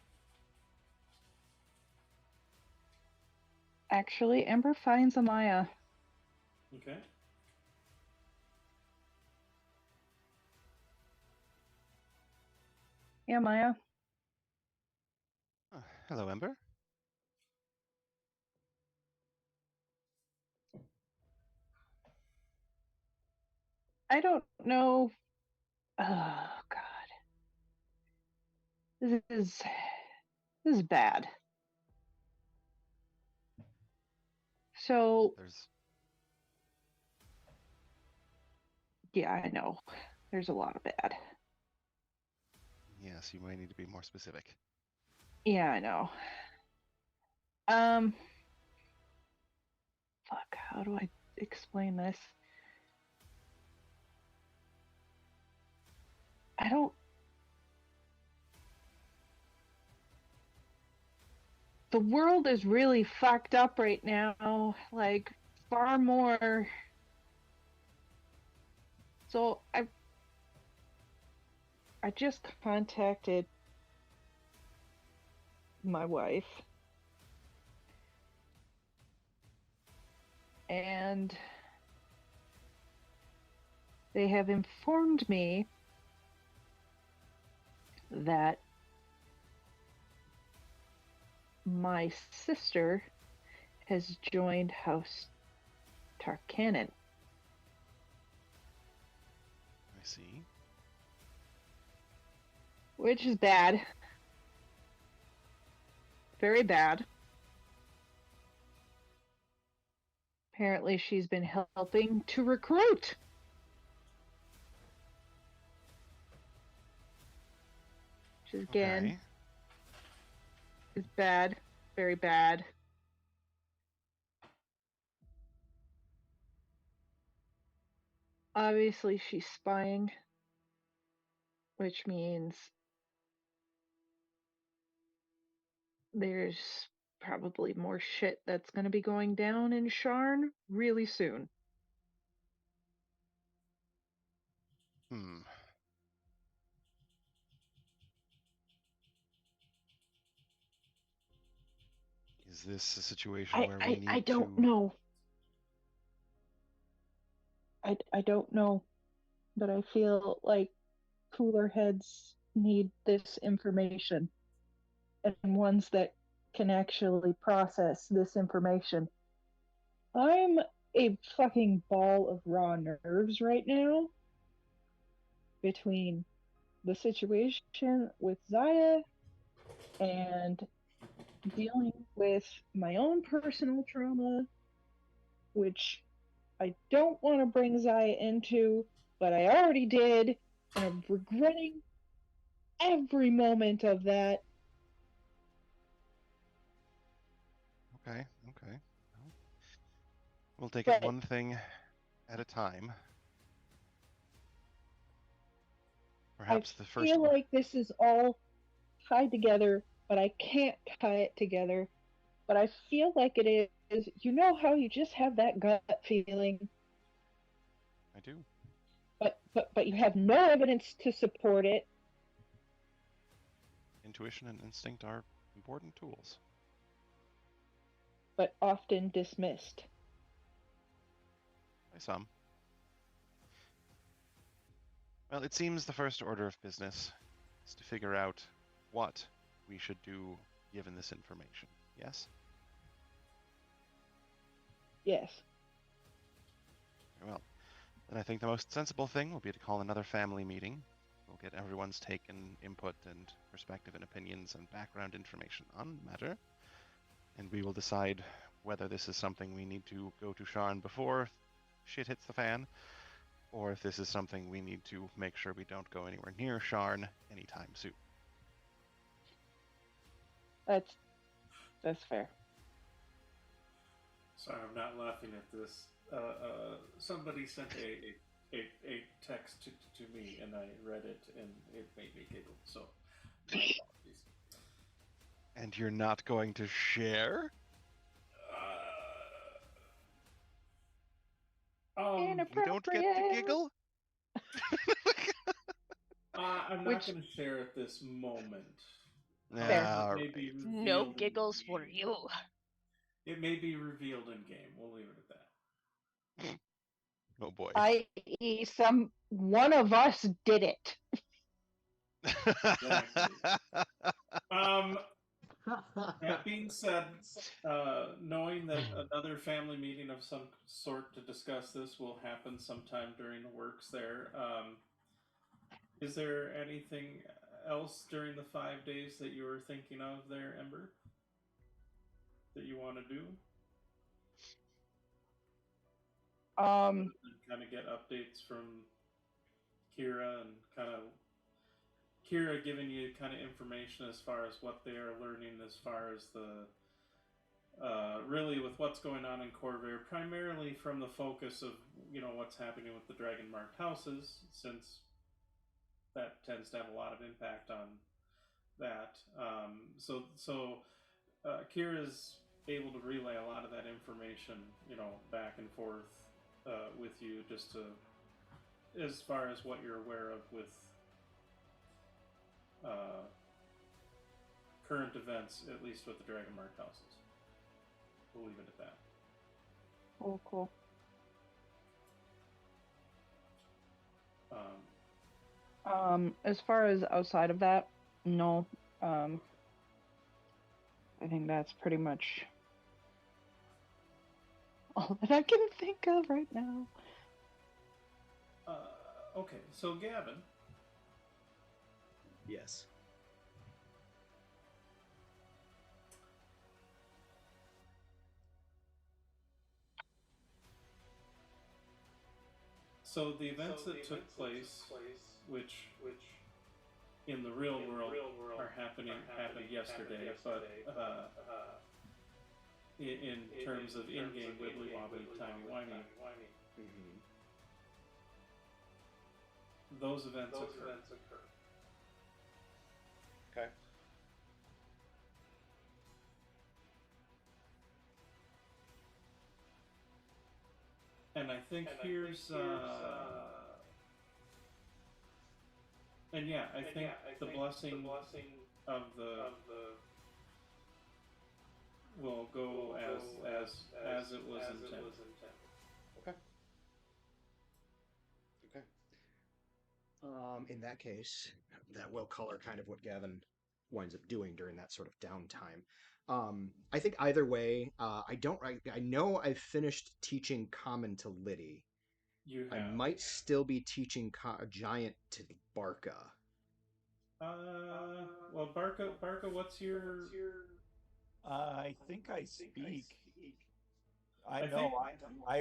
Actually, Ember finds Amaya. Okay. Yeah, Maya. Oh, hello, Ember. I don't know. Oh God. This is bad. So yeah, I know. There's a lot of bad. Yes, you might need to be more specific. Yeah, I know. Fuck, how do I explain this? I don't. the world is really fucked up right now, like far more. So I just contacted my wife, and they have informed me that my sister has joined House Tarkanan. I see. Which is bad. Very bad. Apparently she's been helping to recruit. Which again Okay. is bad. Very bad. Obviously she's spying, which means there's probably more shit that's going to be going down in Sharn really soon. Is this a situation where we need I don't to... know. I don't know, but I feel like cooler heads need this information, and ones that can actually process this information. I'm a fucking ball of raw nerves right now between the situation with Zaya and dealing with my own personal trauma, which I don't want to bring Zaya into, but I already did, and I'm regretting every moment of that. Okay. We'll take it one thing at a time. Perhaps the first... I feel like this is all tied together, but I can't tie it together. But I feel like it is. You know how you just have that gut feeling? I do. But you have no evidence to support it. Intuition and instinct are important tools. But often dismissed. By some. Well, it seems the first order of business is to figure out what we should do given this information. Yes? Yes. Well, then I think the most sensible thing will be to call another family meeting. We'll get everyone's take and input and perspective and opinions and background information on the matter. And we will decide whether this is something we need to go to Sharn before shit hits the fan, or if this is something we need to make sure we don't go anywhere near Sharn anytime soon. That's fair. Sorry, I'm not laughing at this. Somebody sent a text to me, and I read it, and it made me giggle. So, my apologies. And you're not going to share? You don't get to giggle? I'm not going to share at this moment. No giggles for you. It may be revealed in game. We'll leave it at that. Oh boy. I.e., one of us did it. Exactly. That being said, knowing that another family meeting of some sort to discuss this will happen sometime during the works there, is there anything else during the 5 days that you were thinking of there, Ember? That you want to do? Kind of get updates from Kira and kind of Kira giving you kind of information as far as what they are learning as far as the really with what's going on in Corvair, primarily from the focus of what's happening with the dragon marked houses, since that tends to have a lot of impact on that. So Kira's able to relay a lot of that information, back and forth with you, just to, as far as what you're aware of with current events, at least with the Dragon Mark houses. We'll leave it at that. Oh, cool. As far as outside of that, no. I think that's pretty much all that I can think of right now. Okay, so Gavin. Yes. So the events that took place, which in the real world happened yesterday, but in terms of in-game wibbly wobbly timey wimey, those events occur. Okay. And I think here's and yeah, I think the blessing of the will go as it was intended. Okay. Okay. In that case, that will color kind of what Gavin winds up doing during that sort of downtime. I think either way, I know I've finished teaching Common to Liddy. You have. I might still be teaching Giant to Barca. Well, Barca, what's your? I think I speak.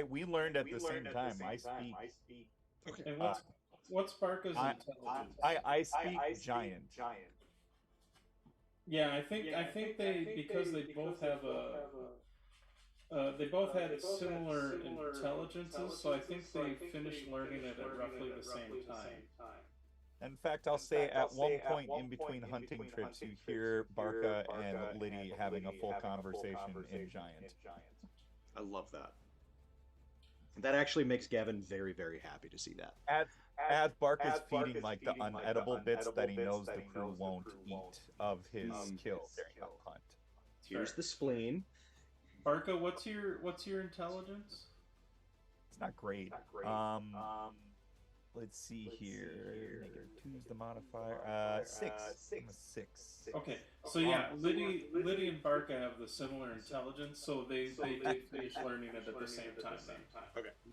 We learned at the same time. I speak. Okay. And what's Barca's intelligence? I speak giant. Yeah, I think they, because they both have they both had similar intelligences, so I think they finished learning it at roughly the same time. In fact, I'll say at one point in between hunting trips, you hear Barca and Liddy having a full conversation in Giant. I love that. That actually makes Gavin very, very happy to see that. As Barca's feeding like the unedible bits that he knows the crew won't eat of his kill during the hunt. Here's the spleen. Barca, what's your intelligence? It's not great. Let's see here. Two's the modifier. 6. I'm a 6. Okay, so yeah, Liddy and Barca have the similar intelligence, so they did finish learning it at the same time. Okay. We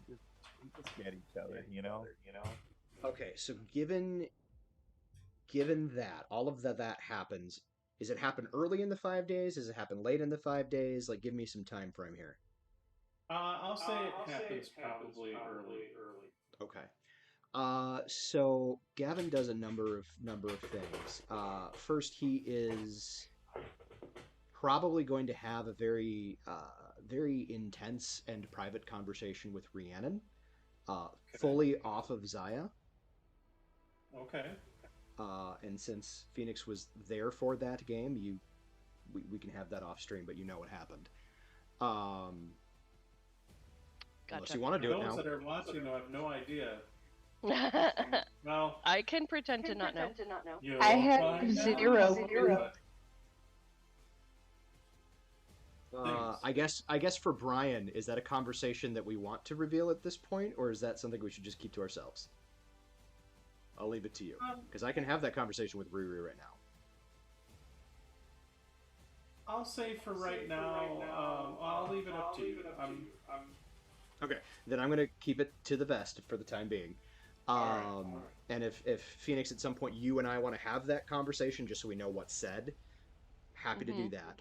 just get each other, you know. Okay, so given that all of that happens, does it happen early in the 5 days? Does it happen late in the 5 days? Like, give me some time frame here. I'll say it happens probably early. Okay. So Gavin does a number of things. First, he is probably going to have a very intense and private conversation with Rhiannon, fully off of Zaya. Okay. And since Phoenix was there for that game, we can have that off stream, but you know what happened. Gotcha. Unless you want to do it now. Those that are watching have no idea. Well, I can pretend to not know. I have 0. I guess for Brian, is that a conversation that we want to reveal at this point, or is that something we should just keep to ourselves? I'll leave it to you, because I can have that conversation with Riri right now. I'll say for right now, I'll leave it up to you. Okay, then I'm going to keep it to the vest for the time being. All right. And if Phoenix, at some point, you and I want to have that conversation, just so we know what's said, happy to do that.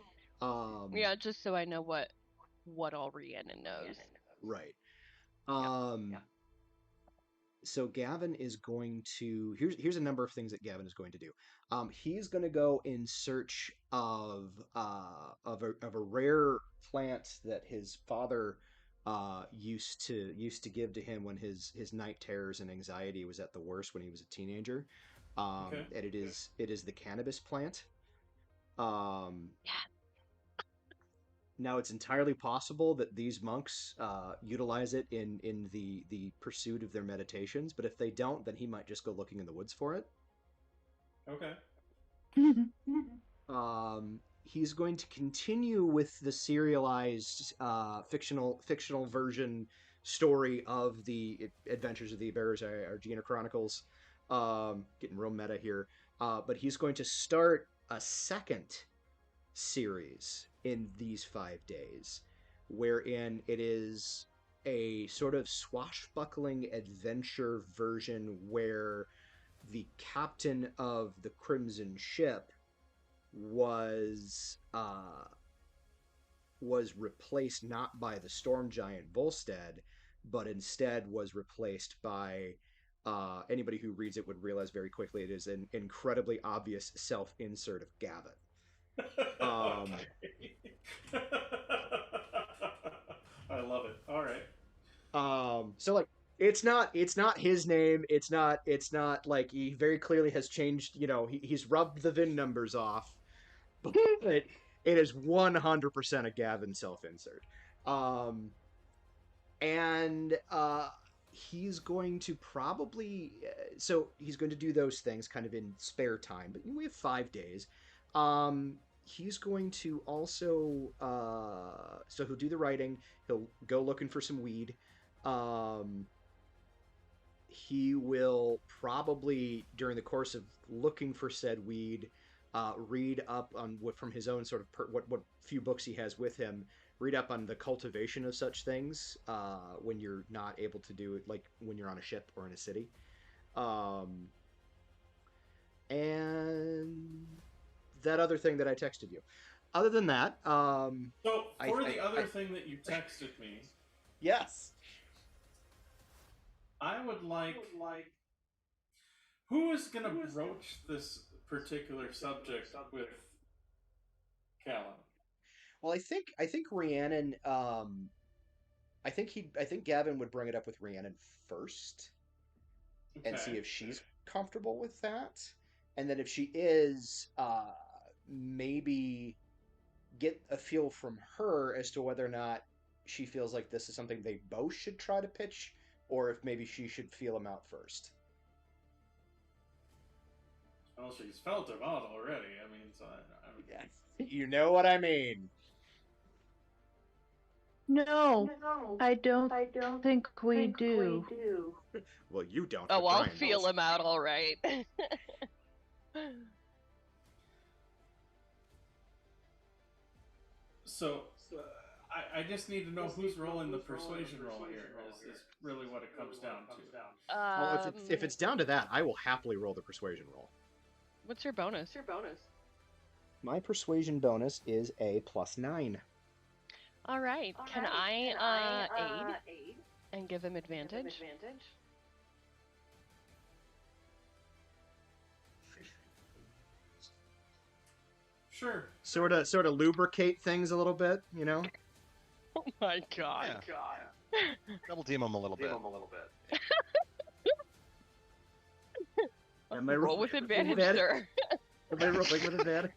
Yeah, just so I know what all Rhiannon knows. Right. Yeah. So Gavin is going to... Here's a number of things that Gavin is going to do. He's going to go in search of a rare plant that his father used to give to him when his night terrors and anxiety was at the worst when he was a teenager. Okay. And it is the cannabis plant. Yeah. Now, it's entirely possible that these monks utilize it in the pursuit of their meditations, but if they don't, then he might just go looking in the woods for it. Okay. He's going to continue with the serialized fictional version story of the adventures of the Berezaya Argia Chronicles. Getting real meta here, but he's going to start a second series in these 5 days, wherein it is a sort of swashbuckling adventure version where the captain of the Crimson Ship was replaced not by the storm giant Volstead, but instead was replaced by anybody who reads it would realize very quickly it is an incredibly obvious self-insert of Gavin. I love it. All right. So like it's not his name. It's not like he very clearly has changed. He's rubbed the VIN numbers off, but it is 100% a Gavin self-insert. And he's going to probably so he's going to do those things kind of in spare time. But we have 5 days. He's going to also so he'll do the writing. He'll go looking for some weed. He will probably, during the course of looking for said weed, read up on what from his own sort of what few books he has with him. Read up on the cultivation of such things when you're not able to do it, like when you're on a ship or in a city. And that other thing that I texted you. Other than that, so for the other thing that you texted me, yes, I would like who is going to broach this particular subject with Callan? Well, I think Rhiannon. I think Gavin would bring it up with Rhiannon first, and see if she's comfortable with that, and then if she is, maybe get a feel from her as to whether or not she feels like this is something they both should try to pitch, or if maybe she should feel him out first. Well, she's felt him out already. I mean, so Yeah. You know what I mean. No, I don't think we do. Well, you don't. Oh, but I'll Brian feel does. him out all right. So, I just need to know who's rolling the persuasion roll here. Is really what it comes down to. Well, if it's down to that, I will happily roll the persuasion roll. What's your bonus? My persuasion bonus is a +9. All right. Can I aid and give him advantage? Sure. Sort of lubricate things a little bit, you know? Oh my god. Yeah. Double team him a little bit. Am I Roll with advantage, sir. Am I rolling with advantage?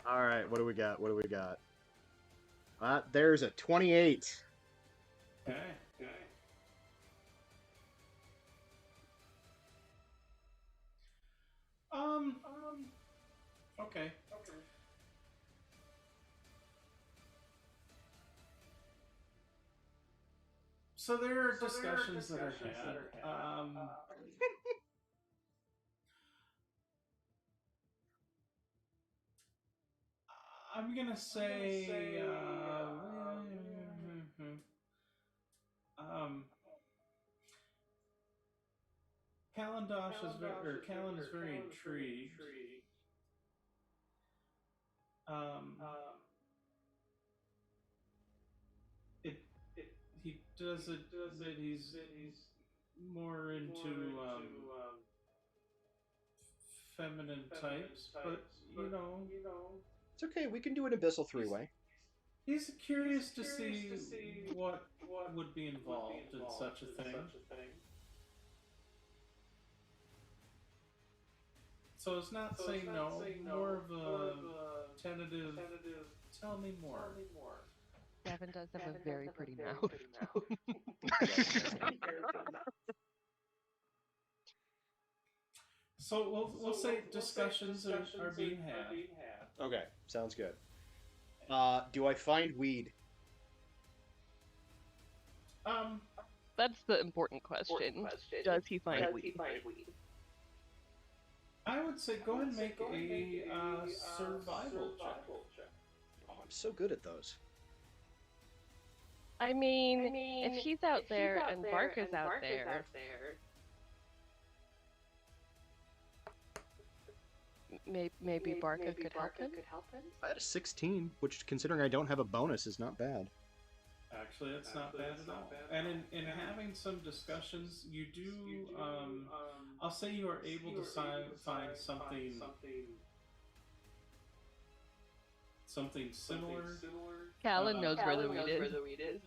All right, what do we got? There's a 28. Okay. Okay. So there are discussions that are had. I'm gonna say, Callan is very intrigued. He does it that he's more into feminine types, but you know. It's okay, we can do an abyssal three-way. He's curious to see what would be involved in such a thing. So it's not saying no, more of a tentative. Tell me more. Gavin does have a very pretty mouth. So we'll say discussions are being had. Okay, sounds good. Do I find weed? That's the important question. Does he find weed? I would say go ahead and make a survival check. Oh, I'm so good at those. I mean, if he's out there and Barker's out there, maybe Barker could help him? I had a 16, which, considering I don't have a bonus, is not bad. Actually, it's not bad at all. And in having some discussions, you do, I'll say you are able to find something similar. Callan knows where the weed is.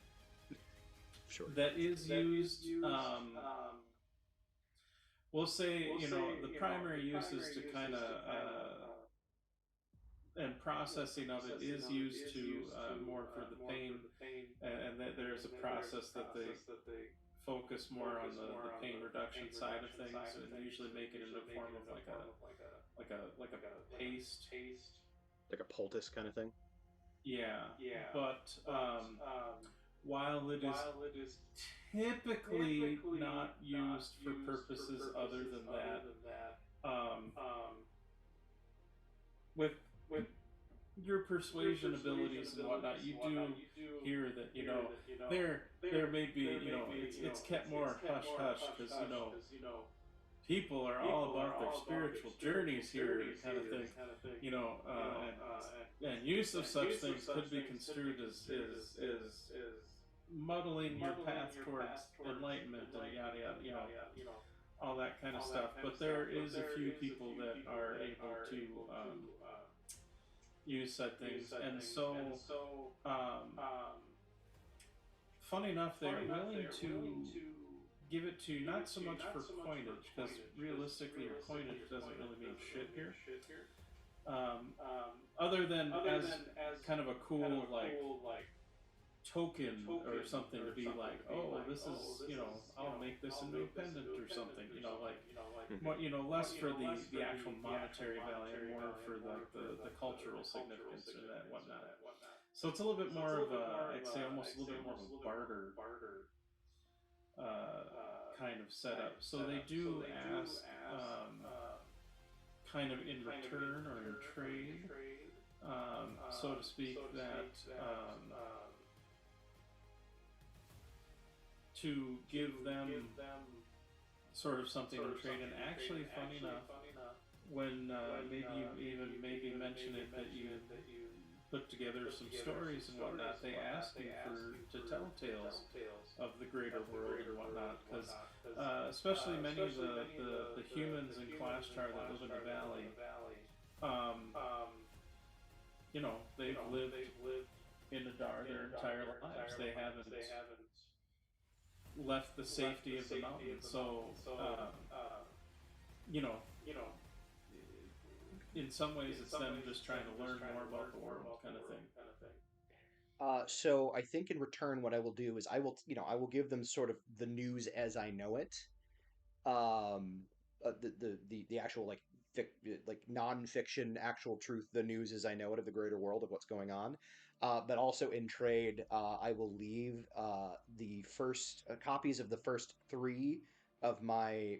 Sure. That is used, we'll say, the primary use is to kind of, and processing of it is used to more for the pain, and that there's a process that they focus more on the pain reduction side of things, and usually make it in the form of like a paste, like a poultice kind of thing. Yeah. But while it is typically not used for purposes other than that, with your persuasion abilities and whatnot, you do hear that there may be it's kept more hush hush because people are all about their spiritual journeys here, kind of thing, and use of such things could be construed as muddling your path towards enlightenment and yada yada, all that kind of stuff. But there is a few people that are able to use said things, and so funny enough, they're willing to give it to you, not so much for coinage, because realistically your coinage doesn't really mean shit here, other than as kind of a cool like token or something, to be like, oh, this is, I'll make this into a pendant or something, more, less for the actual monetary value, more for the cultural significance and that whatnot. So it's a little bit more of a, I'd say almost a little bit more of a barter kind of setup. So they do ask, kind of in return or in trade, so to speak, that to give them sort of something in trade. And actually, funny enough, when maybe you mention it, that you put together some stories and whatnot, they ask you to tell tales of the greater world and whatnot, because especially many of the humans in Clashtar that live in the valley, they've lived in Adar their entire lives. They haven't left the safety of the mountain, so in some ways it's them just trying to learn more about the world, kind of thing. So I think in return, what I will do is I will give them sort of the news as I know it, the actual like non-fiction actual truth, the news as I know it of the greater world of what's going on. But also in trade, I will leave the first copies of the first 3 of my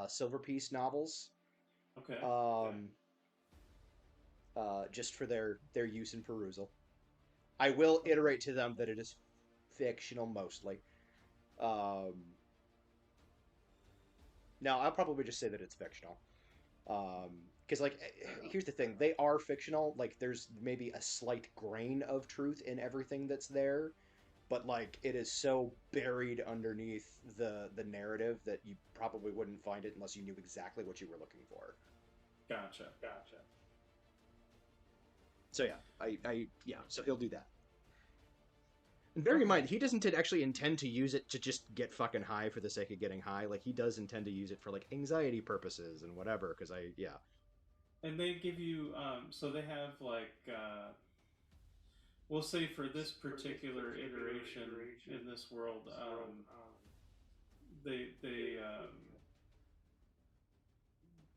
Silver Piece novels. Okay. Just for their use and perusal. I will iterate to them that it is fictional mostly. No, I'll probably just say that it's fictional. Because here's the thing, they are fictional. Like, there's maybe a slight grain of truth in everything that's there, but like it is so buried underneath the narrative that you probably wouldn't find it unless you knew exactly what you were looking for. Gotcha. So yeah, so he'll do that. And bear in mind, he doesn't actually intend to use it to just get fucking high for the sake of getting high. Like, he does intend to use it for, like, anxiety purposes and whatever, because yeah. And they give you, so they have, like, we'll say for this particular iteration in this world,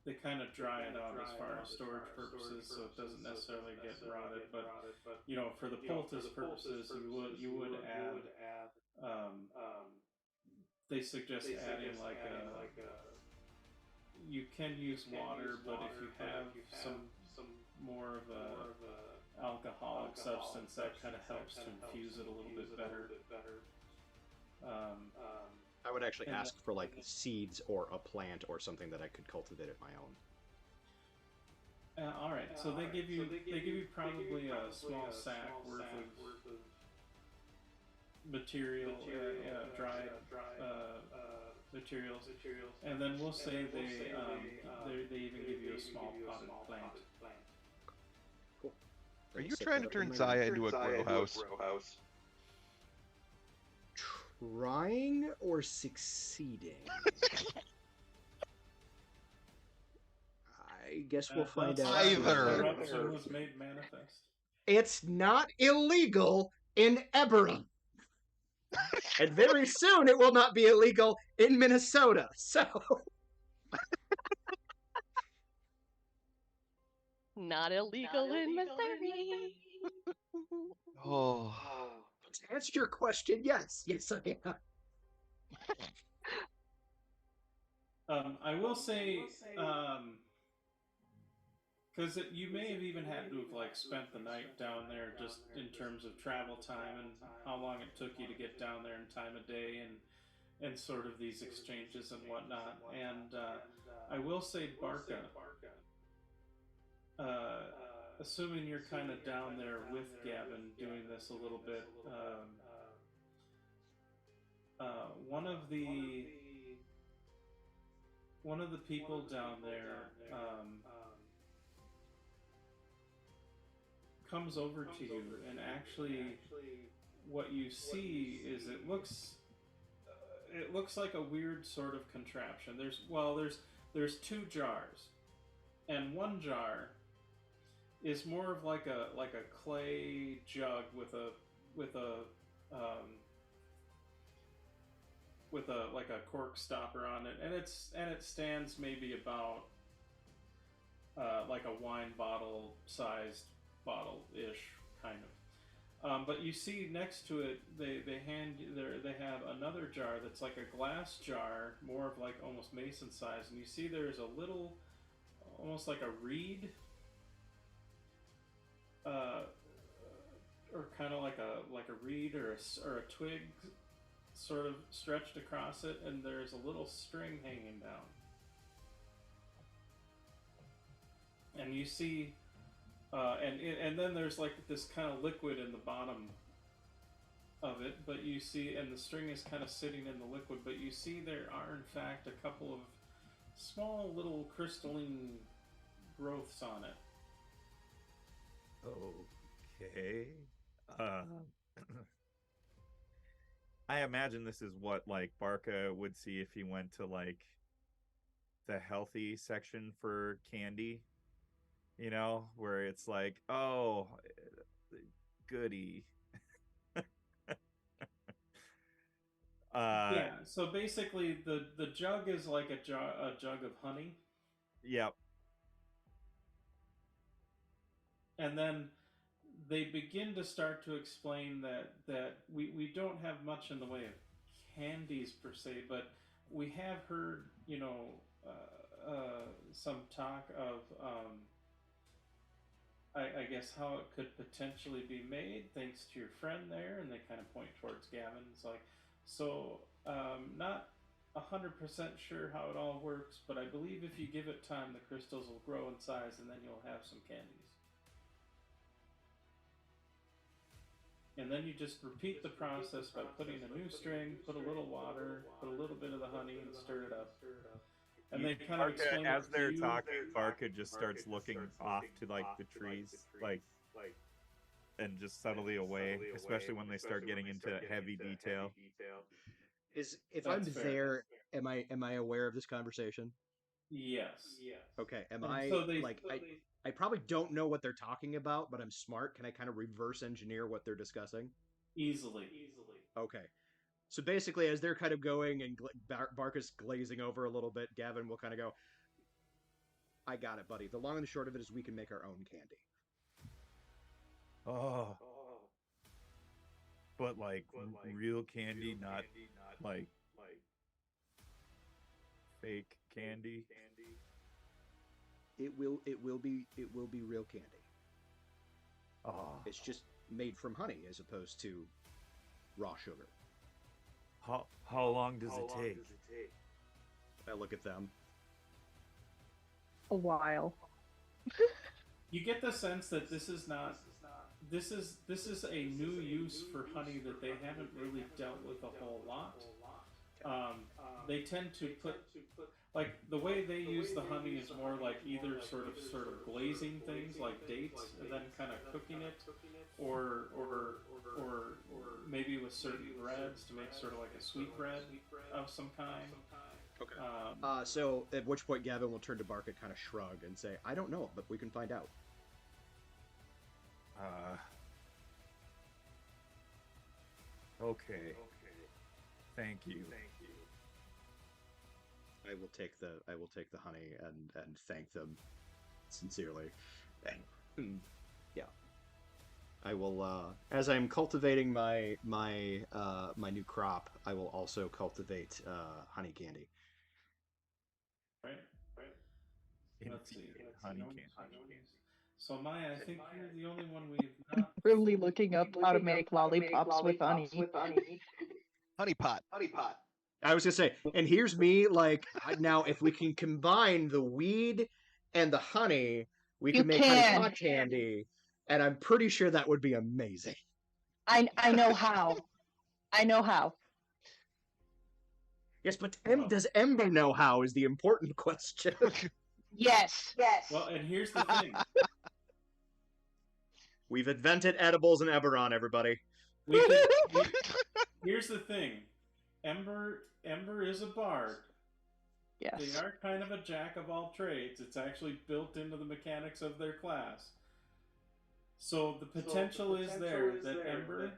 they kind of dry it out as far as storage purposes, so it doesn't necessarily get rotted. But for the poultice purposes, you would add. They suggest adding like you can use water, but if you have some more of a alcoholic substance, that kind of helps to infuse it a little bit better. I would actually ask for like seeds or a plant or something that I could cultivate at my own. All right, so they give you probably a small sack worth of material, dried materials, and then we'll say they even give you a small potted plant. Cool. Are you trying to turn Zaya into a grow house? Trying or succeeding? I guess we'll find out. Either. Corruption was made manifest. It's not illegal in Eberron. And very soon it will not be illegal in Minnesota. So not illegal in Missouri. Oh. To answer your question, yes. Yes, I am. I will say, because you may have even had to have like spent the night down there just in terms of travel time and how long it took you to get down there and time of day and sort of these exchanges and whatnot. And I will say, Barca, assuming you're kind of down there with Gavin doing this a little bit, one of the people down there comes over to you, and actually what you see is it looks like a weird sort of contraption. There's two jars, and one jar is more of like a clay jug with a like a cork stopper on it, and it stands maybe about like a wine bottle sized bottle-ish kind of. But you see next to it, they have another jar that's like a glass jar, more of like almost mason size, and you see there's a little, almost like a reed, or kind of like a reed or a twig, sort of stretched across it, and there's a little string hanging down, and you see. And then there's like this kind of liquid in the bottom of it, but you see, and the string is kind of sitting in the liquid, but you see there are in fact a couple of small little crystalline growths on it. Okay. I imagine this is what like Barca would see if he went to like the healthy section for candy. You know, where it's like, oh, goody. Yeah, so basically the jug is like a jug of honey. Yep. And then they begin to start to explain that we don't have much in the way of candies per se, but we have heard, some talk of I guess how it could potentially be made, thanks to your friend there, and they kind of point towards Gavin. It's like, so not 100% sure how it all works, but I believe if you give it time, the crystals will grow in size, and then you'll have some candies. And then you just repeat the process by putting a new string, put a little water, put a little bit of the honey, and stir it up. And they kind of explain as they're talking, Barca just starts looking off to like the trees, like and just subtly away, especially when they start getting into heavy detail. If That's I'm fair. there, am I aware of this conversation? Yes. Okay. Am And I so they I probably don't know what they're talking about, but I'm smart. Can I kind of reverse engineer what they're discussing? easily. Okay. So basically, as they're kind of going and Barkus glazing over a little bit, Gavin will kind of go, I got it, buddy. The long and the short of it is we can make our own candy. Oh. But like real candy, not like fake candy. It will be real candy. Oh. It's just made from honey as opposed to raw sugar. How long does it take? I look at them. A while. You get the sense that this is a new use for honey that they haven't really dealt with a whole lot. They tend to put, like, the way they use the honey is more like either sort of glazing things like dates and then kind of cooking it, or maybe with certain breads to make sort of like a sweet bread of some kind. Okay. So at which point Gavin will turn to Bark and kind of shrug and say, I don't know, but we can find out. Okay. Thank you. I will take the honey and thank them sincerely. And, yeah. I will as I'm cultivating my new crop, I will also cultivate honey candy. Right. Let's see. Honey No candy. So Maya, I think you're the only one we've not. Really looking up how to make lollipops with honey. Honey pot. I was gonna say, and here's me like now if we can combine the weed and the honey, we can make honey pot candy, and I'm pretty sure that would be amazing. I know how. Yes, but does Ember know how is the important question. Yes. Well, and here's the thing. We've invented edibles in Eberron, everybody. Here's the thing. Ember is a bard. Yes. They are kind of a jack of all trades. It's actually built into the mechanics of their class. So the potential is there that Ember,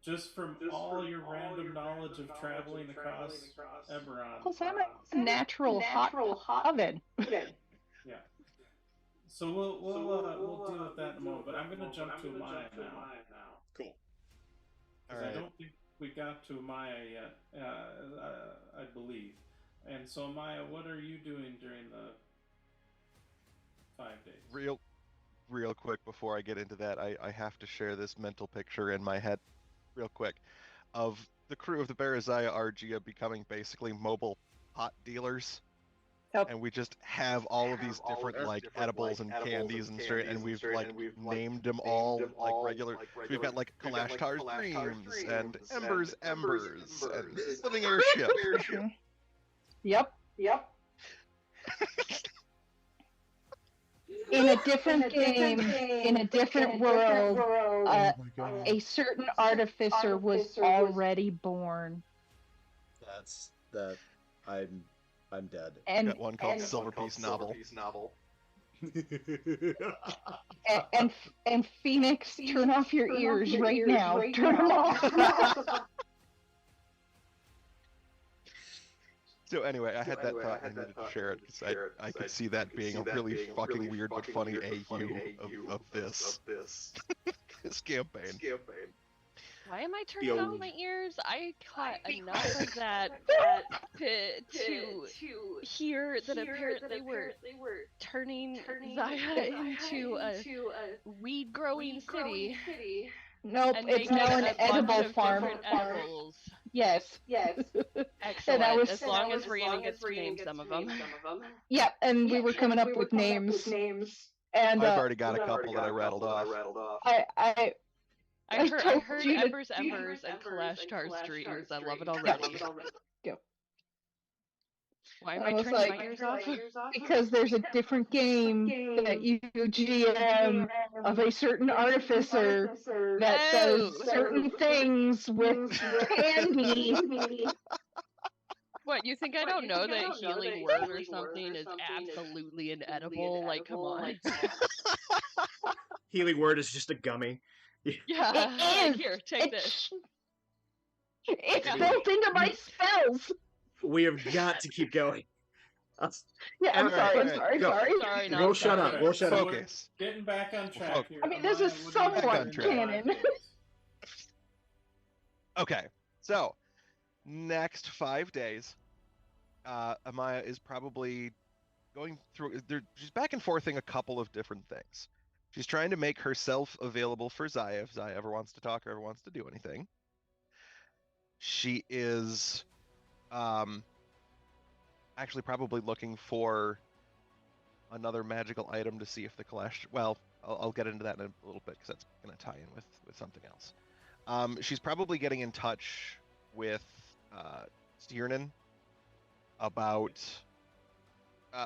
just from all your random knowledge of traveling across Eberron. Plus, I'm a natural hot oven. Yeah. So we'll deal with that in a moment. But I'm going to jump to Maya now. Cool. Because I don't think we got to Maya yet, I believe. And so, Maya, what are you doing during the 5 days? Real quick before I get into that, I have to share this mental picture in my head real quick of the crew of the Berezaya Argia becoming basically mobile pot dealers. Yep. And we just have all of these different like edibles and candies and straight, and we've named them all like regular. So we've got like Kalashtar's Dreams and Ember's Embers and Living Airship. Yep. In a different game, in a different world, a certain artificer was already born. That's that. I'm dead. And got one called Silverpiece Novel. And Phoenix, turn off your ears right now. Turn them off. So anyway, I had that thought and I needed to share it because I could see that being a really fucking weird but funny AU of this this campaign. Why am I turning off my ears? I caught enough of that to hear that apparently we're turning Zaya into a weed-growing city. Nope, it's now an edible farm. Edibles. Yes. Excellent. As long as Brianna gets to name some of them. Yeah, and we were coming up with names. And I've already got a couple that I rattled off. I heard Embers and Kalashtar's Dreams. I love it already. Go. Why am I I was turning like, my ears off? because there's a different game that you GM of a certain artificer that does certain things with candy. What, you think I don't know that healing word or something is absolutely inedible? Like, come on. Healing word is just a gummy. Yeah, It like, is. here, take this. It's Yeah. built into my spells. We have got to keep going. Yeah, I'm All right, sorry. all I'm right, sorry. go. Sorry. Sorry, We'll not shut sorry. up. We'll shut so up. we're Focus. getting back on track Focus. here. I mean, this is Amaya, what do you somewhat Back do on in track. 5 canon. days? Okay, so next 5 days, Amaya is probably going through. She's back and forthing a couple of different things. She's trying to make herself available for Zaya if Zaya ever wants to talk or ever wants to do anything. She is actually probably looking for another magical item to see if the Kalash. Well, I'll get into that in a little bit because that's going to tie in with something else. She's probably getting in touch with Stiernan about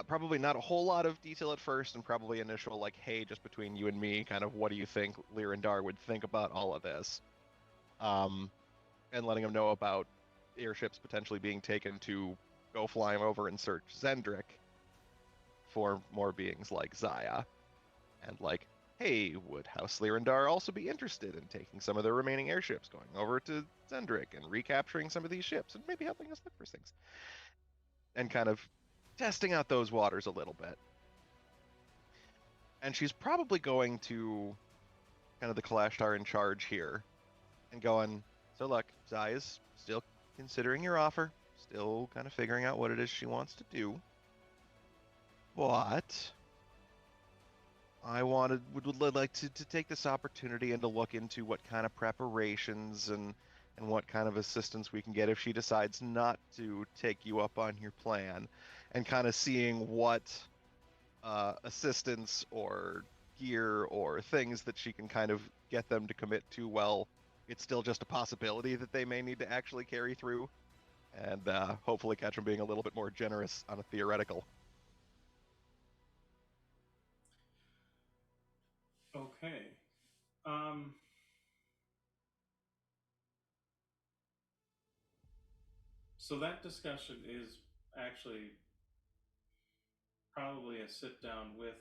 probably not a whole lot of detail at first, and probably initial like, hey, just between you and me, kind of what do you think Lyrandar would think about all of this, and letting him know about airships potentially being taken to go flying over and search Zendrik for more beings like Zaya, and like, hey, would House Lyrandar also be interested in taking some of their remaining airships, going over to Zendrik and recapturing some of these ships, and maybe helping us look for things, and kind of testing out those waters a little bit. And she's probably going to kind of the Kalashtar in charge here and going, so look, Zaya's still considering your offer, still kind of figuring out what it is she wants to do, but I would like to take this opportunity and to look into what kind of preparations and what kind of assistance we can get if she decides not to take you up on your plan, and kind of seeing what assistance or gear or things that she can kind of get them to commit to while it's still just a possibility that they may need to actually carry through, and hopefully catch them being a little bit more generous on a theoretical. Okay. So that discussion is actually probably a sit down with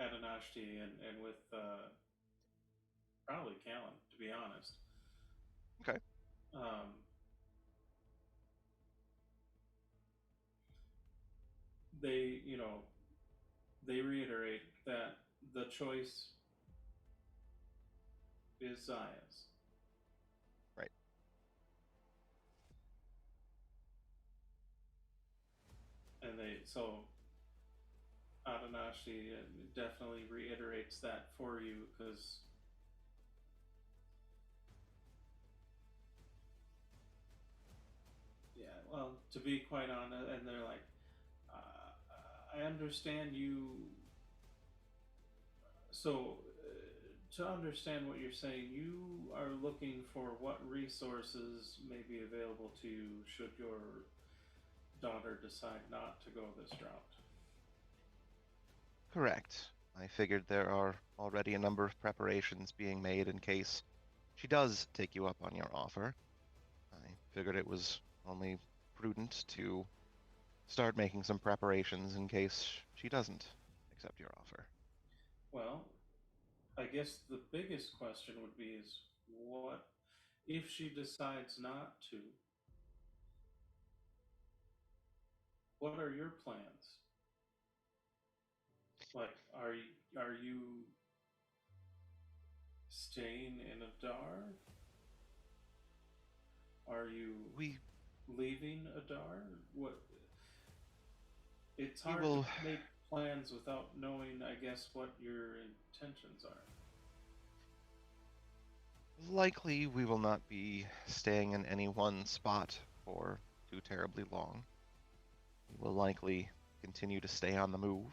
Adanashti and with probably Callan, to be honest. Okay. They, they reiterate that the choice is Zaya's. Right. And so Adanashi definitely reiterates that for you, because yeah, well, to be quite honest, and they're like, I understand you. So, to understand what you're saying, you are looking for what resources may be available to you should your daughter decide not to go this route. Correct. I figured there are already a number of preparations being made in case she does take you up on your offer. I figured it was only prudent to start making some preparations in case she doesn't accept your offer. Well, I guess the biggest question would be is, what if she decides not to? What are your plans? Like, are you staying in Adar? Are you leaving Adar? What? It's hard to make plans without knowing, I guess, what your intentions are. Likely we will not be staying in any one spot for too terribly long. We will likely continue to stay on the move.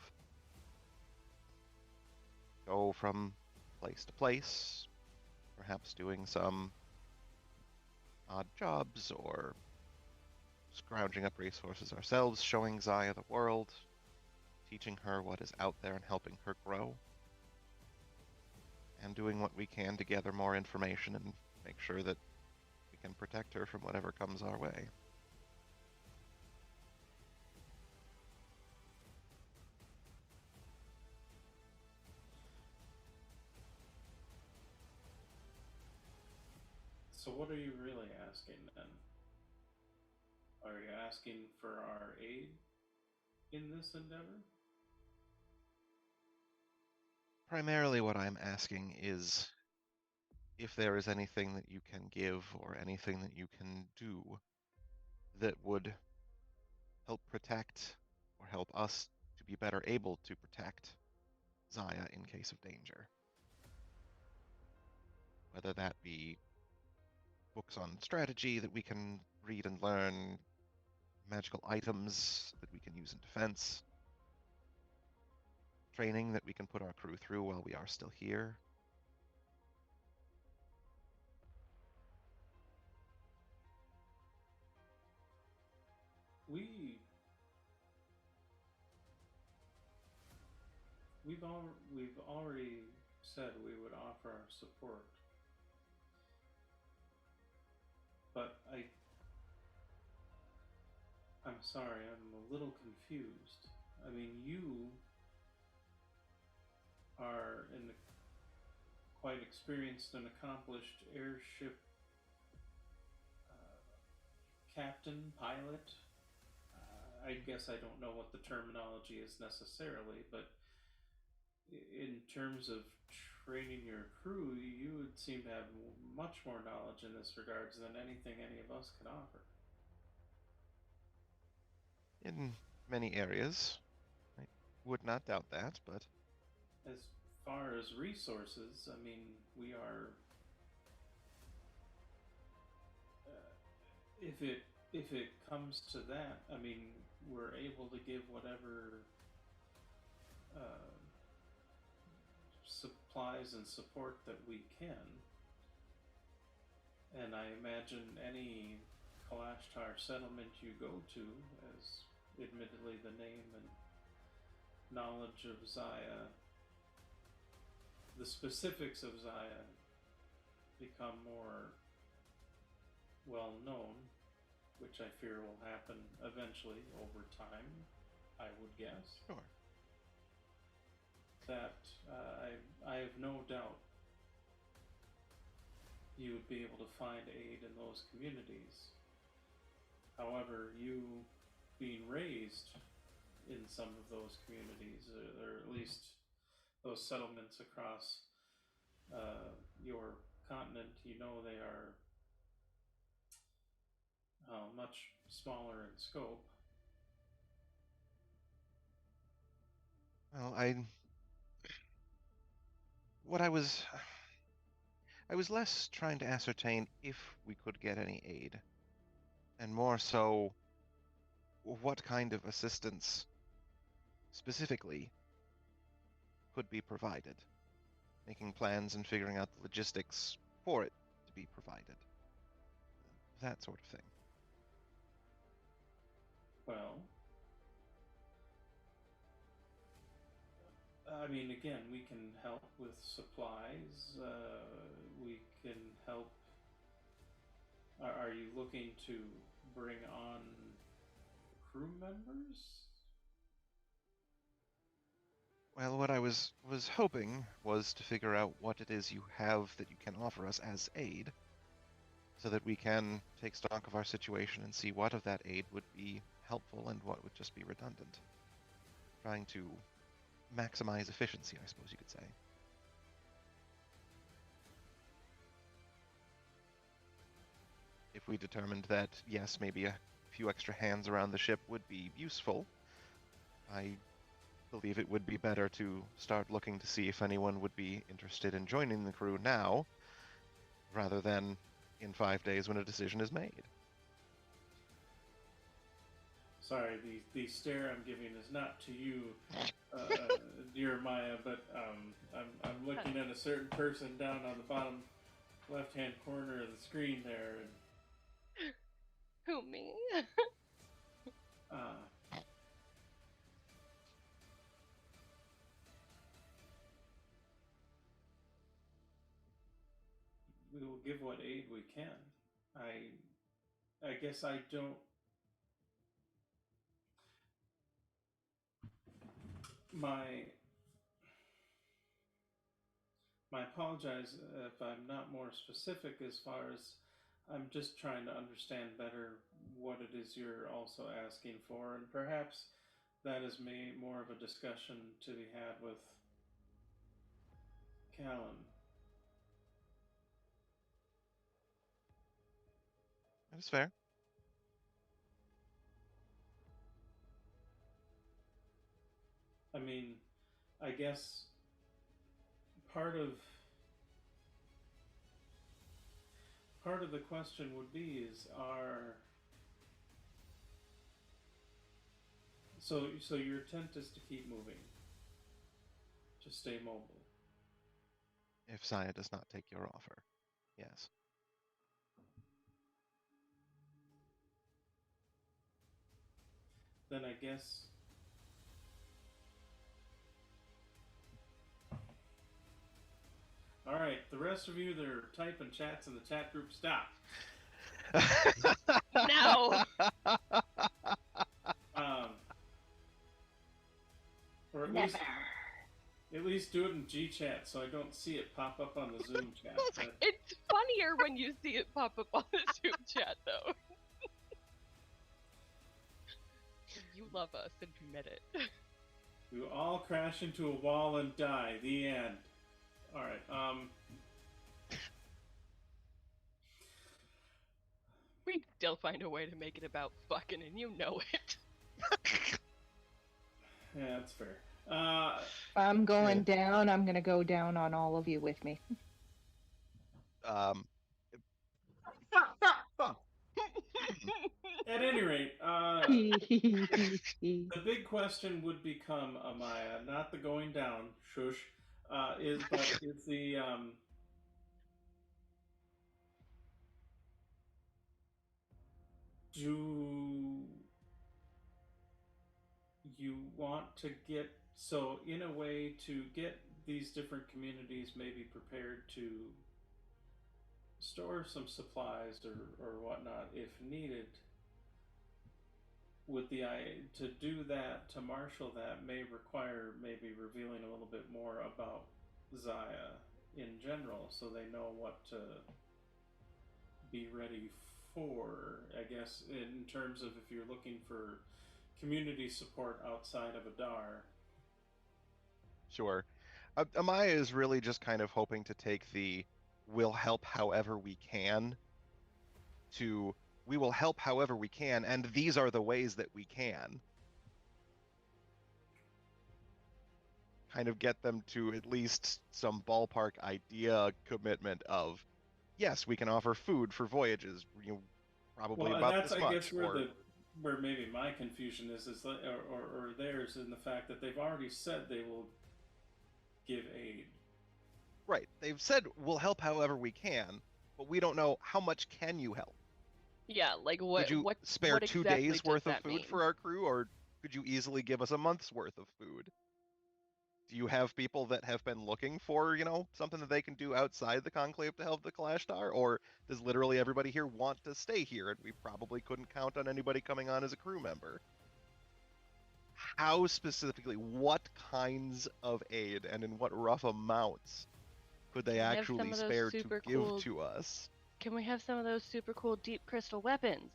Go from place to place, perhaps doing some odd jobs or scrounging up resources ourselves, showing Zaya the world, teaching her what is out there and helping her grow, and doing what we can to gather more information and make sure that we can protect her from whatever comes our way. So what are you really asking then? Are you asking for our aid in this endeavor? Primarily what I'm asking is if there is anything that you can give or anything that you can do that would help protect or help us to be better able to protect Zaya in case of danger. Whether that be books on strategy that we can read and learn, magical items that we can use in defense, training that we can put our crew through while we are still here. We've already said we would offer our support, but I'm sorry, I'm a little confused. I mean, you are quite experienced and accomplished airship captain, pilot. I guess I don't know what the terminology is necessarily, but in terms of training your crew, you would seem to have much more knowledge in this regards than anything any of us could offer. In many areas, I would not doubt that, but As far as resources, I mean, we are. If it comes to that, I mean, we're able to give whatever supplies and support that we can. And I imagine any Kalashtar settlement you go to, as admittedly the name and knowledge of Zaya, the specifics of Zaya become more well known, which I fear will happen eventually over time, I would guess. sure. That I have no doubt you would be able to find aid in those communities. However, you being raised in some of those communities, or at least those settlements across your continent, you know they are much smaller in scope. Well, I was less trying to ascertain if we could get any aid, and more so what kind of assistance specifically could be provided, making plans and figuring out the logistics for it to be provided. That sort of thing. Well, I mean, again, we can help with supplies. We can help. Are you looking to bring on crew members? Well, what I was hoping was to figure out what it is you have that you can offer us as aid, so that we can take stock of our situation and see what of that aid would be helpful and what would just be redundant. Trying to maximize efficiency, I suppose you could say. If we determined that, yes, maybe a few extra hands around the ship would be useful, I believe it would be better to start looking to see if anyone would be interested in joining the crew now, rather than in 5 days when a decision is made. Sorry, the stare I'm giving is not to you, dear Maya, but I'm looking at a certain person down on the bottom left-hand corner of the screen there. And Who, me? We will give what aid we can. I guess I don't. I apologize if I'm not more specific as far as I'm just trying to understand better what it is you're also asking for, and perhaps that is more of a discussion to be had with Callan. That's fair. I mean, I guess part of the question would be so your intent is to keep moving, to stay mobile. If Zaya does not take your offer, yes. Then I guess all right, the rest of you that are typing chats in the chat group, stop. No. Or at least do it in G-chat so I don't see it pop up on the Zoom chat. It's funnier when you see it pop up on the Zoom chat, though. You love us, admit it. You all crash into a wall and die. The end. All right. We still find a way to make it about fucking, and you know it. Yeah, that's fair. I'm going down. I'm going to go down on all of you with me. At any rate, the big question would become, Amaya, not the going down, shush, is the do you want to get, so in a way to get these different communities maybe prepared to store some supplies or whatnot if needed, with the to do that, to marshal that, may require maybe revealing a little bit more about Zaya in general, so they know what to be ready for, I guess, in terms of if you're looking for community support outside of Adar. Sure. Amaya is really just kind of hoping to take the "we'll help however we can" to "we will help however we can, and these are the ways that we can." Kind of get them to at least some ballpark idea commitment of, yes, we can offer food for voyages, probably well, about that's, this I much. guess, where maybe my confusion is or theirs, in the fact that they've already said they will give aid. Right. They've said we'll help however we can, but we don't know how much can you help. Yeah, like what? Could you spare what 2 exactly days worth of food mean? for our crew, or could you easily give us a month's worth of food? Do you have people that have been looking for, something that they can do outside the Conclave to help the Kalashtar? Or does literally everybody here want to stay here, and we probably couldn't count on anybody coming on as a crew member? How specifically, what kinds of aid and in what rough amounts could they actually spare to give to us? Can we have some of those super cool deep crystal weapons?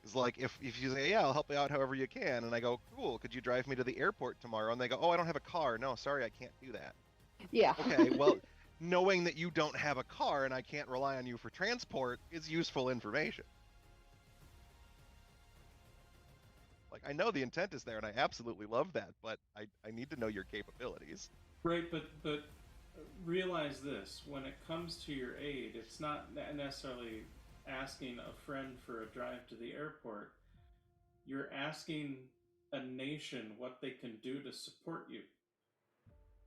It's like if you say, yeah, I'll help you out however you can, and I go, cool, could you drive me to the airport tomorrow? And they go, oh, I don't have a car. No, sorry, I can't do that. Yeah. Okay, well, knowing that you don't have a car and I can't rely on you for transport is useful information. Like, I know the intent is there, and I absolutely love that, but I need to know your capabilities. Right, but realize this. When it comes to your aid, it's not necessarily asking a friend for a drive to the airport. You're asking a nation what they can do to support you.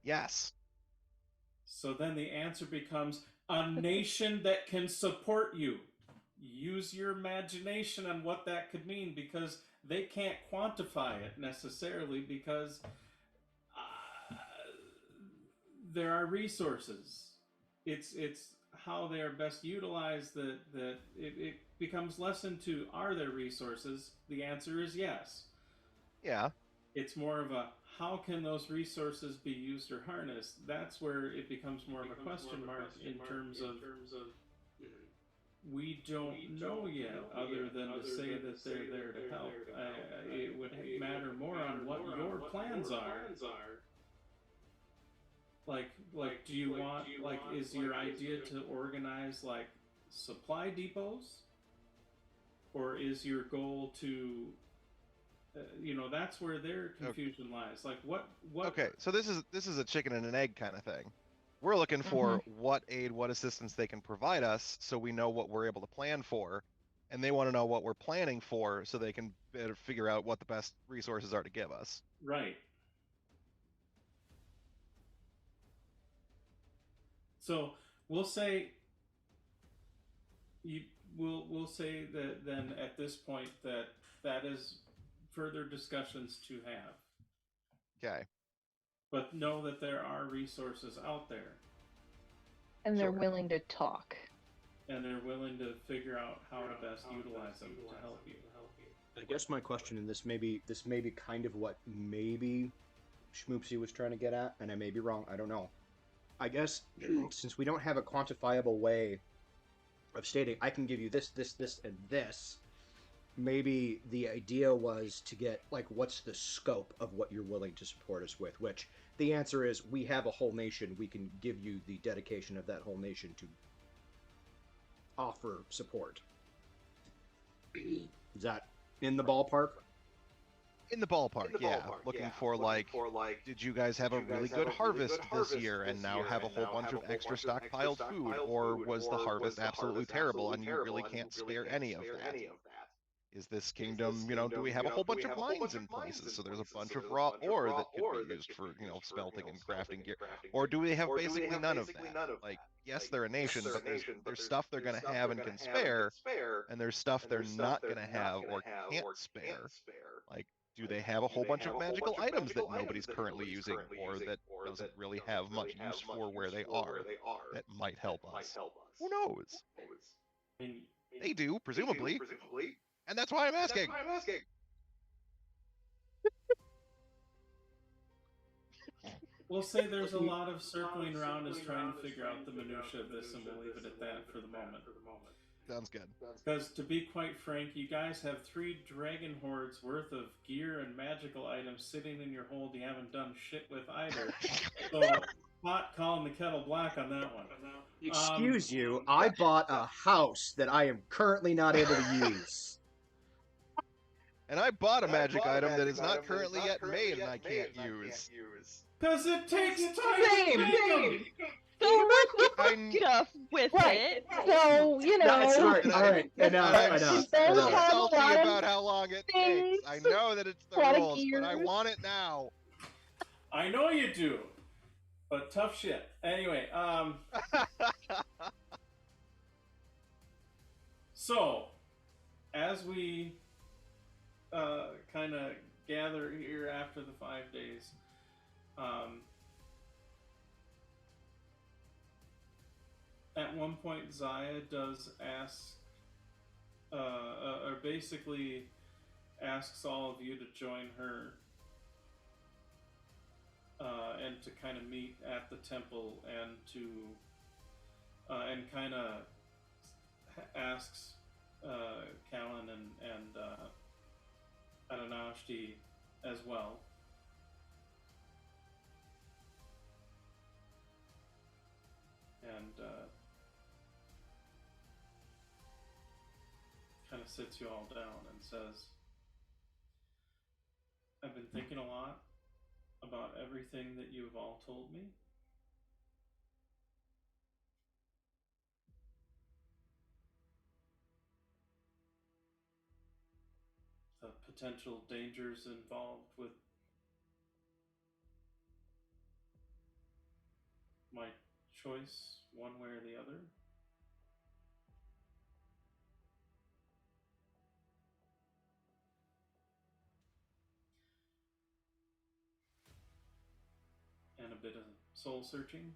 Yes. So then the answer becomes a nation that can support you. use your imagination on what that could mean, because they can't quantify it necessarily, because there are resources. It's how they are best utilized that it becomes less into, are there resources? The answer is yes. Yeah. It's more of a, how can those resources be used or harnessed? That's where it becomes more of a question mark in terms of we don't know yet, other than to say that they're there to help. It would matter more on what your plans are. Like, do you want, like, is your idea to organize, like, supply depots? Or is your goal to, that's where their confusion lies. Like, what? Okay, so this is a chicken and an egg kind of thing. We're looking for what aid, what assistance they can provide us, so we know what we're able to plan for, and they want to know what we're planning for, so they can better figure out what the best resources are to give us. Right. So we'll say we'll say that then at this point that is further discussions to have. Okay. But know that there are resources out there. And they're willing to talk. And they're willing to figure out how to best utilize them to help you. I guess my question, and this may be kind of what maybe Schmoopsy was trying to get at, and I may be wrong, I don't know. I guess since we don't have a quantifiable way of stating, I can give you this, this, this, and this, maybe the idea was to get, like, what's the scope of what you're willing to support us with, which the answer is, we have a whole nation, we can give you the dedication of that whole nation to offer support. Is that in the ballpark? In the ballpark, yeah. Looking for like, did you guys have a really good harvest this year and now have a whole bunch of extra stockpiled food, or was the harvest absolutely terrible and you really can't spare any of that? Is this kingdom, do we have a whole bunch of mines in places, so there's a bunch of raw ore that could be used for, smelting and crafting gear? Or do they have basically none of that? Like, yes, they're a nation, but there's stuff they're going to have and can spare, and there's stuff they're not going to have or can't spare. Like, do they have a whole bunch of magical items that nobody's currently using, or that doesn't really have much use for where they are, that might help us? Who knows? They do, presumably. And that's why I'm asking. We'll say there's a lot of circling around as trying to figure out the minutia of this, and we'll leave it at that for the moment. Sounds good. Because to be quite frank, you guys have 3 dragon hordes worth of gear and magical items sitting in your hold you haven't done shit with either. So, pot calling the kettle black on that one. Excuse you, I bought a house that I am currently not able to use. And I bought a magic item that is not currently yet made and I can't use. Because it takes time to make them! So we're stuff with it. So, That's right. All right. Enough. Salty about how long it takes. I know that it's the rules, but I want it now. I know you do. But tough shit. Anyway, so, as we kind of gather here after the 5 days, at one point Zaya does ask, or basically asks all of you to join her and to kind of meet at the temple, and to and kind of asks Callan and Adonashti as well. And kind of sits you all down and says, I've been thinking a lot about everything that you've all told me. The potential dangers involved with my choice, one way or the other. bit of soul searching.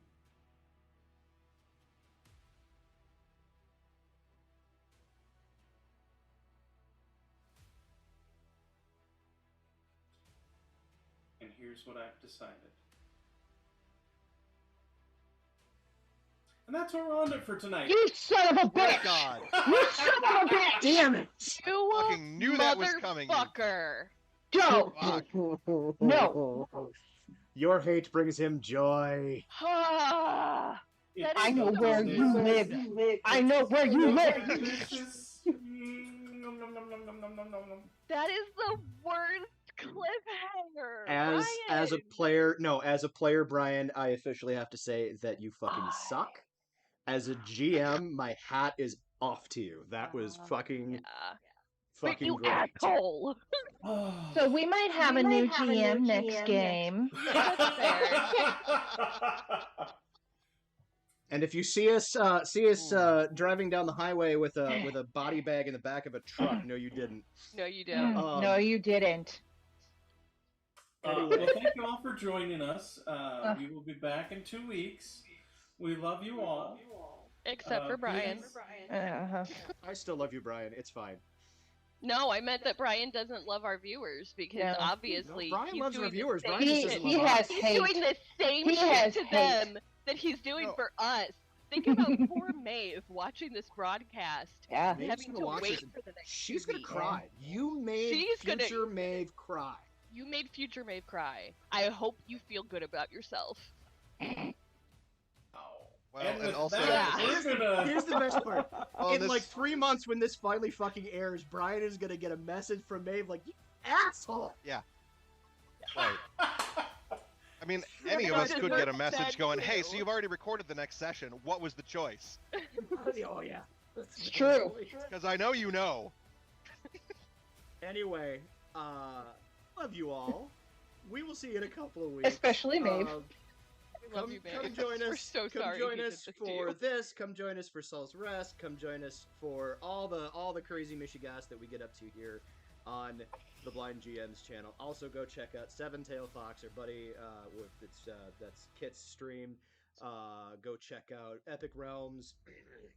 And here's what I've decided. And that's where we'll end it for tonight. You son of a bitch! God. You son of a bitch! Damn it! You Fucking knew that was coming. Motherfucker. Don't! Fuck. No! Your hate brings him joy. Ah, that I is know so where you live. I know where you live. This is... That is the worst cliffhanger. As a player, Brian, I officially have to say that you fucking suck. As a GM, my hat is off to you. That was fucking But you great. asshole. So we might have a new GM next game. Yeah, that's fair. And if you see us driving down the highway with a body bag in the back of a truck, no, you didn't. No, you don't. No, you didn't. Well, thank you all for joining us. We will be back in 2 weeks. We love you all. Except for Brian. I still love you, Brian. It's fine. No, I meant that Brian doesn't love our viewers because obviously Brian he's loves doing our viewers. the Brian same just doesn't shit. love us. He's doing the same shit to them that he's doing for us. Think about poor Maeve watching this broadcast, having to wait for the next. She's gonna cry. You made future Maeve cry. You made future Maeve cry. I hope you feel good about yourself. Well, and also, here's the best part. In like 3 months, when this finally fucking airs, Brian is gonna get a message from Maeve like, "You asshole." Yeah. Right. I mean, any of us could get a message going, "Hey, so you've already recorded the next session. What was the choice?" Oh yeah, it's true. Because I know you know. Anyway, love you all. We will see you in a couple of weeks. Especially Maeve. Love you, come join us. We're so come sorry join he us did this to for you. this. Come join us for Soul's Rest. Come join us for all the crazy Michigas that we get up to here on the Blind GM's channel. Also, go check out Seven Tail Fox, our buddy. That's Kit's stream. Go check out Epic Realms.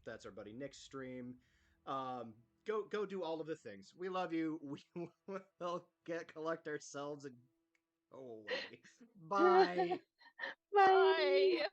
That's our buddy Nick's stream. Go do all of the things. We love you. We will collect ourselves and go away. Bye. Bye.